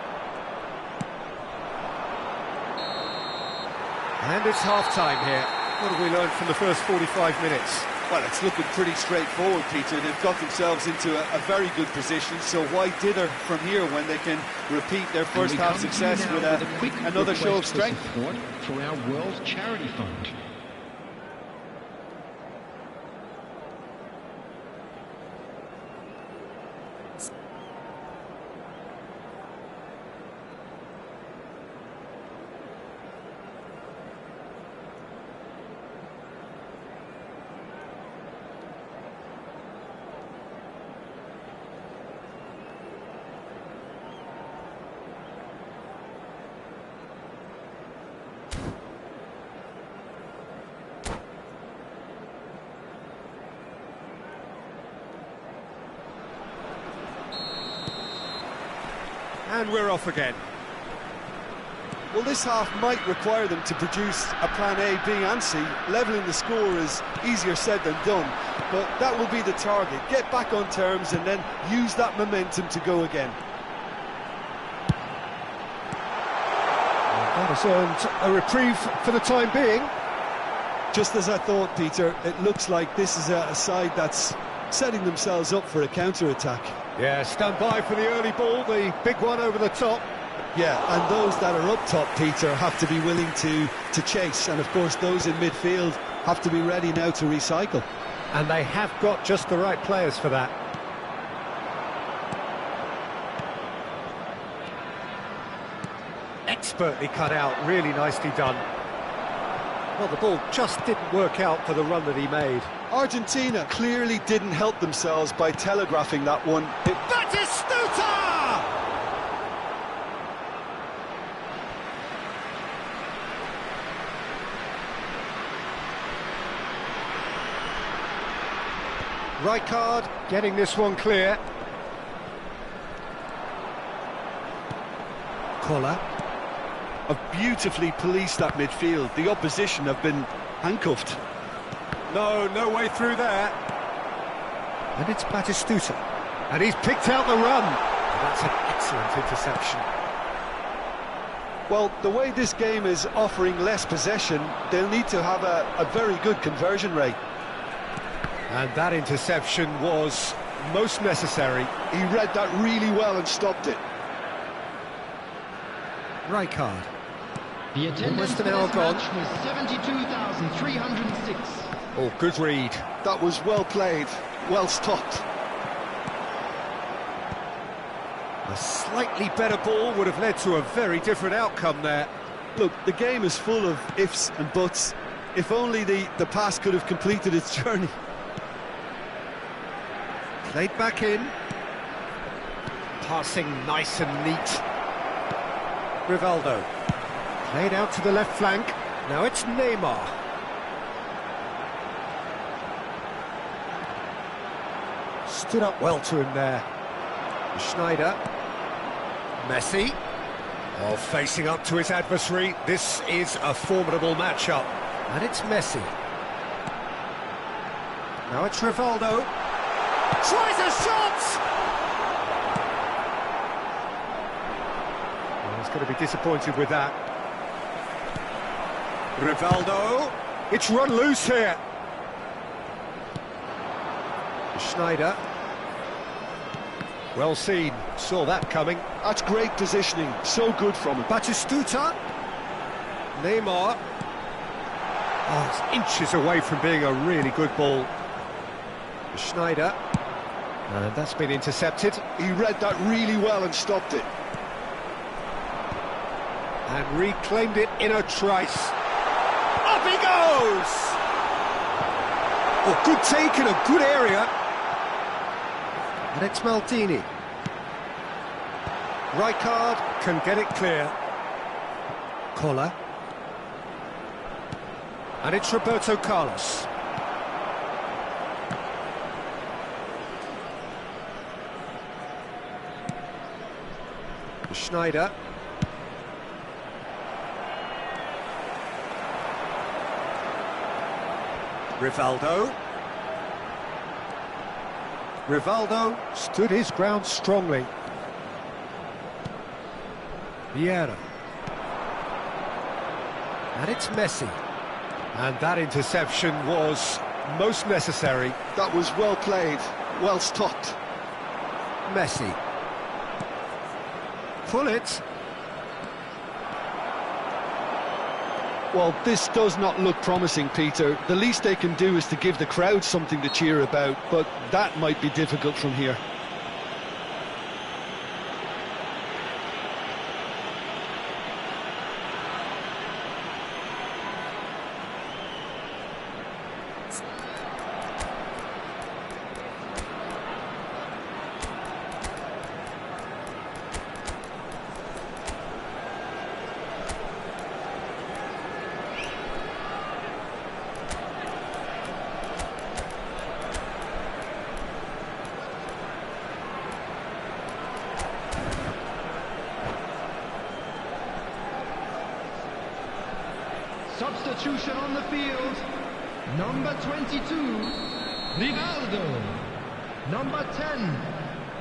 And it's half-time here. What have we learned from the first 45 minutes? Well, it's looking pretty straightforward, Peter. They've got themselves into a very good position, so why dither from here when they can repeat their first half success with another show of strength? Support for our World Charity Fund. And we're off again. Well, this half might require them to produce a plan A, B and C. Levelling the score is easier said than done, but that will be the target. Get back on terms and then use that momentum to go again. That has earned a reprieve for the time being. Just as I thought, Peter, it looks like this is a side that's setting themselves up for a counter-attack. Yeah, stand by for the early ball, the big one over the top. Yeah, and those that are up top, Peter, have to be willing to chase. And, of course, those in midfield have to be ready now to recycle. And they have got just the right players for that. Expertly cut out, really nicely done. Well, the ball just didn't work out for the run that he made. Argentina clearly didn't help themselves by telegraphing that one. Batistuta! Rijkaard getting this one clear. Koller. Have beautifully policed that midfield. The opposition have been handcuffed. No way through there. And it's Batistuta. And he's picked out the run. That's an excellent interception. Well, the way this game is offering less possession, they'll need to have a very good conversion rate. And that interception was most necessary. He read that really well and stopped it. Rijkaard. The attendance Almost for an hour this gone. match was 72,306. Oh, good read. That was well played, well stopped. A slightly better ball would have led to a very different outcome there. Look, the game is full of ifs and buts. If only the pass could have completed its journey. Played back in. Passing nice and neat. Rivaldo. Played out to the left flank. Now it's Neymar. Stood up well to him there. Schneider. Messi. Oh, facing up to his adversary. This is a formidable matchup. And it's Messi. Now it's Rivaldo. Tries a shot! going to be disappointed with that. Rivaldo. It's run loose here. Schneider. Well seen, saw that coming. That's great positioning, so good from him. Batistuta. Neymar. Oh, it's inches away from being a really good ball. Schneider. And that's been intercepted. He read that really well and stopped it. And reclaimed it in a trice. Up he goes! Oh, good take in a good area. And it's Maldini. Rijkaard can get it clear. Collar. And it's Roberto Carlos. Schneider. Rivaldo. Rivaldo stood his ground strongly. Vieira. And it's Messi. And that interception was most necessary. That was well played, well stopped. Messi. Pull it. Well, this does not look promising, Peter. The least they can do is to give the crowd something to cheer about, but that might be difficult from here. Substitution on the field. Number 22, Rivaldo. Number 10,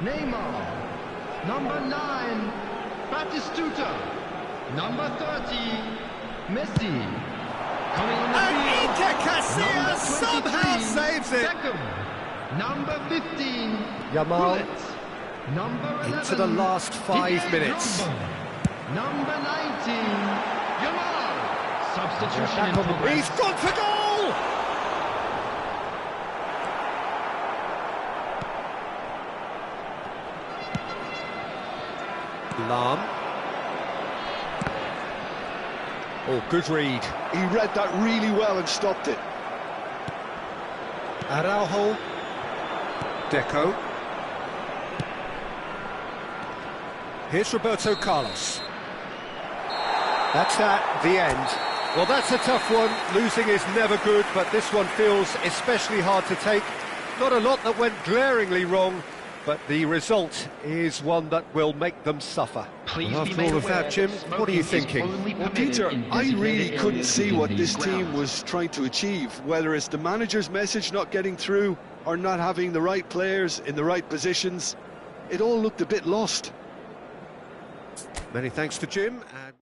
Neymar. Number 9, Batistuta. Number 30, Messi. Coming on the field. Iker Casillas somehow saves it. Beckham. Number 15, Yamal. Bullet. Number 11, Into the last 5 minutes. Drogba. Number 19, Yamal. Substitution in progress. He's gone for goal! Lam. Oh, good read. He read that really well and stopped it. Araujo. Deco. Here's Roberto Carlos. That's that, the end. Well, that's a tough one. Losing is never good, but this one feels especially hard to take. Not a lot that went glaringly wrong, but the result is one that will make them suffer. And after all of that, Jim, what are you thinking? Well, Peter, I really couldn't see what this team was trying to achieve, whether it's the manager's message not getting through or not having the right players in the right positions. It all looked a bit lost. Many thanks to Jim. And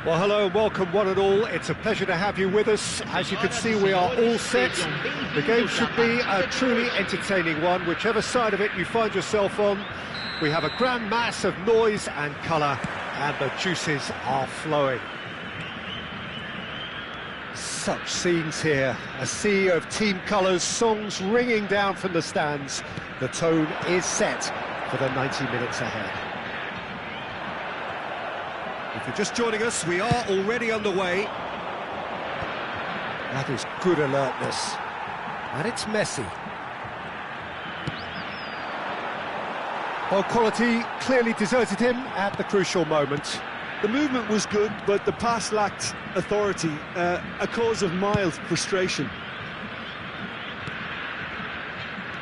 Well, hello and welcome one and all. It's a pleasure to have you with us. As you can see, we are all set. The game should be a truly entertaining one, whichever side of it you find yourself on. We have a grand mass of noise and colour, and the juices are flowing. Such scenes here, a sea of team colours, songs ringing down from the stands. The tone is set for the 90 minutes ahead. If you're just joining us, we are already underway. That is good alertness. And it's Messi. Well, quality clearly deserted him at the crucial moment. The movement was good, but the pass lacked authority, a cause of mild frustration.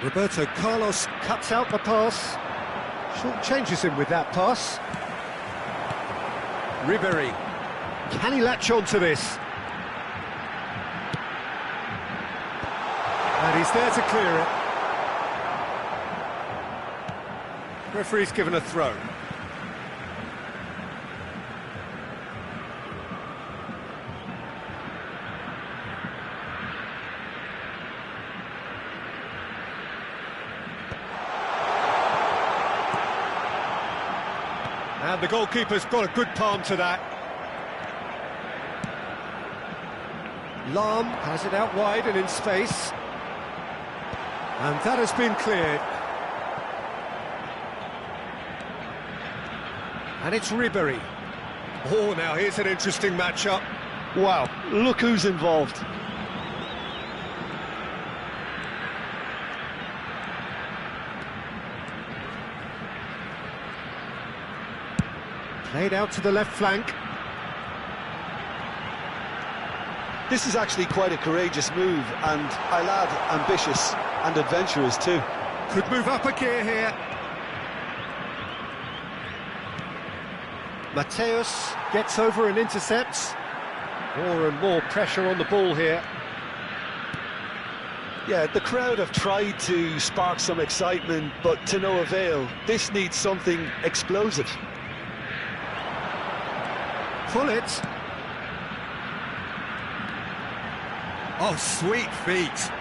Roberto Carlos cuts out the pass. Short changes him with that pass. Ribery. Can he latch on to this? And he's there to clear it. Referee's given a throw. And the goalkeeper's got a good palm to that. Lahm has it out wide and in space. And that has been cleared. And it's Ribery. Oh, now here's an interesting matchup. Wow, look who's involved. Played out to the left flank. This is actually quite a courageous move, and I'll add ambitious and adventurous too. Could move up a gear here. Mateus gets over and intercepts. More and more pressure on the ball here. Yeah, the crowd have tried to spark some excitement, but to no avail. This needs something explosive. Pull it. Oh, sweet feet.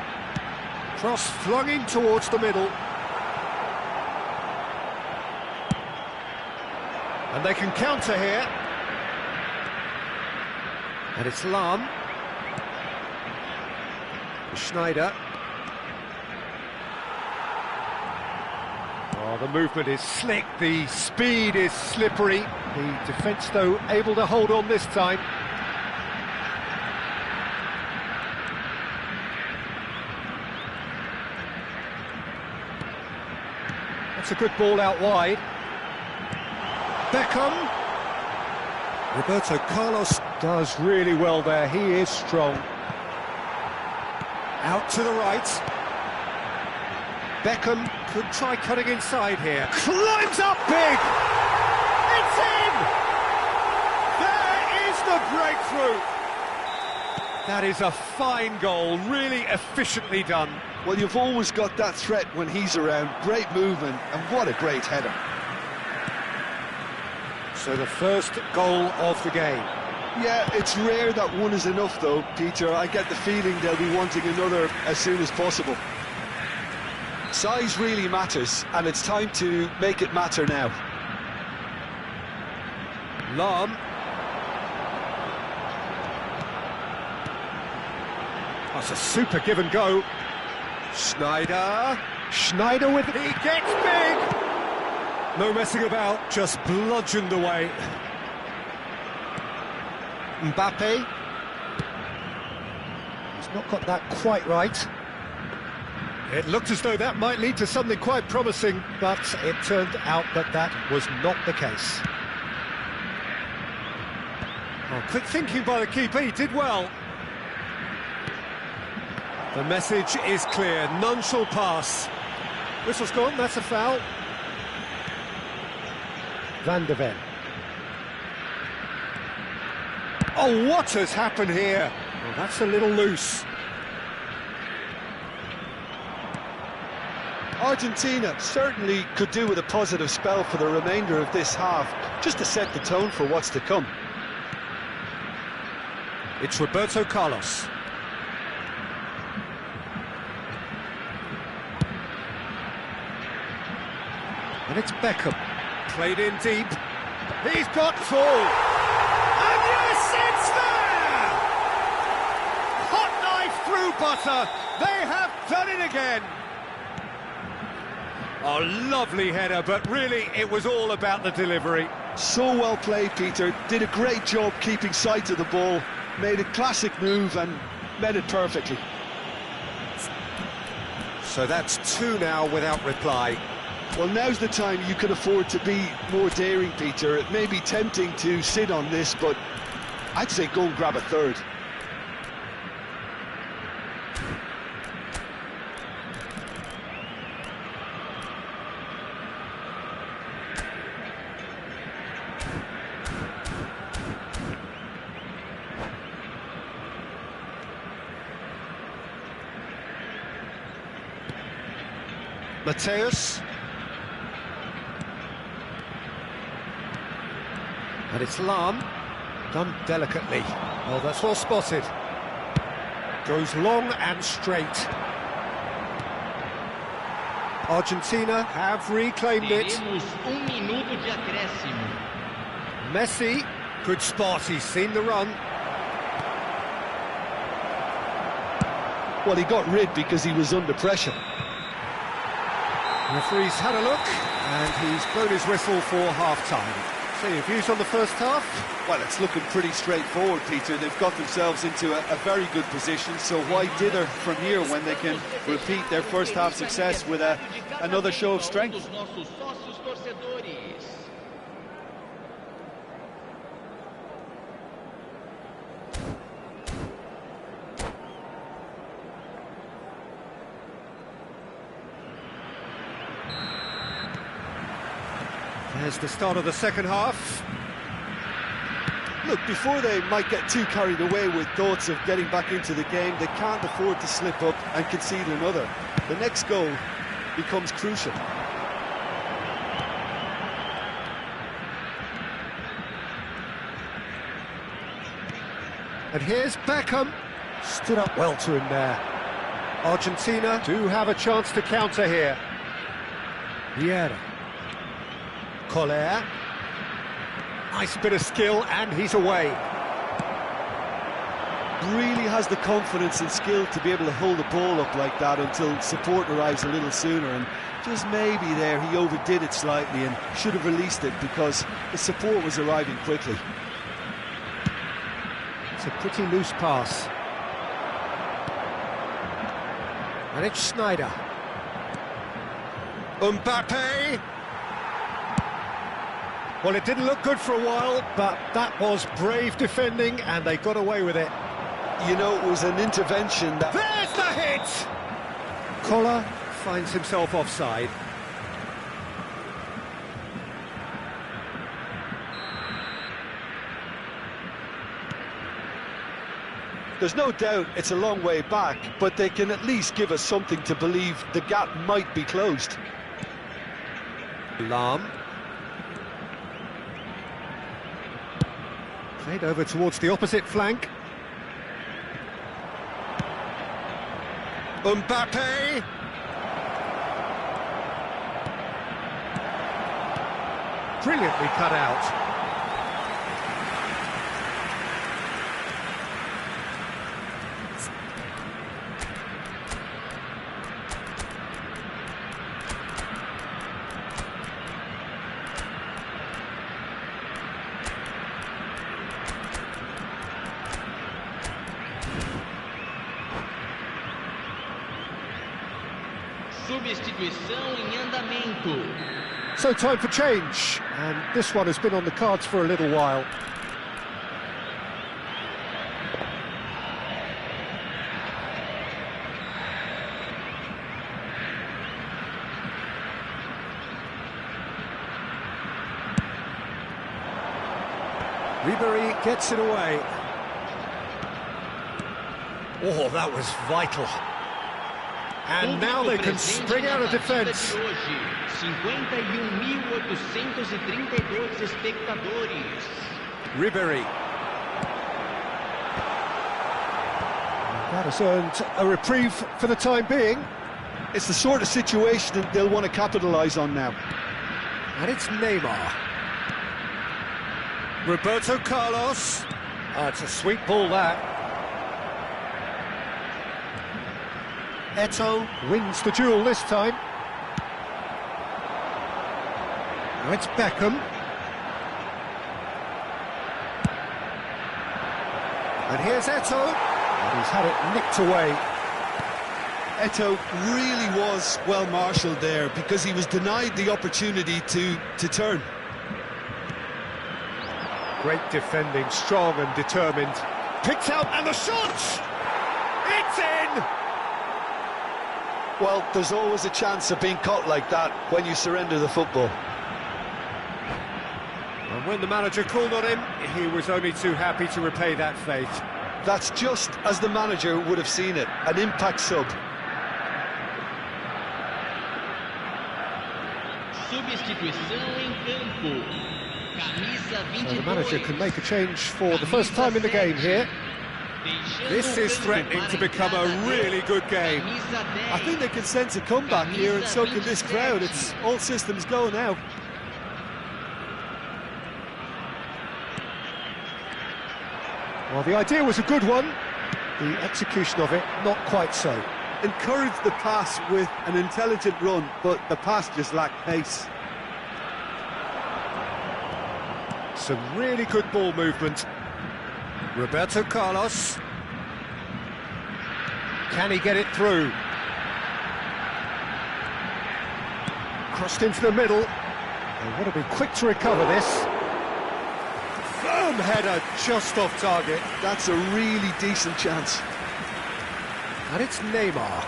Cross flung in towards the middle. And they can counter here. And it's Lahm. Schneider. Oh, the movement is slick, the speed is slippery. The defence, though, able to hold on this time. That's a good ball out wide. Beckham. Roberto Carlos does really well there, he is strong. Out to the right. Beckham could try cutting inside here. Climbs up big! It's in! There is the breakthrough! That is a fine goal, really efficiently done. Well, you've always got that threat when he's around. Great movement, and what a great header. So the first goal of the game. Yeah, it's rare that one is enough, though, Peter. I get the feeling they'll be wanting another as soon as possible. Size really matters, and it's time to make it matter now. Lahm. That's a super give and go. Schneider. Schneider with it. He gets big! No messing about, just bludgeoned away. Mbappe. He's not got that quite right. It looked as though that might lead to something quite promising, but it turned out that that was not the case. Oh, quick thinking by the keeper, he did well. The message is clear, none shall pass. Whistle's gone, that's a foul. Van de Ven. Oh, what has happened here? Well, that's a little loose. Argentina certainly could do with a positive spell for the remainder of this half, just to set the tone for what's to come. It's Roberto Carlos. And it's Beckham. Played in deep. He's got full. And yes, it's there! Hot knife through butter. They have done it again. Oh, lovely header, but really it was all about the delivery. So well played, Peter. Did a great job keeping sight of the ball. Made a classic move and met it perfectly. So that's 2 now without reply. Well, now's the time you can afford to be more daring, Peter. It may be tempting to sit on this, but I'd say go and grab a third. Mateus. And it's Lam, done delicately. Oh, that's well spotted. Goes long and straight. Argentina have reclaimed it. Teremos minuto de acréscimo. Messi, good spot, he's seen the run. Well, he got rid because he was under pressure. Referee's had a look, and he's blown his whistle for half-time. So your views on the first half? Well, it's looking pretty straightforward, Peter. They've got themselves into a very good position, so why dither from here when they can repeat their first half success with another show of strength? There's the start of the second half. Look, before they might get too carried away with thoughts of getting back into the game, they can't afford to slip up and concede another. The next goal becomes crucial. And here's Beckham. Stood up well to him there. Argentina do have a chance to counter here. Vieira. Collier. Nice bit of skill, and he's away. Really has the confidence and skill to be able to hold the ball up like that until support arrives a little sooner, and just maybe there he overdid it slightly and should have released it because the support was arriving quickly. It's a pretty loose pass. And it's Schneider. Mbappe. Well, it didn't look good for a while, but that was brave defending, and they got away with it. You know, it was an intervention that... There's the hit! Koller finds himself offside. There's no doubt it's a long way back, but they can at least give us something to believe the gap might be closed. Lam. Played over towards the opposite flank. Mbappe! Brilliantly cut out. Substituição em andamento. So time for change, and this one has been on the cards for a little while. Ribery gets it away. Oh, that was vital. And now they can spring out of defence. 51.832 espectadores. Ribery. That has earned a reprieve for the time being. It's the sort of situation that they'll want to capitalise on now. And it's Neymar. Roberto Carlos. It's a sweet ball, that. Eto'o wins the duel this time. Now it's Beckham. And here's Eto'o. And he's had it nicked away. Eto'o really was well marshalled there because he was denied the opportunity to turn. Great defending, strong and determined. Picked out, and the shot! It's in! Well, there's always a chance of being caught like that when you surrender the football. And when the manager called on him, he was only too happy to repay that faith. That's just as the manager would have seen it, an impact sub. Substituição em campo. Camisa 22. So the manager can make a change for the first time in the game here. This is threatening to become a really good game. I think they can sense a comeback here, and so can this crowd. It's all systems go now. Well, the idea was a good one. The execution of it, not quite so. Encouraged the pass with an intelligent run, but the pass just lacked pace. Some really good ball movement. Roberto Carlos. Can he get it through? Crossed into the middle. They want to be quick to recover this. Firm header just off target. That's a really decent chance. And it's Neymar.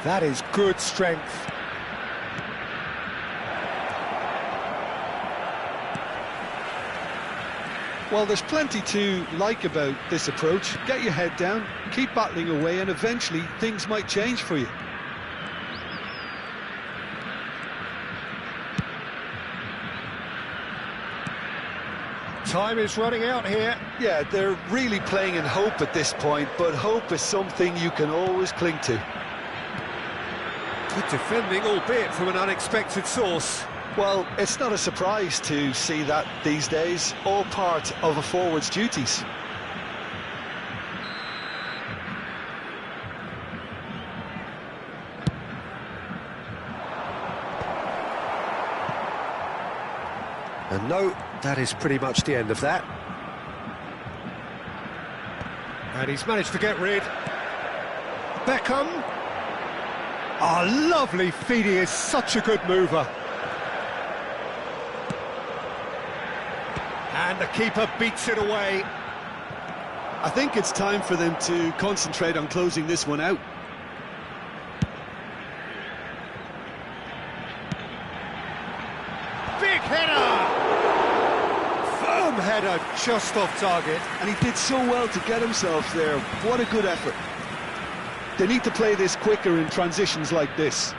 That is good strength. Well, there's plenty to like about this approach. Get your head down, keep battling away, and eventually things might change for you. Time is running out here. Yeah, they're really playing in hope at this point, but hope is something you can always cling to. Good defending, albeit from an unexpected source. Well, it's not a surprise to see that these days, all part of a forward's duties. And no, that is pretty much the end of that. And he's managed to get rid. Beckham. Oh, lovely feed, he is such a good mover. And the keeper beats it away. I think it's time for them to concentrate on closing this one out. Big header! Firm header just off target. And he did so well to get himself there. What a good effort. They need to play this quicker in transitions like this.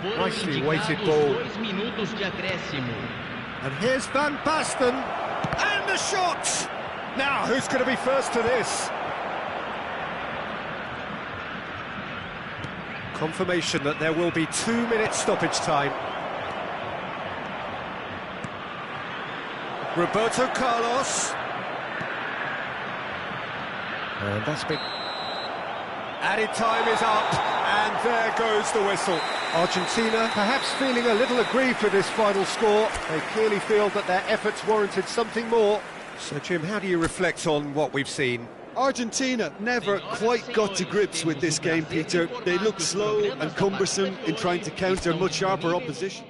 Nicely weighted ball. 2 minutos de acréscimo. And here's Van Basten. And the shot! Now, who's going to be first to this? Confirmation that there will be 2 minutes stoppage time. Roberto Carlos. And that's big. Added time is up, and there goes the whistle. Argentina perhaps feeling a little aggrieved with this final score. They clearly feel that their efforts warranted something more. So, Jim, how do you reflect on what we've seen? Argentina never quite got to grips with this game, Peter. They looked slow and cumbersome in trying to counter much sharper opposition.